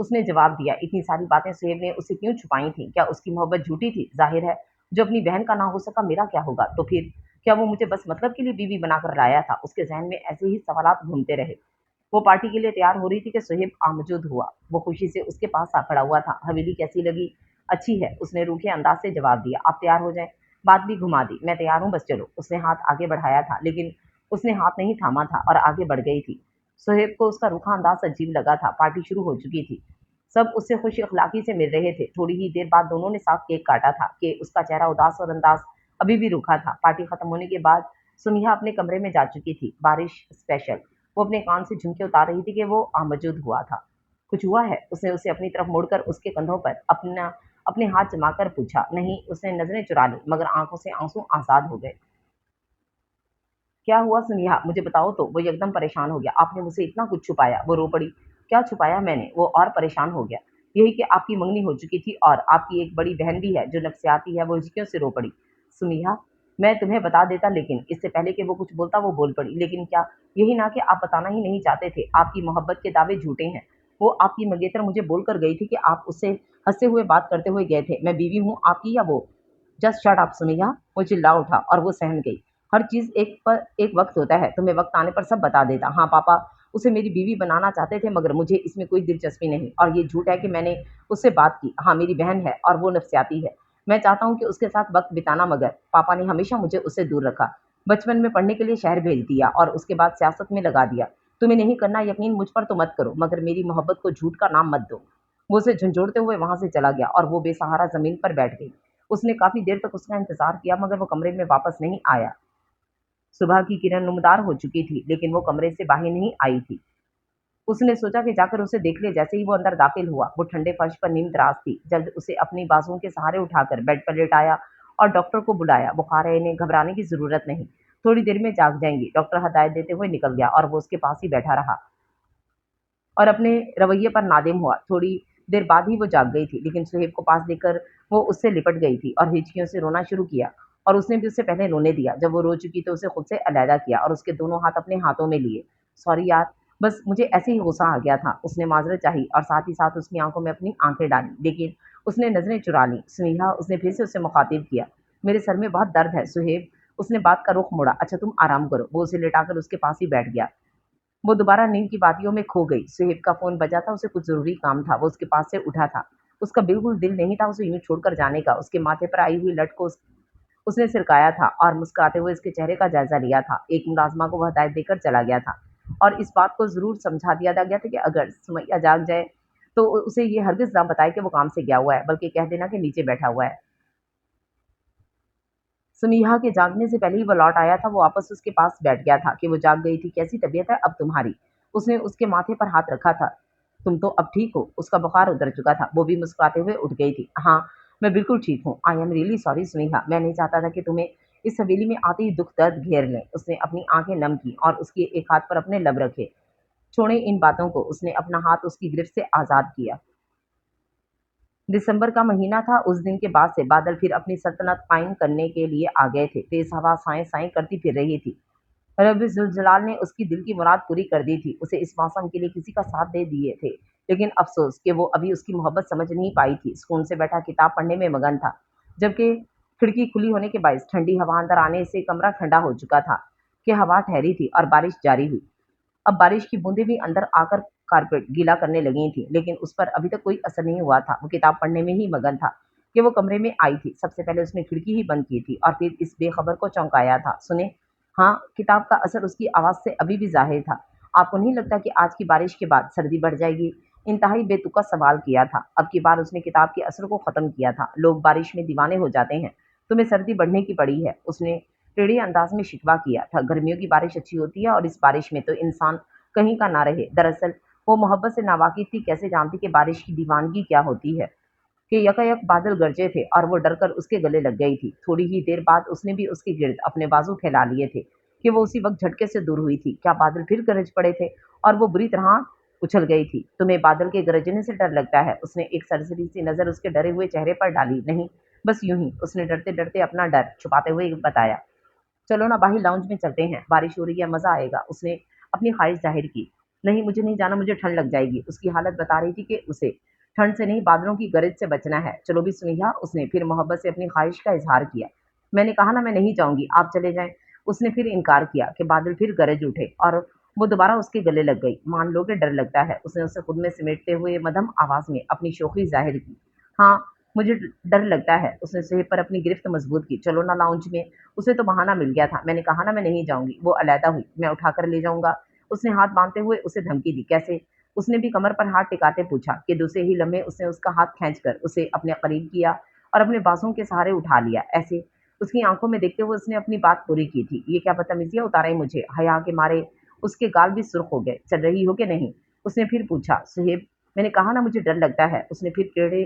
उसने जवाब दिया। इतनी सारी बातें सुहेब ने उससे क्यों छुपाई थी? क्या उसकी मोहब्बत झूठी थी? जाहिर है, जो अपनी बहन का ना हो सका, मेरा क्या होगा? तो फिर क्या वो मुझे बस मतलब के लिए बीवी बनाकर लाया था? उसके जहन में ऐसे ही सवालात घूमते रहे। वो पार्टी के लिए तैयार हो रही थी कि सुहेब आमजूद हुआ। वो खुशी से उसके पास आ खड़ा हुआ था। हवेली कैसी लगी? अच्छी है, उसने रूखे अंदाज से जवाब दिया। आप तैयार हो जाएं। बात भी घुमा दी। मैं तैयार हूँ, बस चलो। उसने हाथ आगे बढ़ाया था, लेकिन उसने हाथ नहीं थामा था और आगे बढ़ गई थी। सुहेब को उसका रूखा अंदाज अजीब लगा था। पार्टी शुरू हो चुकी थी। सब उससे खुश अखलाकी से मिल रहे थे। थोड़ी ही देर बाद दोनों ने साथ केक काटा था कि उसका चेहरा उदास और अंदाज अभी भी रूखा था। पार्टी खत्म होने के बाद सुमिया अपने कमरे में जा चुकी थी। बारिश स्पेशल। वो अपने कान से झुमके उतार रही थी कि वो आमजूद हुआ था। कुछ हुआ है? उसने उसे अपनी तरफ मोड़कर उसके कंधों पर अपने हाथ जमाकर पूछा। नहीं। उसने नजरें चुरा ली, मगर आंखों से आंसू आजाद हो गए। क्या हुआ सुनिया? मुझे बताओ तो। वो एकदम परेशान हो गया। आपने मुझसे इतना कुछ छुपाया। वो रो पड़ी। क्या छुपाया मैंने? वो और परेशान हो गया। यही कि आपकी मंगनी हो चुकी थी और आपकी एक बड़ी बहन भी है जो नफसियाती है। वो हिचकियों से रो पड़ी। सुमिया, मैं तुम्हें बता देता, लेकिन इससे पहले कि वो कुछ बोलता वो बोल पड़ी। लेकिन क्या? यही ना कि आप बताना ही नहीं चाहते थे। आपकी मोहब्बत के दावे झूठे हैं। वो आपकी मंगेतर मुझे बोल कर गई थी कि आप उससे हंसते हुए बात करते हुए गए थे। मैं बीवी हूँ आपकी या वो? Just shut up Sumaiya. वो चिल्ला उठा और वो सहम गई। हर चीज एक वक्त होता है। तुम्हें वक्त आने पर सब बता देता। हाँ पापा उसे मेरी बीवी बनाना चाहते थे, मगर मुझे इसमें कोई दिलचस्पी नहीं। और ये झूठ है कि मैंने उससे बात की। हाँ मेरी बहन है और वो नफ्सियाती है। मैं चाहता हूँ कि उसके साथ वक्त बिताना, मगर पापा ने हमेशा मुझे उससे दूर रखा। बचपन में पढ़ने के लिए शहर भेज दिया और उसके बाद सियासत में लगा दिया। तुम्हें नहीं करना यकीन मुझ पर तो मत करो, मगर मेरी मोहब्बत को झूठ का नाम मत दो। वो उसे झंझोड़ते हुए वहां से चला गया और वो बेसहारा जमीन पर बैठ गई। उसने काफी देर तक उसका इंतजार किया, मगर वो कमरे में वापस नहीं आया। सुबह की किरण नमदार हो चुकी थी, लेकिन वो कमरे से बाहर नहीं आई थी। उसने सोचा कि जाकर उसे देख ले। जैसे ही वो अंदर दाखिल हुआ, वो ठंडे फर्श पर नीम दराज थी। जल्द उसे अपनी बाजुओं के सहारे उठाकर बेड पर लेटाया और डॉक्टर को बुलाया। बुखार है, इन्हें घबराने की जरूरत नहीं, थोड़ी देर में जाग जाएंगी। डॉक्टर हदायत देते हुए निकल गया और वो उसके पास ही बैठा रहा और अपने रवैये पर नादिम हुआ। थोड़ी देर बाद ही वो जाग गई थी, लेकिन सुहेब को पास देखकर वो उससे लिपट गई थी और हिचकियों से रोना शुरू किया। और उसने भी उसे पहले रोने दिया। जब वो रो चुकी तो उसे खुद से अलहदा किया और उसके दोनों हाथ अपने हाथों में लिए। सॉरी यार, बस मुझे ऐसे ही गुस्सा आ गया था। उसने माजरत चाही और साथ ही साथ उसकी आंखों में अपनी आंखें डाली, लेकिन उसने नजरें चुरा ली। स्नेहा, उसने फिर से उसे मुखातिब किया। मेरे सर में बहुत दर्द है सुहेब। उसने बात का रुख मोड़ा। अच्छा तुम आराम करो। वो उसे लेटाकर उसके पास ही बैठ गया। वो दोबारा नींद की बातियों में खो गई। सुहेब का फ़ोन बजा था, उसे कुछ ज़रूरी काम था। वो उसके पास से उठा था। उसका बिल्कुल दिल नहीं था उसे यूँ छोड़कर जाने का। उसके माथे पर आई हुई लट को उसने सिरकाया था और मुस्कुराते हुए इसके चेहरे का जायज़ा लिया था। एक मुलाज़िमा को वह हदायत देकर चला गया था और इस बात को ज़रूर समझा दिया गया था कि अगर सुमैया जाग जाए, तो उसे ये हरगिज़ ना बताए कि वो काम से गया हुआ है, बल्कि कह देना कि नीचे बैठा हुआ है। सुमिहा के जागने से पहले ही वो लौट आया था। वो वापस उसके पास बैठ गया था कि वो जाग गई थी। कैसी तबीयत है अब तुम्हारी? उसने उसके माथे पर हाथ रखा था। तुम तो अब ठीक हो? उसका बुखार उतर चुका था। वो भी मुस्कुराते हुए उठ गई थी। हाँ, मैं बिल्कुल ठीक हूँ। I am really sorry Sumiha. मैं नहीं चाहता था कि तुम्हें इस हवेली में आते ही दुख दर्द घेर लें। उसने अपनी आंखें नम की और उसके एक हाथ पर अपने लब रखे। छोड़े इन बातों को। उसने अपना हाथ उसकी गिरफ्त से आज़ाद किया। दिसंबर का महीना था। उस दिन के बाद से बादल फिर अपनी सल्तनत कायम करने के लिए आ गए थे। तेज हवा साएं साएं करती फिर रही थी। रब जुलजलाल ने उसकी दिल की मुराद पूरी कर दी थी। उसे इस मौसम के लिए किसी का साथ दे दिए थे, लेकिन अफसोस कि वो अभी उसकी मोहब्बत समझ नहीं पाई थी। सुकून से बैठा किताब पढ़ने में मगन था, जबकि खिड़की खुली होने के बायस ठंडी हवा अंदर आने से कमरा ठंडा हो चुका था कि हवा ठहरी थी और बारिश जारी हुई। अब बारिश की बूंदें भी अंदर आकर कारपेट गीला करने लगी थी, लेकिन उस पर अभी तक कोई असर नहीं हुआ था। वो किताब पढ़ने में ही मगन था कि वो कमरे में आई थी। सबसे पहले उसने खिड़की ही बंद की थी और फिर इस बेखबर को चौंकाया था। सुने, हाँ, किताब का असर उसकी आवाज़ से अभी भी ज़ाहिर था। आपको नहीं लगता कि आज की बारिश के बाद सर्दी बढ़ जाएगी? इंतहाई बेतुका सवाल किया था। अब की बार उसने किताब के असर को ख़त्म किया था। लोग बारिश में दीवाने हो जाते हैं, तुम्हें सर्दी बढ़ने की पड़ी है। उसने टेढ़े अंदाज में शिकवा किया था। गर्मियों की बारिश अच्छी होती है और इस बारिश में तो इंसान कहीं का ना रहे। दरअसल वो मोहब्बत से नावाकिफ थी, कैसे जानती कि बारिश की दीवानगी क्या होती है। कि यकायक बादल गरजे थे और वो डरकर उसके गले लग गई थी। थोड़ी ही देर बाद उसने भी उसके गिर्द अपने बाजू फैला लिए थे कि वो उसी वक्त झटके से दूर हुई थी। क्या बादल फिर गरज पड़े थे और वो बुरी तरह उछल गई थी। तुम्हें बादल के गरजने से डर लगता है? उसने एक सरसरी सी नजर उसके डरे हुए चेहरे पर डाली। नहीं, बस यूं ही, उसने डरते डरते अपना डर छुपाते हुए बताया। चलो ना, बाहर लाउंज में चलते हैं, बारिश हो रही है, मजा आएगा। उसने अपनी ख्वाहिश जाहिर की। नहीं, मुझे नहीं जाना, मुझे ठंड लग जाएगी। उसकी हालत बता रही थी कि उसे ठंड से नहीं, बादलों की गरज से बचना है। चलो भी सुनिया, उसने फिर मोहब्बत से अपनी ख्वाहिश का इजहार किया। मैंने कहा ना, मैं नहीं जाऊंगी, आप चले जाएं। उसने फिर इनकार किया कि बादल फिर गरज उठे और वो दोबारा उसके गले लग गई। मान लो कि डर लगता है, उसने उसे खुद में समेटते हुए मध्यम आवाज में अपनी शोखी जाहिर की। हाँ, मुझे डर लगता है। उसने सुहेब पर अपनी गिरफ्त मजबूत की। चलो ना लाउंज में। उसे तो बहाना मिल गया था। मैंने कहा ना, मैं नहीं जाऊंगी। वो अलहदा हुई। मैं उठाकर ले जाऊंगा। उसने हाथ बांधते हुए उसे धमकी दी। कैसे? उसने भी कमर पर हाथ टिकाते पूछा कि दूसरे ही लम्हे उसने उसका हाथ खींचकर उसे अपने करीब किया और अपने बाजों के सहारे उठा लिया। ऐसे उसकी आंखों में देखते हुए उसने अपनी बात पूरी की थी। ये क्या बदतमीजियां उतारे मुझे? हया के मारे उसके गाल भी सुर्ख हो गए। चल रही हो कि नहीं? उसने फिर पूछा। सुहेब, मैंने कहा ना, मुझे डर लगता है। उसने फिर टेढ़े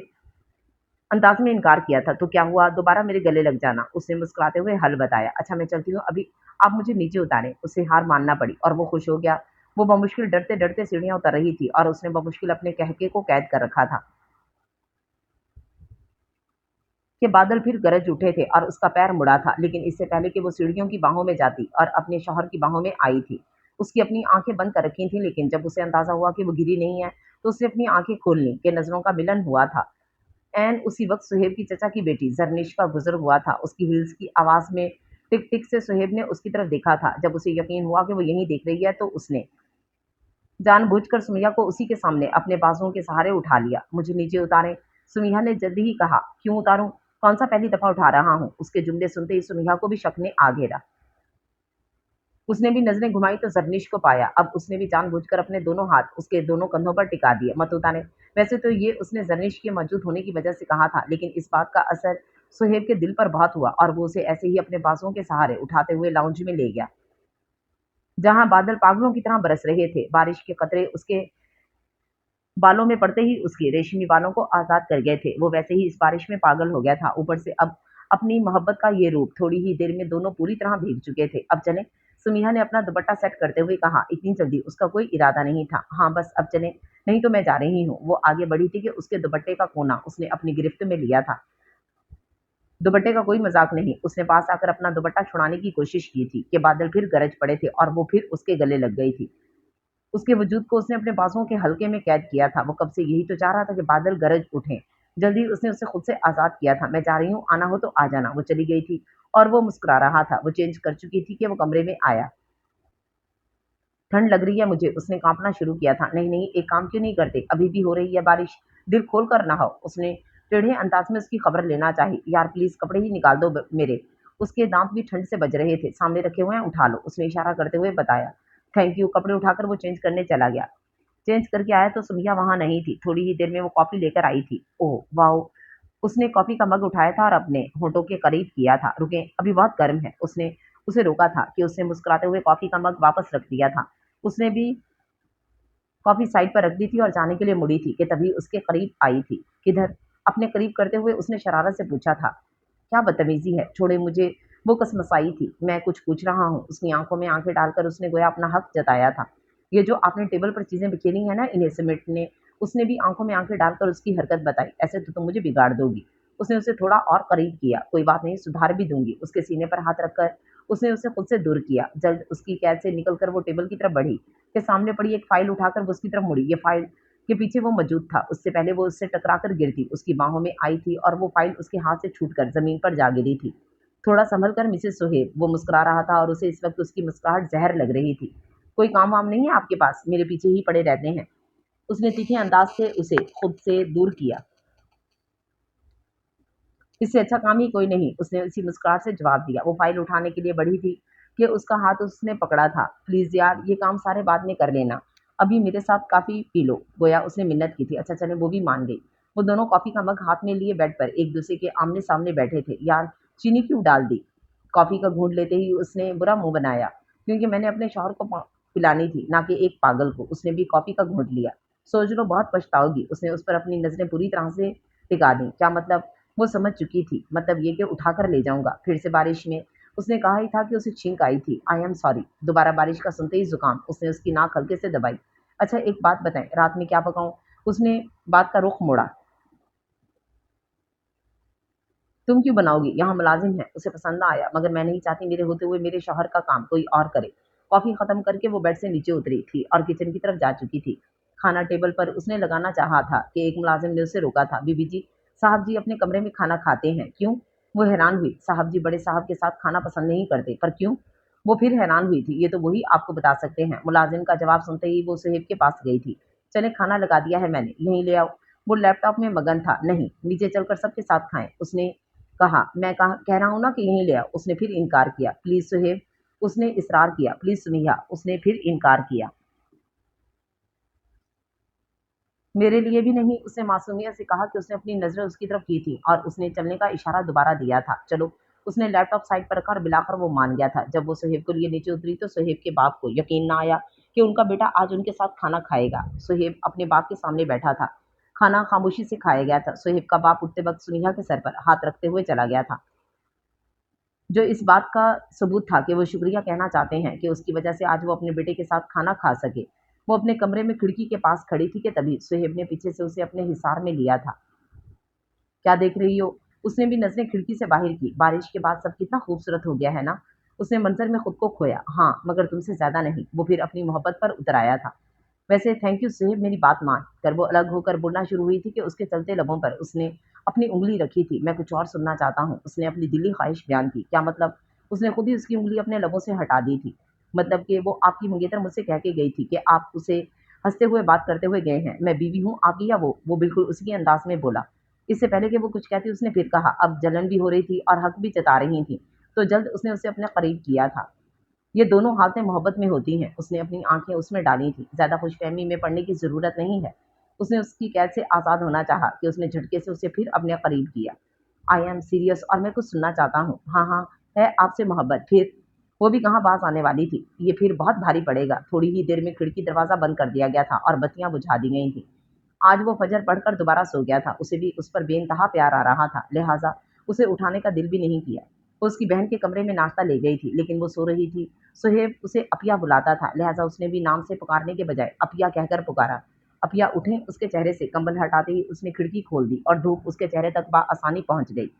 अंदाज में इनकार किया था। तो क्या हुआ? दोबारा मेरे गले लग जाना। उसने मुस्कुराते हुए हल बताया। अच्छा, मैं चलती हूँ, अभी आप मुझे नीचे उतारें। उसे हार मानना पड़ी और वो खुश हो गया। वो बमुश्किल डरते डरते सीढ़ियां उतर रही थी और उसने बमुश्किल अपने कहके को कैद कर रखा था कि बादल फिर गरज उठे थे और उसका पैर मुड़ा था। लेकिन इससे पहले कि वो सीढ़ियों की बाहों में जाती और अपने शौहर की बाहों में आई थी, उसकी अपनी आंखें बंद कर रखी थी। लेकिन जब उसे अंदाजा हुआ कि वो गिरी नहीं है, तो उसने अपनी आंखें खोल ली कि नजरों का मिलन हुआ था। एन उसी वक्त सुहेब की चचा की बेटी जरनिश का गुजर हुआ था। उसकी हील्स की आवाज में टिक टिक से सुहेब ने उसकी तरफ देखा था। जब उसे यकीन हुआ कि वो यहीं देख रही है, तो उसने जानबूझकर सुमिया को उसी के सामने अपने बाजुओं के सहारे उठा लिया। मुझे नीचे उतारें, सुमिया ने जल्दी ही कहा। क्यों उतारूं? कौन सा पहली दफा उठा रहा हूं? उसके जुमले सुनते ही सुमिया को भी शक ने आ घेरा। उसने भी नजरें घुमाई तो जरनिश को पाया। अब उसने भी जानबूझकर अपने दोनों हाथ उसके दोनों कंधों पर टिका दिए। मत उतारे। वैसे तो ये उसने जरनिश के मौजूद होने की वजह से कहा था, लेकिन इस बात का असर सुहेब के दिल पर बहुत हुआ और वो उसे ऐसे ही अपने बाजुओं के सहारे उठाते हुए लाउंज में ले गया, जहां बादल पागलों की तरह बरस रहे थे। बारिश के कतरे उसके बालों में पड़ते ही उसके रेशमी बालों को आजाद कर गए थे। वो वैसे ही इस बारिश में पागल हो गया था। ऊपर से अब अपनी मोहब्बत का ये रूप। थोड़ी ही देर में दोनों पूरी तरह भीग चुके थे। अब चले, सुमिया ने अपना दुपट्टा सेट करते हुए कहा। इतनी जल्दी उसका कोई इरादा नहीं था। हाँ, बस अब चले, नहीं तो मैं जा रही हूँ। वो आगे बढ़ी थी कि उसके दुपट्टे का कोना उसने अपनी गिरफ्त में लिया था। दुपट्टे का कोई मजाक नहीं। उसने पास आकर अपना दुपट्टा छुड़ाने की कोशिश की थी कि बादल फिर गरज पड़े थे और वो फिर उसके गले लग गई थी। उसके वजूद को उसने अपने बाजुओं के हल्के में कैद किया था। वो कब से यही तो चाह रहा था कि बादल गरज उठें। जल्दी उसने उसे खुद से आज़ाद किया था। मैं जा रही हूँ, आना हो तो आ जाना। वो चली गई थी और वो मुस्कुरा रहा था। वो चेंज कर चुकी थी कि वो कमरे में आया। ठंड लग रही है मुझे, उसने कांपना शुरू किया था। नहीं नहीं, एक काम क्यों नहीं करते? अभी भी हो रही है बारिश, दिल खोल कर नहाओ। उसने टेढ़े अंदाज में उसकी खबर लेना चाही। यार प्लीज, कपड़े ही निकाल दो मेरे। उसके दांत भी ठंड से बज रहे थे। सामने रखे हुए हैं, उठा लो, उसने इशारा करते हुए बताया। Thank you. कपड़े उठाकर वो चेंज करने चला गया। चेंज करके आया तो सुमिया वहां नहीं थी। थोड़ी ही देर में वो कॉफी लेकर आई थी। ओह वाह! उसने कॉफी का मग उठाया था और अपने होठों के करीब किया था। रुके, अभी बहुत गर्म है। उसने उसे रोका था कि उसने मुस्कुराते हुए कॉफी का मग वापस रख दिया था। उसने भी कॉफी साइड पर रख दी थी और जाने के लिए मुड़ी थी कि तभी उसके करीब आई थी। किधर? अपने करीब करते हुए उसने शरारत से पूछा था। क्या बदतमीजी है, छोड़े मुझे। वो कसमसाई थी। मैं कुछ पूछ रहा हूँ। उसकी आंखों में आंखें डालकर उसने गोया अपना हक जताया था। ये जो आपने टेबल पर चीजें बिखेरी है ना, इन्हें समेटने। उसने भी आंखों में आंखें डालकर उसकी हरकत बताई। ऐसे तो तुम मुझे बिगाड़ दोगी। उसने उसे थोड़ा और करीब किया। कोई बात नहीं, सुधार भी दूंगी। उसके सीने पर हाथ रखकर उसने उसे खुद से दूर किया। जल्द उसकी कैद से निकलकर वो टेबल की तरफ बढ़ी कि सामने पड़ी एक फाइल उठाकर वो उसकी तरफ मुड़ी। ये फाइल के पीछे वो मौजूद था। उससे पहले वो उससे टकरा कर गिरती उसकी बाहों में आई थी और वो फाइल उसके हाथ से छूटकर ज़मीन पर जा गिरी थी। थोड़ा संभल कर मिसेस सोहेब, वो मुस्कुरा रहा था और उसे इस वक्त उसकी मुस्कुराहट जहर लग रही थी। कोई काम वाम नहीं है आपके पास? मेरे पीछे ही पड़े रहते हैं। उसने तीखे अंदाज से उसे खुद से दूर किया। इससे अच्छा काम ही कोई नहीं, उसने उसी मुस्कुराहट से जवाब दिया। वो फाइल उठाने के लिए बढ़ी थी कि उसका हाथ उसने पकड़ा था। प्लीज यार, ये काम सारे बाद में कर लेना, अभी मेरे साथ काफी पी लो। गोया उसने मिन्नत की थी। अच्छा चले, वो भी मान गई। वो दोनों कॉफी का मग हाथ में लिए बेड पर एक दूसरे के आमने सामने बैठे थे। यार, चीनी क्यों डाल दी? कॉफी का घूंट लेते ही उसने बुरा मुंह बनाया। क्योंकि मैंने अपने शौहर को पिलानी थी, ना कि एक पागल को। उसने भी कॉफी का घूंट लिया। सोच लो, बहुत पछताओगी। उसने उस पर अपनी नजरें पूरी तरह से टिका दी। क्या मतलब? वो समझ चुकी थी। मतलब ये कि उठाकर ले जाऊंगा फिर से बारिश में। उसने कहा ही था कि उसे छींक आई थी। I am sorry. दोबारा बारिश का सुनते ही जुकाम। उसने उसकी नाक हल्के से दबाई। अच्छा एक बात बताएं, रात में क्या पकाऊं? उसने बात का रुख मोड़ा। तुम क्यों बनाओगी? यहाँ मुलाजिम है। उसे पसंद ना आया, मगर मैं नहीं चाहती मेरे होते हुए मेरे शौहर का काम कोई और करे। कॉफी खत्म करके वो बेड से नीचे उतरी थी और किचन की तरफ जा चुकी थी। खाना टेबल पर उसने लगाना चाहा था कि एक मुलाजिम ने उसे रोका था। बीबी जी, साहब जी अपने कमरे में खाना खाते हैं। क्यों? वो हैरान हुई। साहब जी बड़े साहब के साथ खाना पसंद नहीं करते। पर क्यों? वो फिर हैरान हुई थी। ये तो वही आपको बता सकते हैं। मुलाजिम का जवाब सुनते ही वो सुहेब के पास गई थी। चले, खाना लगा दिया है मैंने, यहीं ले आओ। वो लैपटॉप में मगन था। नहीं, नीचे चलकर सबके साथ खाएं, उसने कहा। मैं कह रहा हूँ ना कि यहीं ले आओ। उसने फिर इनकार किया। प्लीज सुहेब, उसने इसरार किया। प्लीज सुमिया, उसने फिर इनकार किया। मेरे लिए भी नहीं, उसने मासूमियत से कहा कि उसने अपनी नजरें उसकी तरफ की थी और उसने चलने का इशारा दोबारा दिया था। चलो। उसने लैपटॉप साइड पर रखा और बिलाकर वो मान गया था। जब वो सुहेब को लिए नीचे उतरी तो सुहेब के बाप को यकीन ना आया कि उनका बेटा आज उनके साथ खाना खाएगा। सुहेब अपने बाप के सामने बैठा था। खाना खामोशी से खाया गया था। सुहेब का बाप उठते वक्त सुनिया के सर पर हाथ रखते हुए चला गया था, जो इस बात का सबूत था कि वो शुक्रिया कहना चाहते हैं कि उसकी वजह से आज वो अपने बेटे के साथ खाना खा सके। वो अपने कमरे में खिड़की के पास खड़ी थी कि तभी सुहेब ने पीछे से उसे अपने हिसार में लिया था। क्या देख रही हो? उसने भी नजरें खिड़की से बाहर की। बारिश के बाद सब कितना खूबसूरत हो गया है ना? उसने मंजर में खुद को खोया। हाँ, मगर तुमसे ज्यादा नहीं। वो फिर अपनी मोहब्बत पर उतर आया था। वैसे थैंक यू सुहेब, मेरी बात मान कर वो अलग होकर बोलना शुरू हुई थी कि उसके चलते लबों पर उसने अपनी उंगली रखी थी। मैं कुछ और सुनना चाहता हूँ। उसने अपनी दिली ख्वाहिश बयान की। क्या मतलब? उसने खुद ही उसकी उंगली अपने लबों से हटा दी थी। मतलब कि वो आपकी मंगेतर मुझसे कह के गई थी कि आप उसे हंसते हुए बात करते हुए गए हैं। मैं बीवी हूँ आपकी या वो बिल्कुल उसी के अंदाज में बोला। इससे पहले कि वो कुछ कहती उसने फिर कहा। अब जलन भी हो रही थी और हक भी जता रही थी। तो जल्द उसने उसे अपने करीब किया था। ये दोनों हालतें मोहब्बत में होती हैं। उसने अपनी आंखें उसमें डाली थी। ज्यादा खुशफहमी में पड़ने की जरूरत नहीं है। उसने उसकी कैद से आजाद होना चाहा कि उसने झटके से उसे फिर अपने करीब किया। आई एम सीरियस और मैं कुछ सुनना चाहता हूँ। हाँ हाँ, है आपसे मोहब्बत। फिर वो भी कहाँ बाज आने वाली थी। ये फिर बहुत भारी पड़ेगा। थोड़ी ही देर में खिड़की दरवाजा बंद कर दिया गया था और बत्तियां बुझा दी गई थी। आज वो फजर पढ़कर दोबारा सो गया था। उसे भी उस पर बेइंतहा प्यार आ रहा था, लिहाजा उसे उठाने का दिल भी नहीं किया। वो उसकी बहन के कमरे में नाश्ता ले गई थी, लेकिन वो सो रही थी। सुहेब उसे अपिया बुलाता था, लिहाजा उसने भी नाम से पुकारने के बजाय अपिया कहकर पुकारा। अपिया उठे। उसके चेहरे से कंबल हटाते ही उसने खिड़की खोल दी और धूप उसके चेहरे तक आसानी पहुंच गई।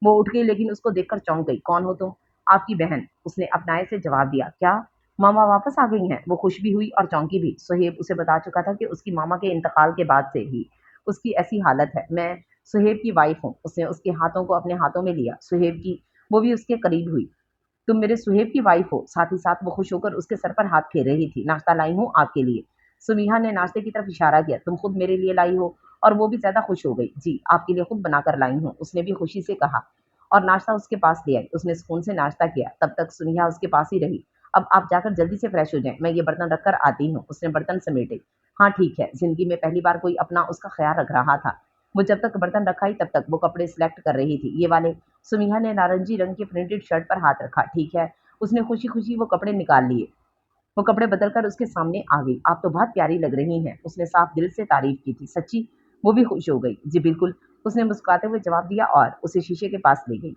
वो उठ गई, लेकिन उसको देखकर चौंक गई। कौन हो तुम? आपकी बहन, उसने अपनाए से जवाब दिया। क्या मामा वापस आ गई हैं? वो खुश भी हुई और चौंकी भी। सुहेब उसे बता चुका था कि उसकी मामा के इंतकाल के बाद से ही उसकी ऐसी हालत है। मैं सुहेब की वाइफ हूँ। उसने उसके हाथों को अपने हाथों में लिया। सुहेब की वो भी उसके करीब हुई। तुम मेरे सुहेब की वाइफ हो। साथ ही साथ वो खुश होकर उसके सर पर हाथ फेर रही थी। नाश्ता लाई हूँ आपके लिए। सुमिहा ने नाश्ते की तरफ इशारा किया। तुम खुद मेरे लिए लाई हो? और वो भी ज्यादा खुश हो गई। जी, आपके लिए खुद बनाकर लाई हूँ, उसने भी खुशी से कहा और नाश्ता उसके पास ले आई। उसने सुकून से नाश्ता किया। तब तक सुनिया उसके पास ही रही। अब आप जाकर जल्दी से फ्रेश हो जाएं, मैं ये बर्तन रखकर आती हूँ। उसने बर्तन समेटे। हाँ ठीक है। जिंदगी में पहली बार कोई अपना उसका ख्याल रख रहा था। वो जब तक बर्तन रखाई तब तक वो कपड़े सिलेक्ट कर रही थी। ये वाले। सुमिहा ने नारंगी रंग की प्रिंटेड शर्ट पर हाथ रखा। ठीक है। उसने खुशी खुशी वो कपड़े निकाल लिए। वो कपड़े बदलकर उसके सामने आ गई। आप तो बहुत प्यारी लग रही हैं, उसने साफ दिल से तारीफ की थी। सच्ची? वो भी खुश हो गई। जी बिल्कुल, उसने मुस्कुराते हुए जवाब दिया और उसे शीशे के पास ले गई।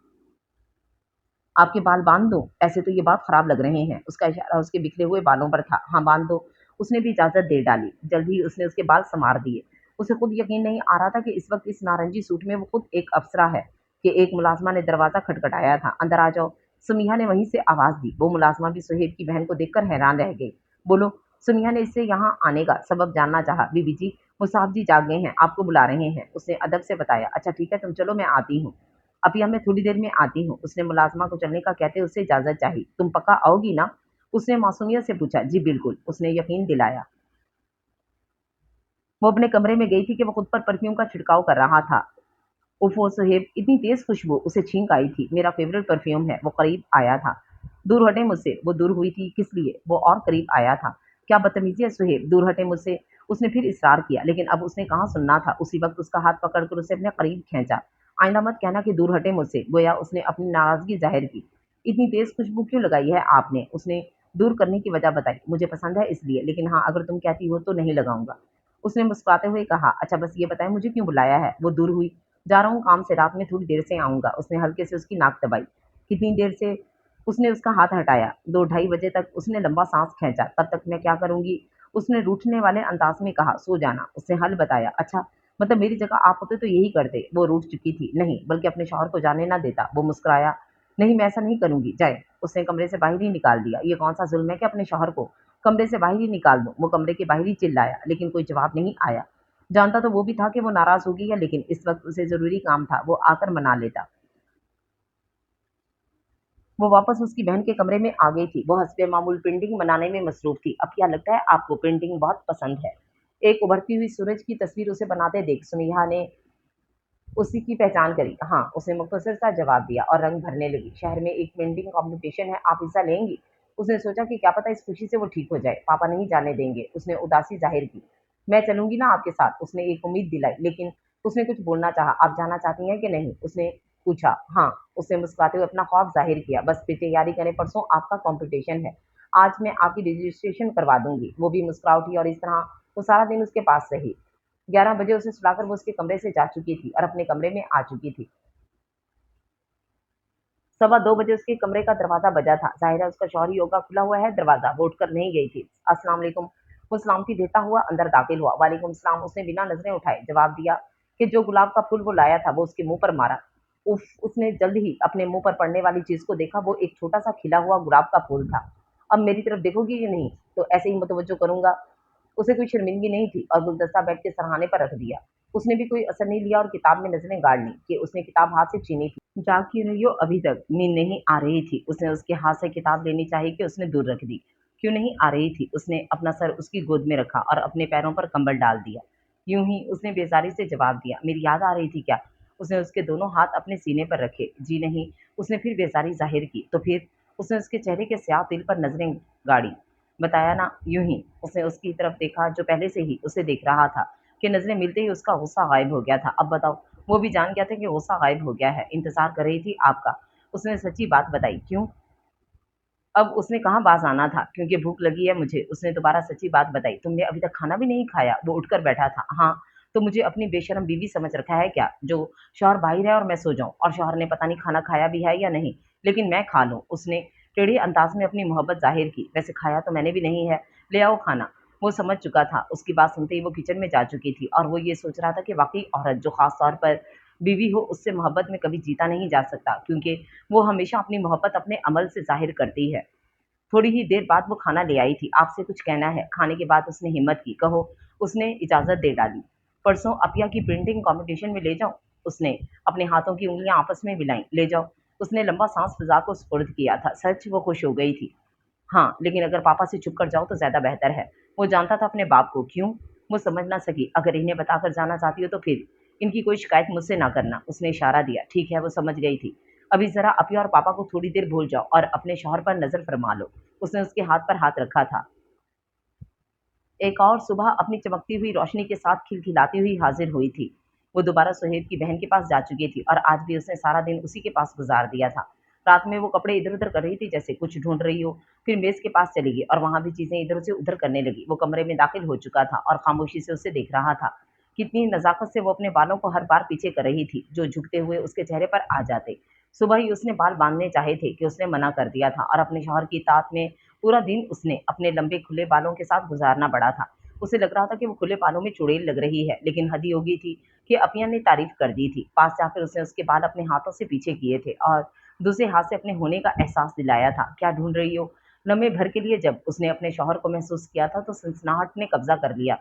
आपके बाल बांध दो? ऐसे तो ये बहुत खराब लग रहे हैं। उसका इशारा उसके बिखरे हुए बालों पर था। हाँ बांध दो। उसने भी इजाजत दे डाली। जल्द ही उसने उसके बाल संवार दिए। उसे खुद यकीन नहीं आ रहा था कि इस वक्त इस नारंगी सूट में वो खुद एक अप्सरा है। कि एक मुलाजमा ने दरवाजा खटखटाया था। अंदर आ जाओ। सुमिया ने वहीं से आवाज दी। वो मुलाजमा भी सुहेब की बहन को देखकर हैरान रह गई। बोलो। सुनिया ने इससे यहाँ आने का सबब जानना चाहा। बीबी जी, मुसाहब जी जाग गए हैं, आपको बुला रहे हैं। उसने अदब से बताया। अच्छा ठीक है, तुम चलो, मैं आती हूँ। अपिया, मैं थोड़ी देर में आती हूँ। उसने मुलाजमा को चलने का कहते उससे इजाजत चाही। तुम पक्का आओगी ना? उसने मासूमियत से पूछा। जी बिल्कुल, उसने यकीन दिलाया। वो अपने कमरे में गई थी कि वो खुद पर परफ्यूम का छिड़काव कर रहा था। उफ़ो सुहेब, इतनी तेज़ खुशबू, उसे छींक आई थी। मेरा फ़ेवरेट परफ्यूम है। वो करीब आया था। दूर हटें मुझसे। वो दूर हुई थी किस लिए? वो और करीब आया था। क्या बदतमीज़ी है सुहेब, दूर हटें मुझसे। उसने फिर इसरार किया, लेकिन अब उसने कहाँ सुनना था। उसी वक़्त उसका हाथ पकड़कर उसे अपने करीब खींचा। आइंदा मत कहना कि दूर हटें मुझसे, गोया उसने अपनी नाराज़गी ज़ाहिर की। इतनी तेज़ खुशबू क्यों लगाई है आपने? उसने दूर करने की वजह बताई। मुझे पसंद है इसलिए, लेकिन हाँ, अगर तुम कहती हो तो नहीं लगाऊँगा। उसने मुस्कुराते हुए कहा। अच्छा बस ये बताएं मुझे क्यों बुलाया है? वो दूर हुई। जा रहा हूँ काम से, रात में थोड़ी देर से आऊँगा। उसने हल्के से उसकी नाक दबाई। कितनी देर से? उसने उसका हाथ हटाया। 2 ढाई बजे तक। उसने लंबा सांस खींचा। तब तक मैं क्या करूँगी? उसने रूठने वाले अंदाज में कहा। सो जाना। उसने हल बताया। अच्छा, मतलब मेरी जगह आप होते तो यही करते। वो रूठ चुकी थी। नहीं, बल्कि अपने शौहर को जाने ना देता। वो मुस्कुराया। नहीं, मैं ऐसा नहीं करूँगी, जाए। उसने कमरे से बाहर ही निकाल दिया। ये कौन सा जुल्म है कि अपने शौहर को कमरे से बाहर ही निकाल दूँ? वो कमरे के बाहर ही चिल्लाया, लेकिन कोई जवाब नहीं आया। जानता तो वो भी था कि वो नाराज़ होगी या, लेकिन इस वक़्त उसे ज़रूरी काम था, वो आकर मना लेता। वो वापस उसकी बहन के कमरे में आ गई थी। वो हस्बे मामूल पेंटिंग बनाने में मसरूफ़ थी। अब क्या लगता है आपको पेंटिंग बहुत पसंद है? एक उभरती हुई सूरज की तस्वीर उसे बनाते देख सुनेहा ने उसी की पहचान करी। हाँ, उसने मुख्तसर सा जवाब दिया और रंग भरने लगी। शहर में एक पेंटिंग कॉम्पिटिशन है, आप हिस्सा लेंगी? उसने सोचा कि क्या पता इस खुशी से वो ठीक हो जाए। पापा नहीं जाने देंगे। उसने उदासी ज़ाहिर की। मैं चलूँगी ना आपके साथ। उसने एक उम्मीद दिलाई, लेकिन उसने कुछ बोलना चाहा। आप जाना चाहती हैं कि नहीं? उसने पूछा। हाँ, उसने मुस्कुराते हुए अपना ख़ौफ ज़ाहिर किया। बस फिर तैयारी करें, परसों आपका कॉम्पिटिशन है। आज मैं आपकी रजिस्ट्रेशन करवा दूँगी। वो भी मुस्कुरा उठी और इस तरह वो सारा दिन उसके पास रही। 11 बजे उसे सुलाकर वो उसके कमरे से जा चुकी थी और अपने कमरे में आ चुकी थी। सवा 2 बजे उसके कमरे का दरवाज़ा बजा था। ज़ाहिर है उसका शौहर ही होगा, खुला हुआ है दरवाज़ा। वो उठकर नहीं गई थी। अस्सलाम वालेकुम। वो सलामती देता हुआ अंदर दाखिल हुआ। वालेकुम सलाम। उसने बिना नज़रें उठाए जवाब दिया कि जो गुलाब का फूल वो लाया था, वो उसके मुँह पर मारा। उफ़! उसने जल्द ही अपने मुँह पर पड़ने वाली चीज़ को देखा। वो एक छोटा-सा खिला हुआ गुलाब का फूल था। अब मेरी तरफ देखोगी या नहीं? तो ऐसे ही मुतवज्जो करूँगा। उसे कोई शर्मिंदगी नहीं थी और गुलदस्ता बेड के सरहाने पर रख दिया। उसने भी कोई असर नहीं लिया और किताब में नज़रें गाड़ लीं कि उसने किताब हाथ से छीनी थी। जाग क्यों रही हो अभी तक? नींद नहीं आ रही थी। उसने उसके हाथ से किताब लेनी चाहिए कि उसने दूर रख दी। क्यों नहीं आ रही थी? उसने अपना सर उसकी गोद में रखा और अपने पैरों पर कंबल डाल दिया। यूं ही उसने बेजारी से जवाब दिया। मेरी याद आ रही थी क्या? उसने उसके दोनों हाथ अपने सीने पर रखे। जी नहीं। उसने फिर बेजारी जाहिर की। तो फिर? उसने उसके चेहरे के स्याह तिल पर नजरें गाड़ी। बताया ना, यूं ही। उसने उसकी तरफ देखा जो पहले से ही उसे देख रहा था कि नजरें मिलते ही उसका गुस्सा गायब हो गया था। अब बताओ। वो भी जान गया था कि गुस्सा गायब हो गया है। इंतजार कर रही थी आपका। उसने सच्ची बात बताई। क्यों? अब उसने कहाँ बाज आना था। क्योंकि भूख लगी है मुझे। उसने दोबारा सच्ची बात बताई। तुमने अभी तक खाना भी नहीं खाया? वो उठकर बैठा था। हाँ, तो मुझे अपनी बेशर्म बीवी समझ रखा है क्या, जो शौहर बाहर है और मैं सो जाऊं, और शौहर ने पता नहीं खाना खाया भी है या नहीं, लेकिन मैं खा लूं। उसने टेढ़े अंदाज में अपनी मोहब्बत जाहिर की। वैसे खाया तो मैंने भी नहीं है। ले आओ खाना। वो समझ चुका था। उसकी बात सुनते ही वो किचन में जा चुकी थी और वो ये सोच रहा था कि वाकई औरत जो खास तौर पर बीवी हो, उससे मोहब्बत में कभी जीता नहीं जा सकता, क्योंकि वो हमेशा अपनी मोहब्बत अपने अमल से जाहिर करती है। थोड़ी ही देर बाद वो खाना ले आई थी। आपसे कुछ कहना है। खाने के बाद उसने हिम्मत की। कहो। उसने इजाज़त दे डाली। परसों अपिया की प्रिंटिंग कंपटीशन में ले जाऊँ? उसने अपने हाथों की उँगलियाँ आपस में मिलाई। ले जाओ। उसने लंबा साँस फ़िज़ा को सुपुर्द किया था। सच वो खुश हो गई थी। हाँ, लेकिन अगर पापा से छुप कर जाओ तो ज़्यादा बेहतर है। वो जानता था अपने बाप को। क्यों? वो समझ ना सकी। अगर इन्हें बताकर जाना चाहती हो तो फिर इनकी कोई शिकायत मुझसे ना करना। उसने इशारा दिया। ठीक है, वो समझ गई थी। अभी ज़रा अपिया और पापा को थोड़ी देर भूल जाओ और अपने शौहर पर नज़र फरमा लो। उसने उसके हाथ पर हाथ रखा था। एक और सुबह अपनी चमकती हुई रोशनी के साथ खिलखिलाती हुई हाजिर हुई थी। वो दोबारा सुहेब की बहन के पास जा चुकी थी और आज भी उसने सारा दिन उसी के पास गुजार दिया था। रात में वो कपड़े इधर उधर कर रही थी जैसे कुछ ढूंढ रही हो। फिर मेज के पास चली गई और वहां भी चीजें इधर से उधर करने लगी। वो कमरे में दाखिल हो चुका था और खामोशी से उसे देख रहा था। कितनी नजाकत से वो अपने बालों को हर बार पीछे कर रही थी जो झुकते हुए उसके चेहरे पर आ जाते। सुबह ही उसने बाल बांधने चाहे थे कि उसने मना कर दिया था और अपने शौहर की तात में पूरा दिन उसने अपने लंबे खुले बालों के साथ गुजारना पड़ा था। उसे लग रहा था कि वो खुले बालों में चुड़ैल लग रही है, लेकिन हद ही हो गई थी कि अपिया ने तारीफ कर दी थी। पास जाकर उसने उसके बाल अपने हाथों से पीछे किए थे और दूसरे हाथ से अपने होने का एहसास दिलाया था। क्या ढूंढ रही हो? लम्हे भर के लिए जब उसने अपने शौहर को महसूस किया था तो सनसनाहट ने कब्जा कर लिया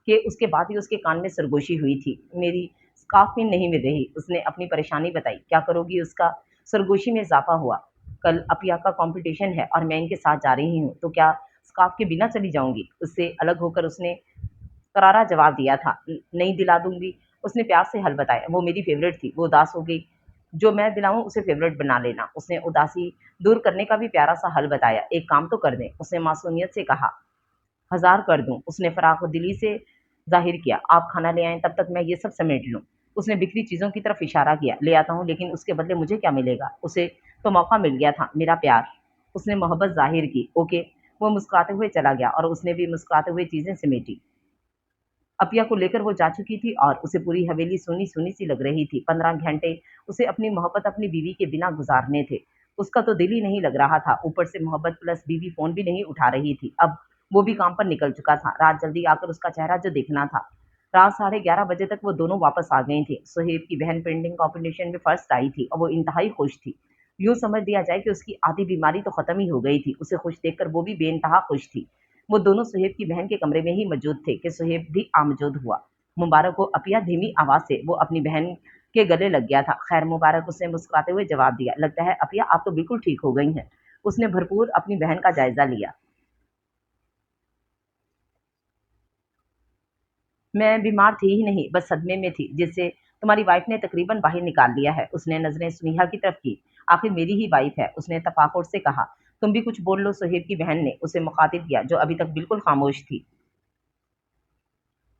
कि उसके बाद ही उसके कान में सरगोशी हुई थी। मेरी स्कार्फ पिन नहीं मिल रही। उसने अपनी परेशानी बताई। क्या करोगी? उसका सरगोशी में इजाफा हुआ। कल अपिया का कंपटीशन है और मैं इनके साथ जा रही हूँ, तो क्या स्कार्फ के बिना चली जाऊंगी? उससे अलग होकर उसने करारा जवाब दिया था। नहीं दिला दूंगी। उसने प्यार से हल बताया। वो मेरी फेवरेट थी। वो उदास हो गई। जो मैं दिलाऊं उसे फेवरेट बना लेना। उसने उदासी दूर करने का भी प्यारा सा हल बताया। एक काम तो कर दें। उसने मासूमियत से कहा। हजार कर दूं। उसने फराख दिली से जाहिर किया। आप खाना ले आए, तब तक मैं ये सब समेट लूं। उसने बिखरी चीजों की तरफ इशारा किया। ले आता हूं, लेकिन उसके बदले मुझे क्या मिलेगा? उसे तो मौका मिल गया था, मेरा प्यार। उसने मोहब्बत जाहिर की। ओके। वो मुस्कुराते हुए चला गया और उसने भी मुस्कुराते हुए चीजें समेटी। अपिया को लेकर वो जा चुकी थी और उसे पूरी हवेली सूनी सूनी सी लग रही थी। 15 घंटे उसे अपनी मोहब्बत अपनी बीवी के बिना गुजारने थे। उसका तो दिल ही नहीं लग रहा था। ऊपर से मोहब्बत प्लस बीवी फोन भी नहीं उठा रही थी। अब वो भी काम पर निकल चुका था। रात जल्दी आकर उसका चेहरा जो देखना था। रात 11:30 बजे तक वो दोनों वापस आ गई थी। सुहेब की बहन पेंटिंग कॉम्पिटिशन में फर्स्ट आई थी और वो इंतहाई खुश थी। यूं समझ दिया जाए कि उसकी आधी बीमारी तो खत्म ही हो गई थी। उसे खुश देखकर वो भी बेइंतहा खुश थी। वो दोनों सुहेब की बहन के कमरे में ही मौजूद थे कि सुहेब भी आमजोद हुआ। मुबारक हो। अपिया धीमी आवाज से वो अपनी बहन के गले लग गया था। खैर मुबारक। उसने मुस्कुराते हुए जवाब दिया। लगता है अपिया आप तो बिल्कुल ठीक हो गई हैं। उसने भरपूर अपनी बहन का जायजा लिया। मैं बीमार थी ही नहीं, बस सदमे में थी, जिससे तुम्हारी वाइफ ने तकरीबन बाहर निकाल लिया है। उसने नजरें सुनिहा की तरफ की। आखिर मेरी ही वाइफ है। उसने तफाकुर से कहा। तुम भी कुछ बोल लो। सुहेब की बहन ने उसे मुखातिब किया, जो अभी तक बिल्कुल खामोश थी।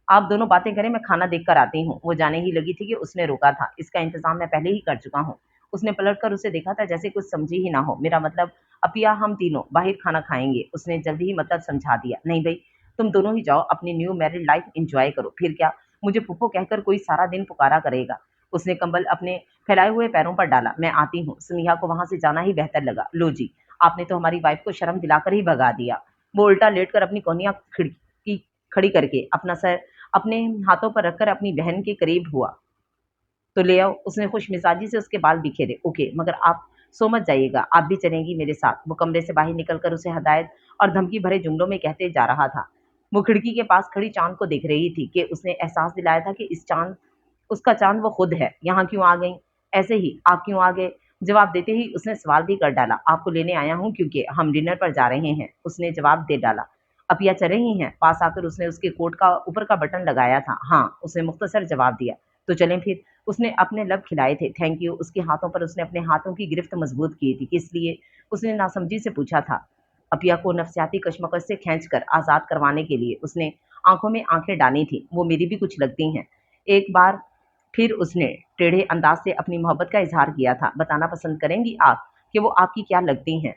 आप दोनों बातें करें, मैं खाना देख कर आती हूँ। वो जाने ही लगी थी कि उसने रोका था। इसका इंतजाम मैं पहले ही कर चुका हूँ। उसने पलट कर उसे देखा था, जैसे कुछ समझी ही ना हो। मेरा मतलब अपिया हम तीनों बाहर खाना खाएंगे। उसने जल्दी ही मतलब समझा दिया। नहीं भाई, तुम दोनों ही जाओ, अपनी न्यू मैरिड लाइफ एंजॉय करो। फिर क्या, मुझे फूफो कहकर कोई सारा दिन पुकारा करेगा। उसने कंबल अपने फैलाए हुए पैरों पर डाला। मैं आती हूँ। सुनिया को वहां से जाना ही बेहतर लगा। लो जी, आपने तो हमारी वाइफ को शर्म दिलाकर ही भगा दिया। वो उल्टा लेट कर अपनी कोहनियां खिड़की खड़ी करके अपना सर अपने हाथों पर रखकर अपनी बहन के करीब हुआ। तो ले आओ। उसने खुश मिजाजी से उसके बाल बिखेरे। ओके, मगर आप सो मत जाइएगा। आप भी चलेंगी मेरे साथ। वो कमरे से बाहर निकलकर उसे हदायत और धमकी भरे जुमलों में कहते जा रहा था। वो खिड़की के पास खड़ी चांद को देख रही थी कि उसने एहसास दिलाया था कि इस चांद उसका चांद वो खुद है। यहाँ क्यों आ गई? ऐसे ही। आप क्यों आ गए? जवाब देते ही उसने सवाल भी कर डाला। आपको लेने आया हूँ क्योंकि हम डिनर पर जा रहे हैं। उसने जवाब दे डाला। अपिया चल रही हैं? पास आकर उसने उसके कोट का ऊपर का बटन लगाया था। हाँ, उसने मुख्तसर जवाब दिया। तो चलें फिर। उसने अपने लब खिलाए थे। Thank you. उसके हाथों पर उसने अपने हाथों की गिरफ्त मजबूत की थी। किस लिए? उसने नासमझी से पूछा था। अपिया को नफसियाती कशमकश से खींच कर आजाद करवाने के लिए। उसने आंखों में आंखें डाली थी। वो मेरी भी कुछ लगती हैं। एक बार फिर उसने टेढ़े अंदाज से अपनी मोहब्बत का इजहार किया था। बताना पसंद करेंगी आप कि वो आपकी क्या लगती हैं?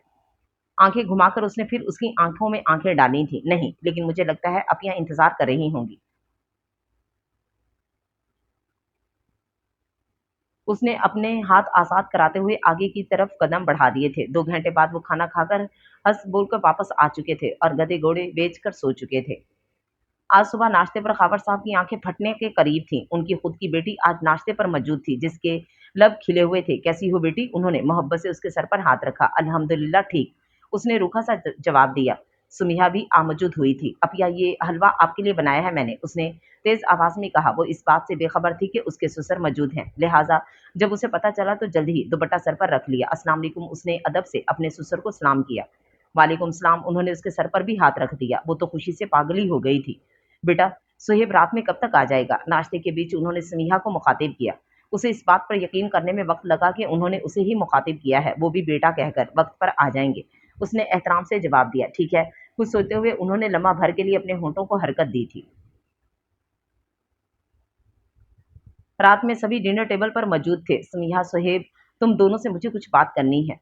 आंखें घुमाकर उसने फिर उसकी आंखों में आंखें डाली थी। नहीं, लेकिन मुझे लगता है अपिया इंतजार कर रही होंगी। उसने अपने हाथ आजाद कराते हुए आगे की तरफ कदम बढ़ा दिए थे। 2 घंटे बाद वो खाना खाकर हंस बोलकर वापस आ चुके थे और गधे घोड़े बेचकर सो चुके थे। आज सुबह नाश्ते पर खावर साहब की आंखें फटने के करीब थीं। उनकी खुद की बेटी आज नाश्ते पर मौजूद थी, जिसके लब खिले हुए थे। कैसी हो बेटी? उन्होंने मोहब्बत से उसके सर पर हाथ रखा। अल्हम्दुलिल्लाह ठीक। उसने रूखा सा जवाब दिया। सुमिया भी आमौजूद हुई थी। अपिया, ये हलवा आपके लिए बनाया है मैंने। उसने तेज आवाज में कहा। वो इस बात से बेखबर थी कि उसके ससुर मौजूद हैं, लिहाजा जब उसे पता चला तो जल्द ही दुपट्टा सर पर रख लिया। अस्सलाम वालेकुम। उसने अदब से अपने ससुर को सलाम किया। वालेकुम सलाम। उन्होंने उसके सर पर भी हाथ रख दिया। वो तो खुशी से पागल ही हो गई थी। बेटा, सुहेब रात में कब तक आ जाएगा? नाश्ते के बीच उन्होंने स्नेहा को मुखातिब किया। उसे इस बात पर यकीन करने में वक्त लगा कि उन्होंने उसे ही मुखातिब किया है। वो भी बेटा कहकर वक्त पर आ जाएंगे। उसने एहतराम से जवाब दिया। ठीक है। कुछ सोचते हुए उन्होंने लम्हा भर के लिए अपने होंठों को हरकत दी थी। रात में सभी डिनर टेबल पर मौजूद थे। स्नेहा, सुहेब, तुम दोनों से मुझे कुछ बात करनी है।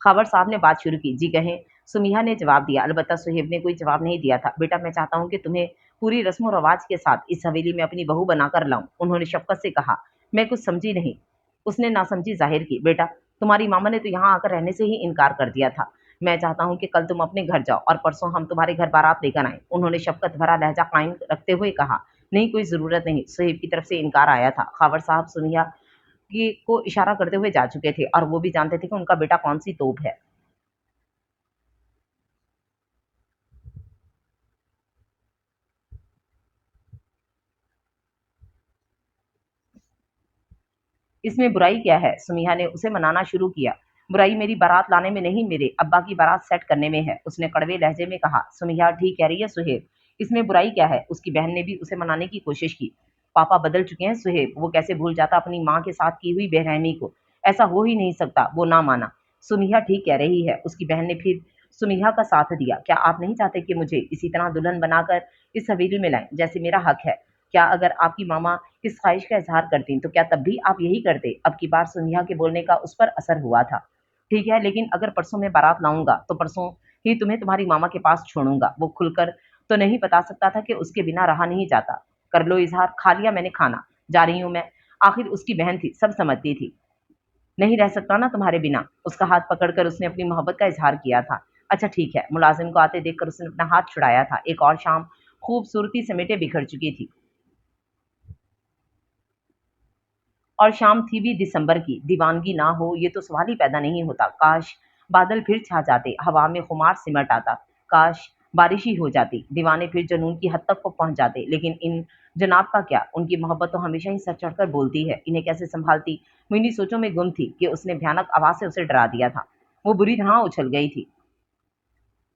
खबर साहब ने बात शुरू की। जी कहें। सुमिया ने जवाब दिया। अलबत्ता सुहेब ने कोई जवाब नहीं दिया था। बेटा, मैं चाहता हूँ कि तुम्हें पूरी रस्म और रवाज के साथ इस हवेली में अपनी बहू बनाकर लाऊं। उन्होंने शफकत से कहा। मैं कुछ समझी नहीं। उसने नासमझी जाहिर की। बेटा, तुम्हारी मामा ने तो यहाँ आकर रहने से ही इनकार कर दिया था। मैं चाहता हूँ कि कल तुम अपने घर जाओ और परसों हम तुम्हारे घर बारात लेकर आए। उन्होंने शफकत भरा लहजा कायम रखते हुए कहा। नहीं, कोई जरूरत नहीं। सुहेब की तरफ से इनकार आया था। खावर साहब सुनिया की को इशारा करते हुए जा चुके थे और वो भी जानते थे कि उनका बेटा कौन सी तोप है। इसमें बुराई क्या है? सुमिया ने उसे मनाना शुरू किया। बुराई मेरी बारात लाने में नहीं, मेरे अब्बा की बारात सेट करने में है, उसने कड़वे लहजे में कहा। सुमिया ठीक कह रही है सुहेब, इसमें बुराई क्या है? उसकी बहन ने भी उसे मनाने की कोशिश की। पापा बदल चुके हैं सुहेब, वो कैसे भूल जाता अपनी माँ के साथ की हुई बेरहमी को? ऐसा हो ही नहीं सकता, वो ना माना। सुमिया ठीक कह रही है, उसकी बहन ने फिर सुमिया का साथ दिया। क्या आप नहीं चाहते कि मुझे इसी तरह दुल्हन बनाकर इस हवेली में लाएं, जैसे मेरा हक है? क्या अगर आपकी मामा इस ख्वाहिश का इजहार करती तो क्या तब भी आप यही करते? अब की बार सुनिया के बोलने का उस पर असर हुआ था। ठीक है, लेकिन अगर परसों मैं बारात लाऊंगा तो परसों ही तुम्हें तुम्हारी मामा के पास छोड़ूंगा। वो खुलकर तो नहीं बता सकता था कि उसके बिना रहा नहीं जाता। कर लो इजहार, खा लिया मैंने खाना, जा रही हूं मैं। आखिर उसकी बहन थी, सब समझती थी। नहीं रह सकता ना तुम्हारे बिना। उसका हाथ पकड़कर उसने अपनी मोहब्बत का इजहार किया था। अच्छा ठीक है। मुलाजिम को आते देखकर उसने अपना हाथ छुड़ाया था। एक और शाम खूबसूरती समेटे बिखर चुकी थी। और शाम थी भी दिसंबर की। दीवानगी ना हो ये तो सवाल ही पैदा नहीं होता। काश बादल फिर छा जाते, हवा में खुमार सिमट आता। काश बारिश ही हो जाती, दीवाने फिर जुनून की हद तक को पहुंच जाते। लेकिन इन जनाब का क्या? उनकी मोहब्बत तो हमेशा ही सर चढ़कर बोलती है, इन्हें कैसे संभालती? वो इन्हीं सोचों में गुम थी कि उसने भयानक आवाज से उसे डरा दिया था। वो बुरी तरह उछल गई थी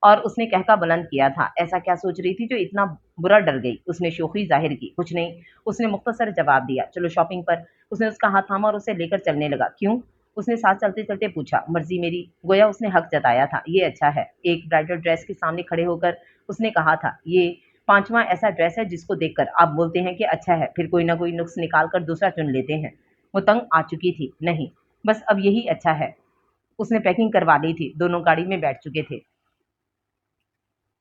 और उसने कहका बुलंद किया था। ऐसा क्या सोच रही थी जो इतना बुरा डर गई? उसने शोखी जाहिर की। कुछ नहीं, उसने मुख्तसर जवाब दिया। चलो शॉपिंग पर। उसने उसका हाथ थामा और उसे लेकर चलने लगा। क्यों? उसने साथ चलते चलते पूछा। मर्जी मेरी, गोया उसने हक जताया था। ये अच्छा है। एक ब्राइडल ड्रेस के सामने खड़े होकर उसने कहा था, ये पांचवा ऐसा ड्रेस है जिसको देखकर आप बोलते हैं कि अच्छा है, फिर कोई ना कोई नुक्स निकाल कर दूसरा चुन लेते हैं। वो तंग आ चुकी थी। नहीं, बस अब यही अच्छा है। उसने पैकिंग करवा ली थी। दोनों गाड़ी में बैठ चुके थे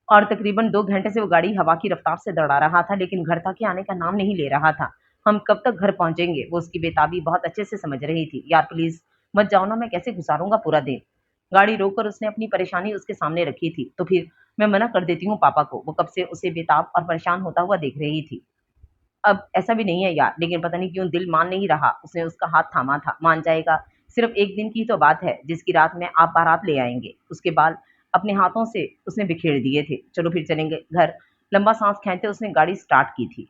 और तकरीबन 2 घंटे से वो गाड़ी हवा की रफ्तार से दौड़ा रहा था, लेकिन घर तक के आने का नाम नहीं ले रहा था। हम कब तक घर पहुंचेंगे? वो उसकी बेताबी बहुत अच्छे से समझ रही थी। यार प्लीज मत जाओ ना, मैं कैसे गुजारूंगा पूरा दिन? गाड़ी रोककर उसने अपनी परेशानी उसके सामने रखी थी। तो फिर मैं मना कर देती हूँ पापा को। वो कब से उसे बेताब और परेशान होता हुआ देख रही थी। अब ऐसा भी नहीं है यार, लेकिन पता नहीं क्यों दिल मान नहीं रहा। उसने उसका हाथ थामा था। मान जाएगा, सिर्फ एक दिन की तो बात है, जिसकी रात में आप बारात ले आएंगे। उसके बाल अपने हाथों से उसने बिखेर दिए थे। चलो फिर चलेंगे घर। लंबा सांस खींचते उसने गाड़ी स्टार्ट की थी।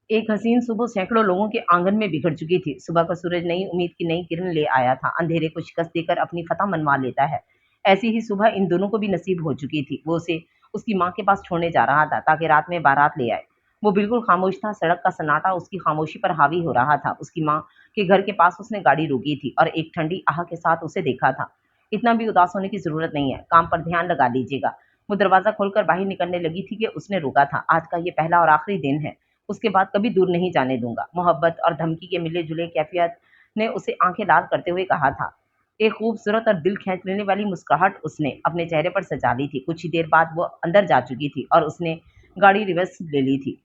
एक हसीन सुबह सैकड़ों लोगों के आंगन में बिखर चुकी थी। सुबह का सूरज नई उम्मीद की नई किरण ले आया था। अंधेरे को शिकस्त देकर अपनी फतह मनवा लेता है। ऐसी ही सुबह इन दोनों को भी नसीब हो चुकी थी। वो उसे उसकी माँ के पास छोड़ने जा रहा था ताकि रात में बारात ले आए। वो बिल्कुल खामोश था। सड़क का सन्नाटा उसकी खामोशी पर हावी हो रहा था। उसकी माँ के घर के पास उसने गाड़ी रोकी थी और एक ठंडी आह के साथ उसे देखा था। इतना भी उदास होने की जरूरत नहीं है, काम पर ध्यान लगा लीजिएगा। वो दरवाजा खोलकर बाहर निकलने लगी थी कि उसने रोका था। आज का ये पहला और आखिरी दिन है, उसके बाद कभी दूर नहीं जाने दूंगा। मोहब्बत और धमकी के मिले जुले कैफियत ने उसे आंखें लाल करते हुए कहा था। एक खूबसूरत और दिल खींच लेने वाली मुस्कुराहट उसने अपने चेहरे पर सजा ली थी। कुछ ही देर बाद वो अंदर जा चुकी थी और उसने गाड़ी रिवर्स ले ली थी।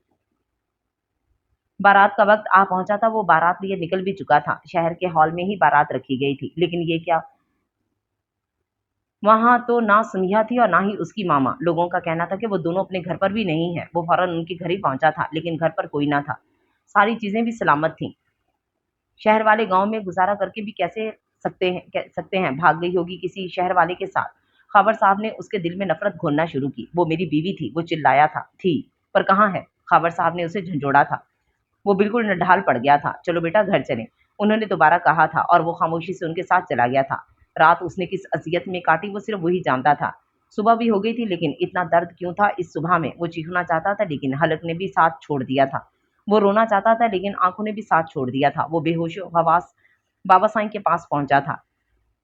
बारात का वक्त आ पहुंचा था। वो बारात लिए निकल भी चुका था। शहर के हॉल में ही बारात रखी गई थी, लेकिन ये क्या, वहां तो ना सुनिया थी और ना ही उसकी मामा। लोगों का कहना था कि वो दोनों अपने घर पर भी नहीं है। वो फौरन उनके घर ही पहुंचा था, लेकिन घर पर कोई ना था। सारी चीजें भी सलामत थीं। शहर वाले गांव में गुजारा करके भी कैसे सकते हैं भाग गई होगी किसी शहर वाले के साथ। खबर साहब ने उसके दिल में नफरत घोलना शुरू की। वो मेरी बीवी थी, वो चिल्लाया था। थी पर कहाँ है? खबर साहब ने उसे झंझोड़ा था। वो बिल्कुल नढाल पड़ गया था। चलो बेटा घर चलें, उन्होंने दोबारा कहा था और वो खामोशी से उनके साथ चला गया था। रात उसने किस अजियत में काटी वो सिर्फ वही जानता था। सुबह भी हो गई थी, लेकिन इतना दर्द क्यों था इस सुबह में? वो चीखना चाहता था, लेकिन हलक ने भी साथ छोड़ दिया था। वो रोना चाहता था, लेकिन आंखों ने भी साथ छोड़ दिया था। वो बेहोश हवास बाबा साईं के पास पहुंचा था।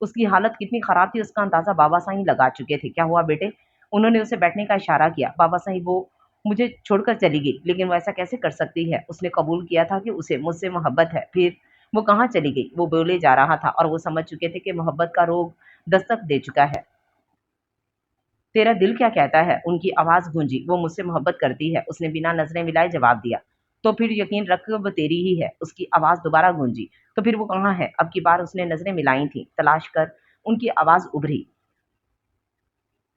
उसकी हालत कितनी खराब थी उसका अंदाजा बाबा साईं लगा चुके थे। क्या हुआ बेटे? उन्होंने उसे बैठने का इशारा किया। बाबा साईं, वो मुझे छोड़कर चली गई, लेकिन वो ऐसा कैसे कर सकती है? उसने कबूल किया था कि उसे मुझसे मोहब्बत है, फिर वो कहाँ चली गई? वो बोले जा रहा था और वो समझ चुके थे कि मोहब्बत का रोग दस्तक दे चुका है। तेरा दिल क्या कहता है? उनकी आवाज गूंजी। वो मुझसे मोहब्बत करती है, उसने बिना नजरें मिलाए जवाब दिया। तो फिर यकीन रख वो तेरी ही है। उसकी आवाज दोबारा गूंजी। तो फिर वो कहाँ है? अब की बार उसने नजरें मिलाई थी। तलाश कर। उनकी आवाज उभरी।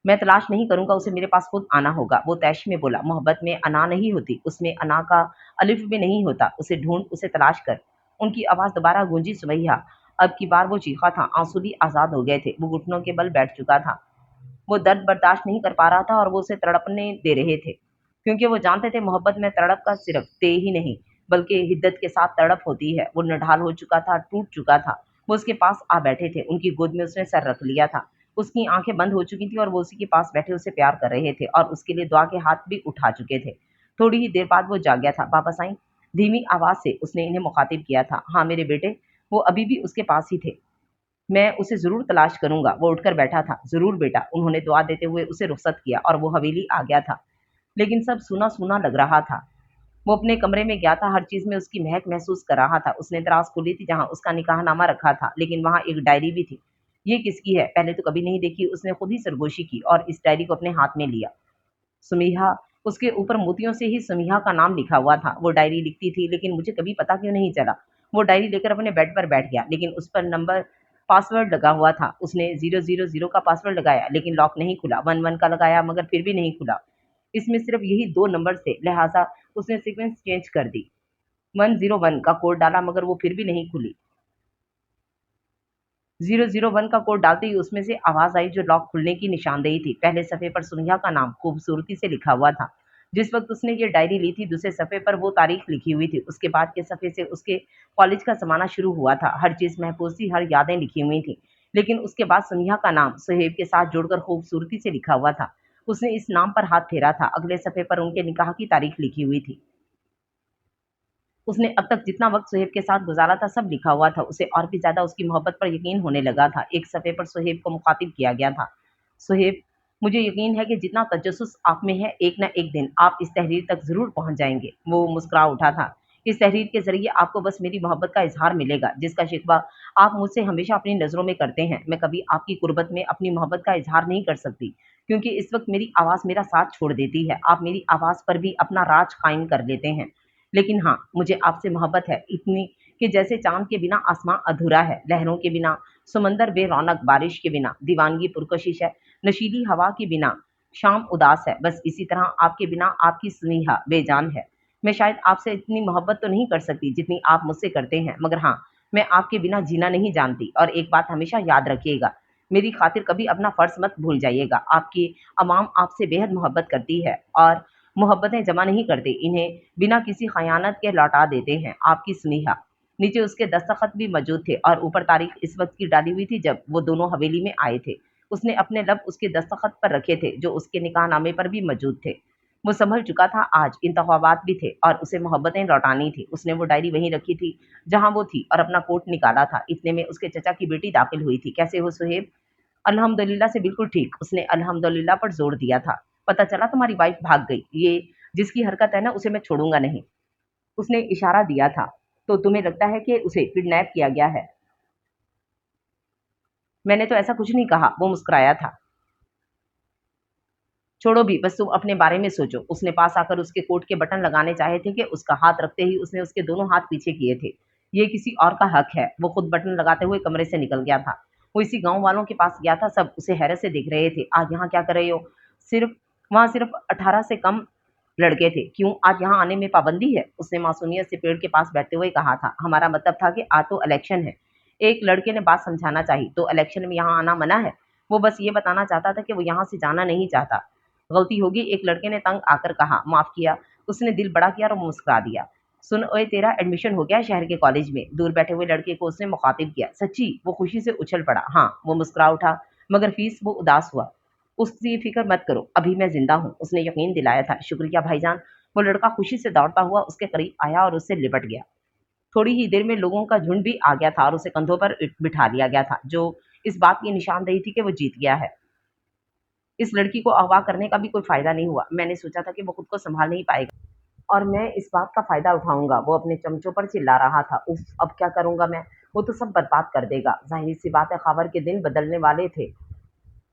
मैं तलाश नहीं करूंगा, उसे मेरे पास खुद आना होगा। वो तैश में बोला। मोहब्बत में अना नहीं होती, उसमें अना का अलिफ भी नहीं होता। उसे ढूंढ, उसे तलाश कर। उनकी आवाज दोबारा गूंजी। सुबैया। अब की बार वो चीखा था। आंसू भी आजाद हो गए थे। वो घुटनों के बल बैठ चुका था। वो दर्द बर्दाश्त नहीं कर पा रहा था और वो उसे तड़पने दे रहे थे, क्योंकि वो जानते थे मोहब्बत में तड़प का सिर्फ ते ही नहीं, बल्कि हिद्दत के साथ तड़प होती है। वो निढाल हो चुका था, टूट चुका था। वो उसके पास आ बैठे थे, उनकी गोद में उसने सर रख लिया था। उसकी आंखें बंद हो चुकी थी और वो उसी के पास बैठे उसे प्यार कर रहे थे और उसके लिए दुआ के हाथ भी उठा चुके थे। थोड़ी ही देर बाद वो जाग गया था। वापस आई, धीमी आवाज से उसने इन्हें मुखातिब किया था। हाँ मेरे बेटे। वो अभी भी उसके पास ही थे। मैं उसे ज़रूर तलाश करूँगा। वो उठकर बैठा था। ज़रूर बेटा। उन्होंने दुआ देते हुए उसे रुखसत किया और वो हवेली आ गया था। लेकिन सब सूना-सूना लग रहा था। वो अपने कमरे में गया था, हर चीज़ में उसकी महक महसूस कर रहा था। उसने दराज़ खोली थी जहाँ उसका निकाहनामा रखा था, लेकिन वहाँ एक डायरी भी थी। ये किसकी है? पहले तो कभी नहीं देखी। उसने खुद ही सरगोशी की और इस डायरी को अपने हाथ में लिया। सुमिहा। उसके ऊपर मोतियों से ही सुमिहा का नाम लिखा हुआ था। वो डायरी लिखती थी, लेकिन मुझे कभी पता क्यों नहीं चला। वो डायरी लेकर अपने बेड पर बैठ गया, लेकिन उस पर नंबर पासवर्ड लगा हुआ था। उसने 000 का पासवर्ड लगाया, लेकिन लॉक नहीं खुला। 11 का लगाया, मगर फिर भी नहीं खुला। इसमें सिर्फ यही 2 नंबर थे, लिहाजा उसने सीक्वेंस चेंज कर दी। 101 का कोड डाला, मगर वो फिर भी नहीं खुली। 001 का कोड डालते ही उसमें से आवाज आई जो लॉक खुलने की निशानदेही थी। पहले सफ़े पर सुनिया का नाम खूबसूरती से लिखा हुआ था। जिस वक़्त उसने ये डायरी ली थी, दूसरे सफ़े पर वो तारीख लिखी हुई थी। उसके बाद के सफ़े से उसके कॉलेज का ज़माना शुरू हुआ था। हर चीज़ महफूज़ थी, हर यादें लिखी हुई थीं। लेकिन उसके बाद सुनिया का नाम सुहेब के साथ जोड़कर खूबसूरती से लिखा हुआ था। उसने इस नाम पर हाथ फेरा था। अगले सफ़े पर उनके निकाह की तारीख लिखी हुई थी। उसने अब तक जितना वक़्त सुहेब के साथ गुज़ारा था, सब लिखा हुआ था। उसे और भी ज़्यादा उसकी मोहब्बत पर यकीन होने लगा था। एक सफ़े पर सुहेब को मुख़ातिब किया गया था। सुहेब, मुझे यकीन है कि जितना तजस्सुस आप में है, एक न एक दिन आप इस तहरीर तक ज़रूर पहुँच जाएँगे। वो मुस्कुरा उठा था। इस तहरीर के ज़रिए आपको बस मेरी मोहब्बत का इज़हार मिलेगा, जिसका शिकवा आप मुझसे हमेशा अपनी नज़रों में करते हैं। मैं कभी आपकी कुर्बत में अपनी मोहब्बत का इज़हार नहीं कर सकती, क्योंकि इस वक़्त मेरी आवाज़ मेरा साथ छोड़ देती है। आप मेरी आवाज़ पर भी अपना राज कायम कर लेते हैं। लेकिन हाँ, मुझे आपसे मोहब्बत है, इतनी कि जैसे चाँद के बिना आसमां अधूरा है, लहरों के बिना समंदर बेरौनक, बारिश के बिना दीवानगी पुरकशिश है, नशीली हवा के बिना शाम उदास है। बस इसी तरह आपके बिना आपकी स्नेहा बेजान है। मैं शायद आपसे इतनी मोहब्बत तो नहीं कर सकती जितनी आप मुझसे करते हैं, मगर हाँ, मैं आपके बिना जीना नहीं जानती। और एक बात हमेशा याद रखिएगा, मेरी खातिर कभी अपना फ़र्ज़ मत भूल जाइएगा। आपकी अवाम आपसे बेहद मोहब्बत करती है और मोहब्बतें जमा नहीं करते, इन्हें बिना किसी खयानत के लौटा देते हैं। आपकी स्नेहा। नीचे उसके दस्तखत भी मौजूद थे और ऊपर तारीख इस वक्त की डाली हुई थी जब वो दोनों हवेली में आए थे। उसने अपने लब उसके दस्तखत पर रखे थे, जो उसके निकाहनामे पर भी मौजूद थे। वो संभल चुका था, आज इंतखाबात भी थे और उसे मोहब्बतें लौटानी थी। उसने वो डायरी वहीं रखी थी जहां वो थी और अपना कोट निकाला था। इतने में उसके चचा की बेटी दाखिल हुई थी। कैसे हो सुहेब? अल्हम्दुलिल्लाह से बिल्कुल ठीक। उसने अल्हम्दुलिल्लाह पर जोर दिया था। पता चला तुम्हारी वाइफ भाग गई। ये जिसकी हरकत है ना, उसे मैं छोड़ूंगा नहीं। उसने इशारा दिया था। तो तुम्हें लगता है कि उसे किडनैप किया गया है? मैंने तो ऐसा कुछ नहीं कहा। वो मुस्कुराया था। छोड़ो भी, बस तुम अपने बारे में सोचो। उसने पास आकर उसके कोट के बटन लगाने चाहे थे कि उसका हाथ रखते ही उसने उसके दोनों हाथ पीछे किए थे। ये किसी और का हक है। वो खुद बटन लगाते हुए कमरे से निकल गया था। वो इसी गांव वालों के पास गया था। सब उसे हैरत से देख रहे थे। आज यहाँ क्या कर रहे हो? सिर्फ वहां सिर्फ 18 से कम लड़के थे। क्यों आज यहाँ आने में पाबंदी है? उसने मासूमियत से पेड़ के पास बैठते हुए कहा था। हमारा मतलब था कि आज तो इलेक्शन है। एक लड़के ने बात समझाना चाहिए। तो इलेक्शन में यहाँ आना मना है? वो बस ये बताना चाहता था कि वो यहाँ से जाना नहीं चाहता। गलती होगी, एक लड़के ने तंग आकर कहा। माफ किया। उसने दिल बड़ा किया और मुस्कुरा दिया। सुन ओए, तेरा एडमिशन हो गया है शहर के कॉलेज में? दूर बैठे हुए लड़के को उसने मुखातिब किया। सच्ची? वो खुशी से उछल पड़ा। हाँ। वो मुस्कुरा उठा। मगर फीस? वो उदास हुआ। उसकी फिक्र मत करो, अभी मैं जिंदा हूँ। उसने यकीन दिलाया था। शुक्रिया भाईजान। वो लड़का खुशी से दौड़ता हुआ उसके करीब आया और उससे लिपट गया। थोड़ी ही देर में लोगों का झुंड भी आ गया था और उसे कंधों पर बिठा लिया गया था, जो इस बात की निशानदेही थी कि वो जीत गया है। इस लड़की को अगवा करने का भी कोई फायदा नहीं हुआ। मैंने सोचा था कि वो खुद को संभाल नहीं पाएगा और मैं इस बात का फायदा उठाऊंगा। वो अपने चमचों पर चिल्ला रहा था। उफ, अब क्या करूंगा मैं? वो तो सब बर्बाद कर देगा। जाहिर सी बात है, खावर के दिन बदलने वाले थे।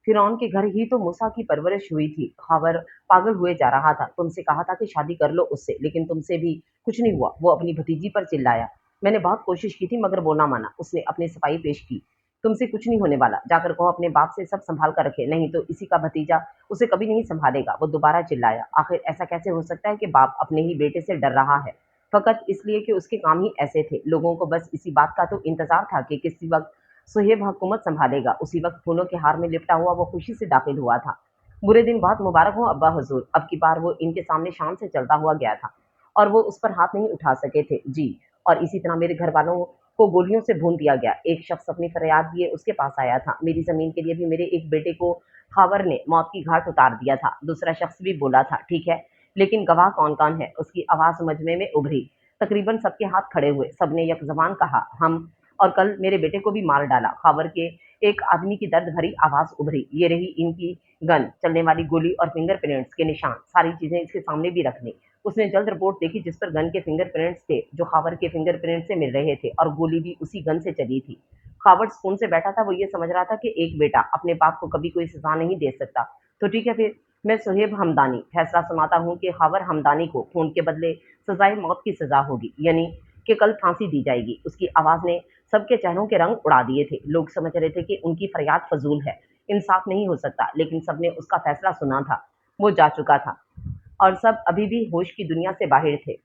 फिरौन के घर ही तो मूसा की परवरिश हुई थी। खावर पागल हुए जा रहा था। तुमसे कहा था कि शादी कर लो उससे, लेकिन तुमसे भी कुछ नहीं हुआ। वो अपनी भतीजी पर चिल्लाया। मैंने बहुत कोशिश की थी, मगर वो ना माना। उसने अपनी सफाई पेश की। तुमसे कुछ नहीं होने वाला। जाकर कहो अपने बाप से सब संभाल कर रखे, नहीं तो इसी का भतीजा उसे कभी नहीं संभालेगा। वो दोबारा चिल्लाया। आखिर ऐसा कैसे हो सकता है कि बाप अपने ही बेटे से डर रहा है, फकत इसलिए कि उसके काम ही ऐसे थे। लोगों को बस इसी बात का तो इंतजार था कि किसी वक्त सुहेब हुकूमत संभालेगा। उसी वक्त फूलों के हार में लिपटा हुआ वो खुशी से दाखिल हुआ था। बुरे दिन बहुत मुबारक हो अब्बा हुजूर। अब की बार वो इनके सामने शान से चलता हुआ गया था। और वो उस पर हाथ नहीं उठा सके थे। जी। और इसी तरह मेरे घर वालों को गोलियों से भून दिया गया। एक शख्स अपनी फरियाद लिए उसके पास आया था। मेरी ज़मीन के लिए भी मेरे एक बेटे को खावर ने मौत की घाट उतार दिया था। दूसरा शख्स भी बोला था, ठीक है, लेकिन गवाह कौन-कौन है? उसकी आवाज़ मजमे में उभरी। तकरीबन सबके हाथ खड़े हुए। सबने यकज़बान कहा, हम। और कल मेरे बेटे को भी मार डाला। खावर के एक आदमी की दर्द भरी आवाज़ उभरी, ये रही इनकी गन, चलने वाली गोली और फिंगरप्रिंट्स के निशान, सारी चीज़ें इसके सामने भी रख लीं। उसने जल्द रिपोर्ट देखी जिस पर गन के फिंगरप्रिंट्स थे, जो खावर के फिंगरप्रिंट से मिल रहे थे, और गोली भी उसी गन से चली थी। खावर सुकून से बैठा था। वो ये समझ रहा था कि एक बेटा अपने बाप को कभी कोई सज़ा नहीं दे सकता। तो ठीक है फिर, मैं सुहेब हमदानी फैसला सुनाता हूँ कि खावर हमदानी को खून के बदले सजाए मौत की सज़ा होगी, यानी कि कल फांसी दी जाएगी। उसकी आवाज़ ने सबके चेहरों के रंग उड़ा दिए थे। लोग समझ रहे थे कि उनकी फरियाद फजूल है, इंसाफ नहीं हो सकता, लेकिन सबने उसका फैसला सुना था। वो जा चुका था और सब अभी भी होश की दुनिया से बाहर थे।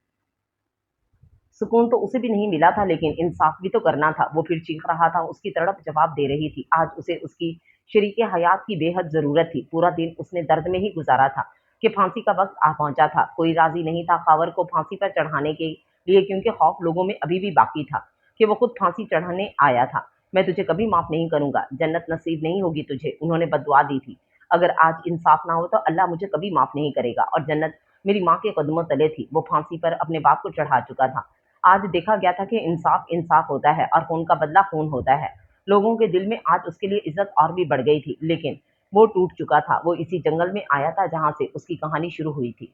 सुकून तो उसे भी नहीं मिला था, लेकिन इंसाफ भी तो करना था। वो फिर चीख रहा था, उसकी तड़प जवाब दे रही थी। आज उसे उसकी शरीके हयात की बेहद ज़रूरत थी। पूरा दिन उसने दर्द में ही गुजारा था कि फांसी का वक्त आ पहुंचा था। कोई राजी नहीं था खावर को फांसी पर चढ़ाने के लिए, क्योंकि खौफ लोगों में अभी भी बाकी था कि वो खुद फांसी चढ़ाने आया था। मैं तुझे कभी माफ़ नहीं करूंगा, जन्नत नसीब नहीं होगी तुझे, उन्होंने बददुआ दी थी। अगर आज इंसाफ ना हो तो अल्लाह मुझे कभी माफ़ नहीं करेगा। और जन्नत मेरी माँ के कदमों तले थी। वो फांसी पर अपने बाप को चढ़ा चुका था। आज देखा गया था कि इंसाफ इंसाफ होता है और खून का बदला खून होता है। लोगों के दिल में आज उसके लिए इज्जत और भी बढ़ गई थी, लेकिन वो टूट चुका था। वो इसी जंगल में आया था जहां से उसकी कहानी शुरू हुई थी।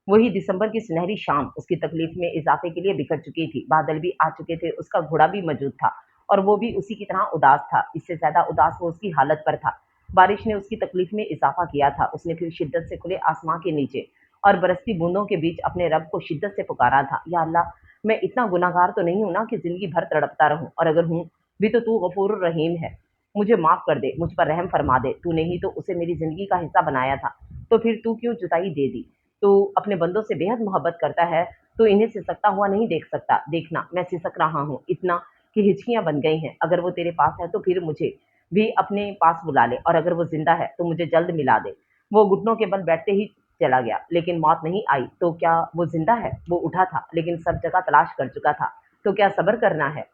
वही दिसंबर की सुनहरी शाम उसकी तकलीफ में इजाफे के लिए बिखर चुकी थी। बादल भी आ चुके थे, उसका घोड़ा भी मौजूद था और वो भी उसी की तरह उदास था। इससे ज्यादा उदास वो उसकी हालत पर था। बारिश ने उसकी तकलीफ में इजाफा किया था। उसने फिर शिद्दत से खुले आसमां के नीचे और बरसती बूंदों के बीच अपने रब को शिद्दत से पुकारा था, या अल्लाह, मैं इतना गुनाहगार तो नहीं हूं ना कि जिंदगी भर तड़पता रहूं, और अगर हूं भी तो तू गफूर रहीम है। मुझे माफ कर दे, मुझ पर रहम फरमा दे। तूने ही तो उसे मेरी जिंदगी का हिस्सा बनाया था, तो फिर तू क्यों जुदाई दे दी? तो अपने बंदों से बेहद मोहब्बत करता है, तो इन्हें सिसकता हुआ नहीं देख सकता। देखना, मैं सिसक रहा हूँ इतना कि हिचकियां बन गई हैं। अगर वो तेरे पास है तो फिर मुझे भी अपने पास बुला ले, और अगर वो जिंदा है तो मुझे जल्द मिला दे। वो घुटनों के बल बैठते ही चला गया, लेकिन मौत नहीं आई। तो क्या वो जिंदा है? वो उठा था, लेकिन सब जगह तलाश कर चुका था। तो क्या सब्र करना है?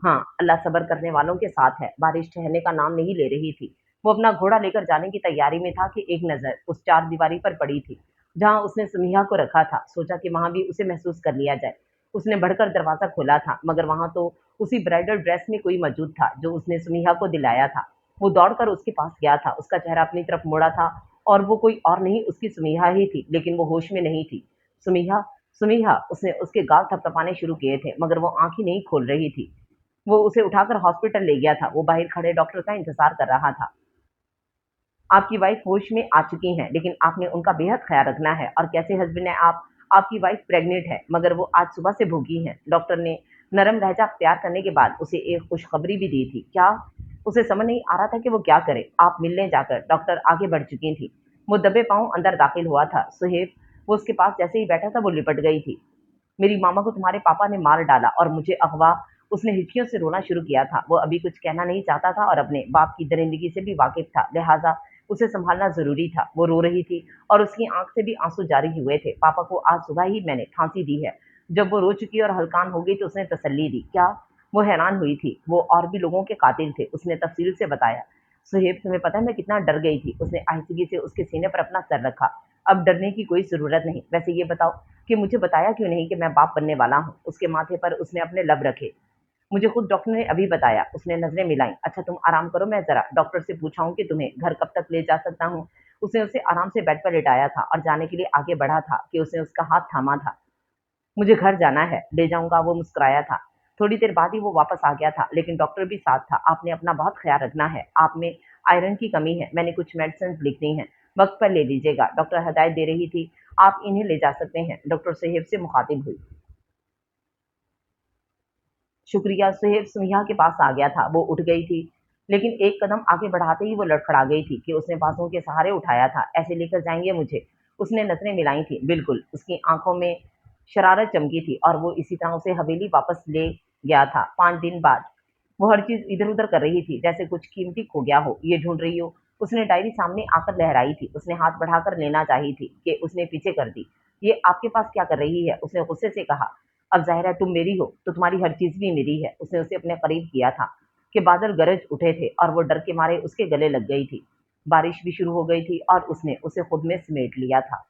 हाँ, अल्लाह सब्र करने वालों के साथ है। बारिश ठहरने का नाम नहीं ले रही थी। वो अपना घोड़ा लेकर जाने की तैयारी में था कि एक नज़र उस चारदीवारी पर पड़ी थी, जहाँ उसने सुमिया को रखा था। सोचा कि वहाँ भी उसे महसूस कर लिया जाए। उसने बढ़कर दरवाज़ा खोला था, मगर वहाँ तो उसी ब्राइडल ड्रेस में कोई मौजूद था, जो उसने सुमिया को दिलाया था। वो दौड़कर उसके पास गया था। उसका चेहरा अपनी तरफ मुड़ा था, और वो कोई और नहीं, उसकी सुमिया ही थी, लेकिन वो होश में नहीं थी। सुमिया, सुमिया, उसने उसके गाल थपथपाने शुरू किए थे, मगर वो आँख ही नहीं खोल रही थी। वो उसे उठाकर हॉस्पिटल ले गया था। वो बाहर खड़े डॉक्टर का इंतजार कर रहा था। आपकी वाइफ होश में आ चुकी हैं, लेकिन आपने उनका बेहद ख्याल रखना है। और कैसे हस्बैंड है आप? आपकी वाइफ प्रेग्नेंट है, मगर वो आज सुबह से भूखी हैं। डॉक्टर ने नरम लहजा अख्तियार करने के बाद उसे एक खुशखबरी भी दी थी। क्या? उसे समझ नहीं आ रहा था कि वो क्या करे। आप मिलने जाकर, डॉक्टर आगे बढ़ चुकी थी। वो दबे पांव अंदर दाखिल हुआ था। सुहेब, वो उसके पास जैसे ही बैठा था वो लिपट गई थी। मेरी मामा को तुम्हारे पापा ने मार डाला और मुझे अगवा। उसने हिचकियों से रोना शुरू किया था। वो अभी कुछ कहना नहीं चाहता था और अपने बाप की दरिंदगी से भी वाकिफ था, लिहाजा उसे संभालना जरूरी था। वो रो रही थी और उसकी आंख से भी आंसू जारी हुए थे। पापा को आज सुबह ही मैंने फांसी दी है। जब वो रो चुकी और हल्कान हो गई तो उसने तसल्ली दी। क्या? वो हैरान हुई थी। वो और भी लोगों के कातिल थे, उसने तफसील से बताया। सुहेब, तुम्हें पता है मैं कितना डर गई थी? उसने आहिस्तगी से उसके सीने पर अपना सर रखा। अब डरने की कोई जरूरत नहीं। वैसे ये बताओ कि मुझे बताया क्यों नहीं कि मैं बाप बनने वाला हूँ? उसके माथे पर उसने अपने लब रखे। मुझे खुद डॉक्टर ने अभी बताया। उसने नजरें मिलाई। अच्छा तुम आराम करो, मैं जरा डॉक्टर से पूछा हूँ कि तुम्हें घर कब तक ले जा सकता हूँ। उसने उसे आराम से बेड पर लिटाया था और जाने के लिए आगे बढ़ा था कि उसने उसका हाथ थामा था। मुझे घर जाना है, ले जाऊंगा, वो मुस्कुराया था। थोड़ी देर बाद ही वो वापस आ गया था, लेकिन डॉक्टर भी साथ था। आपने अपना बहुत ख्याल रखना है, आप में आयरन की कमी है, मैंने कुछ मेडिसिन लिख दी हैं, वक्त पर ले लीजिएगा। डॉक्टर हदायत दे रही थी। आप इन्हें ले जा सकते हैं। डॉक्टर साहेब से मुखातिब हुई। शुक्रिया। सुहेब सुमिया के पास आ गया था। वो उठ गई थी, लेकिन एक कदम आगे बढ़ाते ही वो लड़खड़ा गई थी कि उसने बाजुओं के सहारे उठाया था। ऐसे लेकर जाएंगे मुझे? उसने नजरें मिलाई थी। बिल्कुल। उसकी आंखों में शरारत चमकी थी और वो इसी तरह उसे हवेली वापस ले गया था। 5 दिन बाद वो हर चीज इधर उधर कर रही थी, जैसे कुछ कीमती खो गया हो, ये ढूंढ रही हो। उसने डायरी सामने आकर लहराई थी। उसने हाथ बढ़ाकर लेना चाही थी कि उसने पीछे कर दी। ये आपके पास क्या कर रही है? उसने गुस्से से कहा। अब ज़ाहिर है तुम मेरी हो, तो तुम्हारी हर चीज़ भी मेरी है। उसने उसे अपने करीब किया था कि बादल गरज उठे थे और वो डर के मारे उसके गले लग गई थी। बारिश भी शुरू हो गई थी और उसने उसे खुद में समेट लिया था।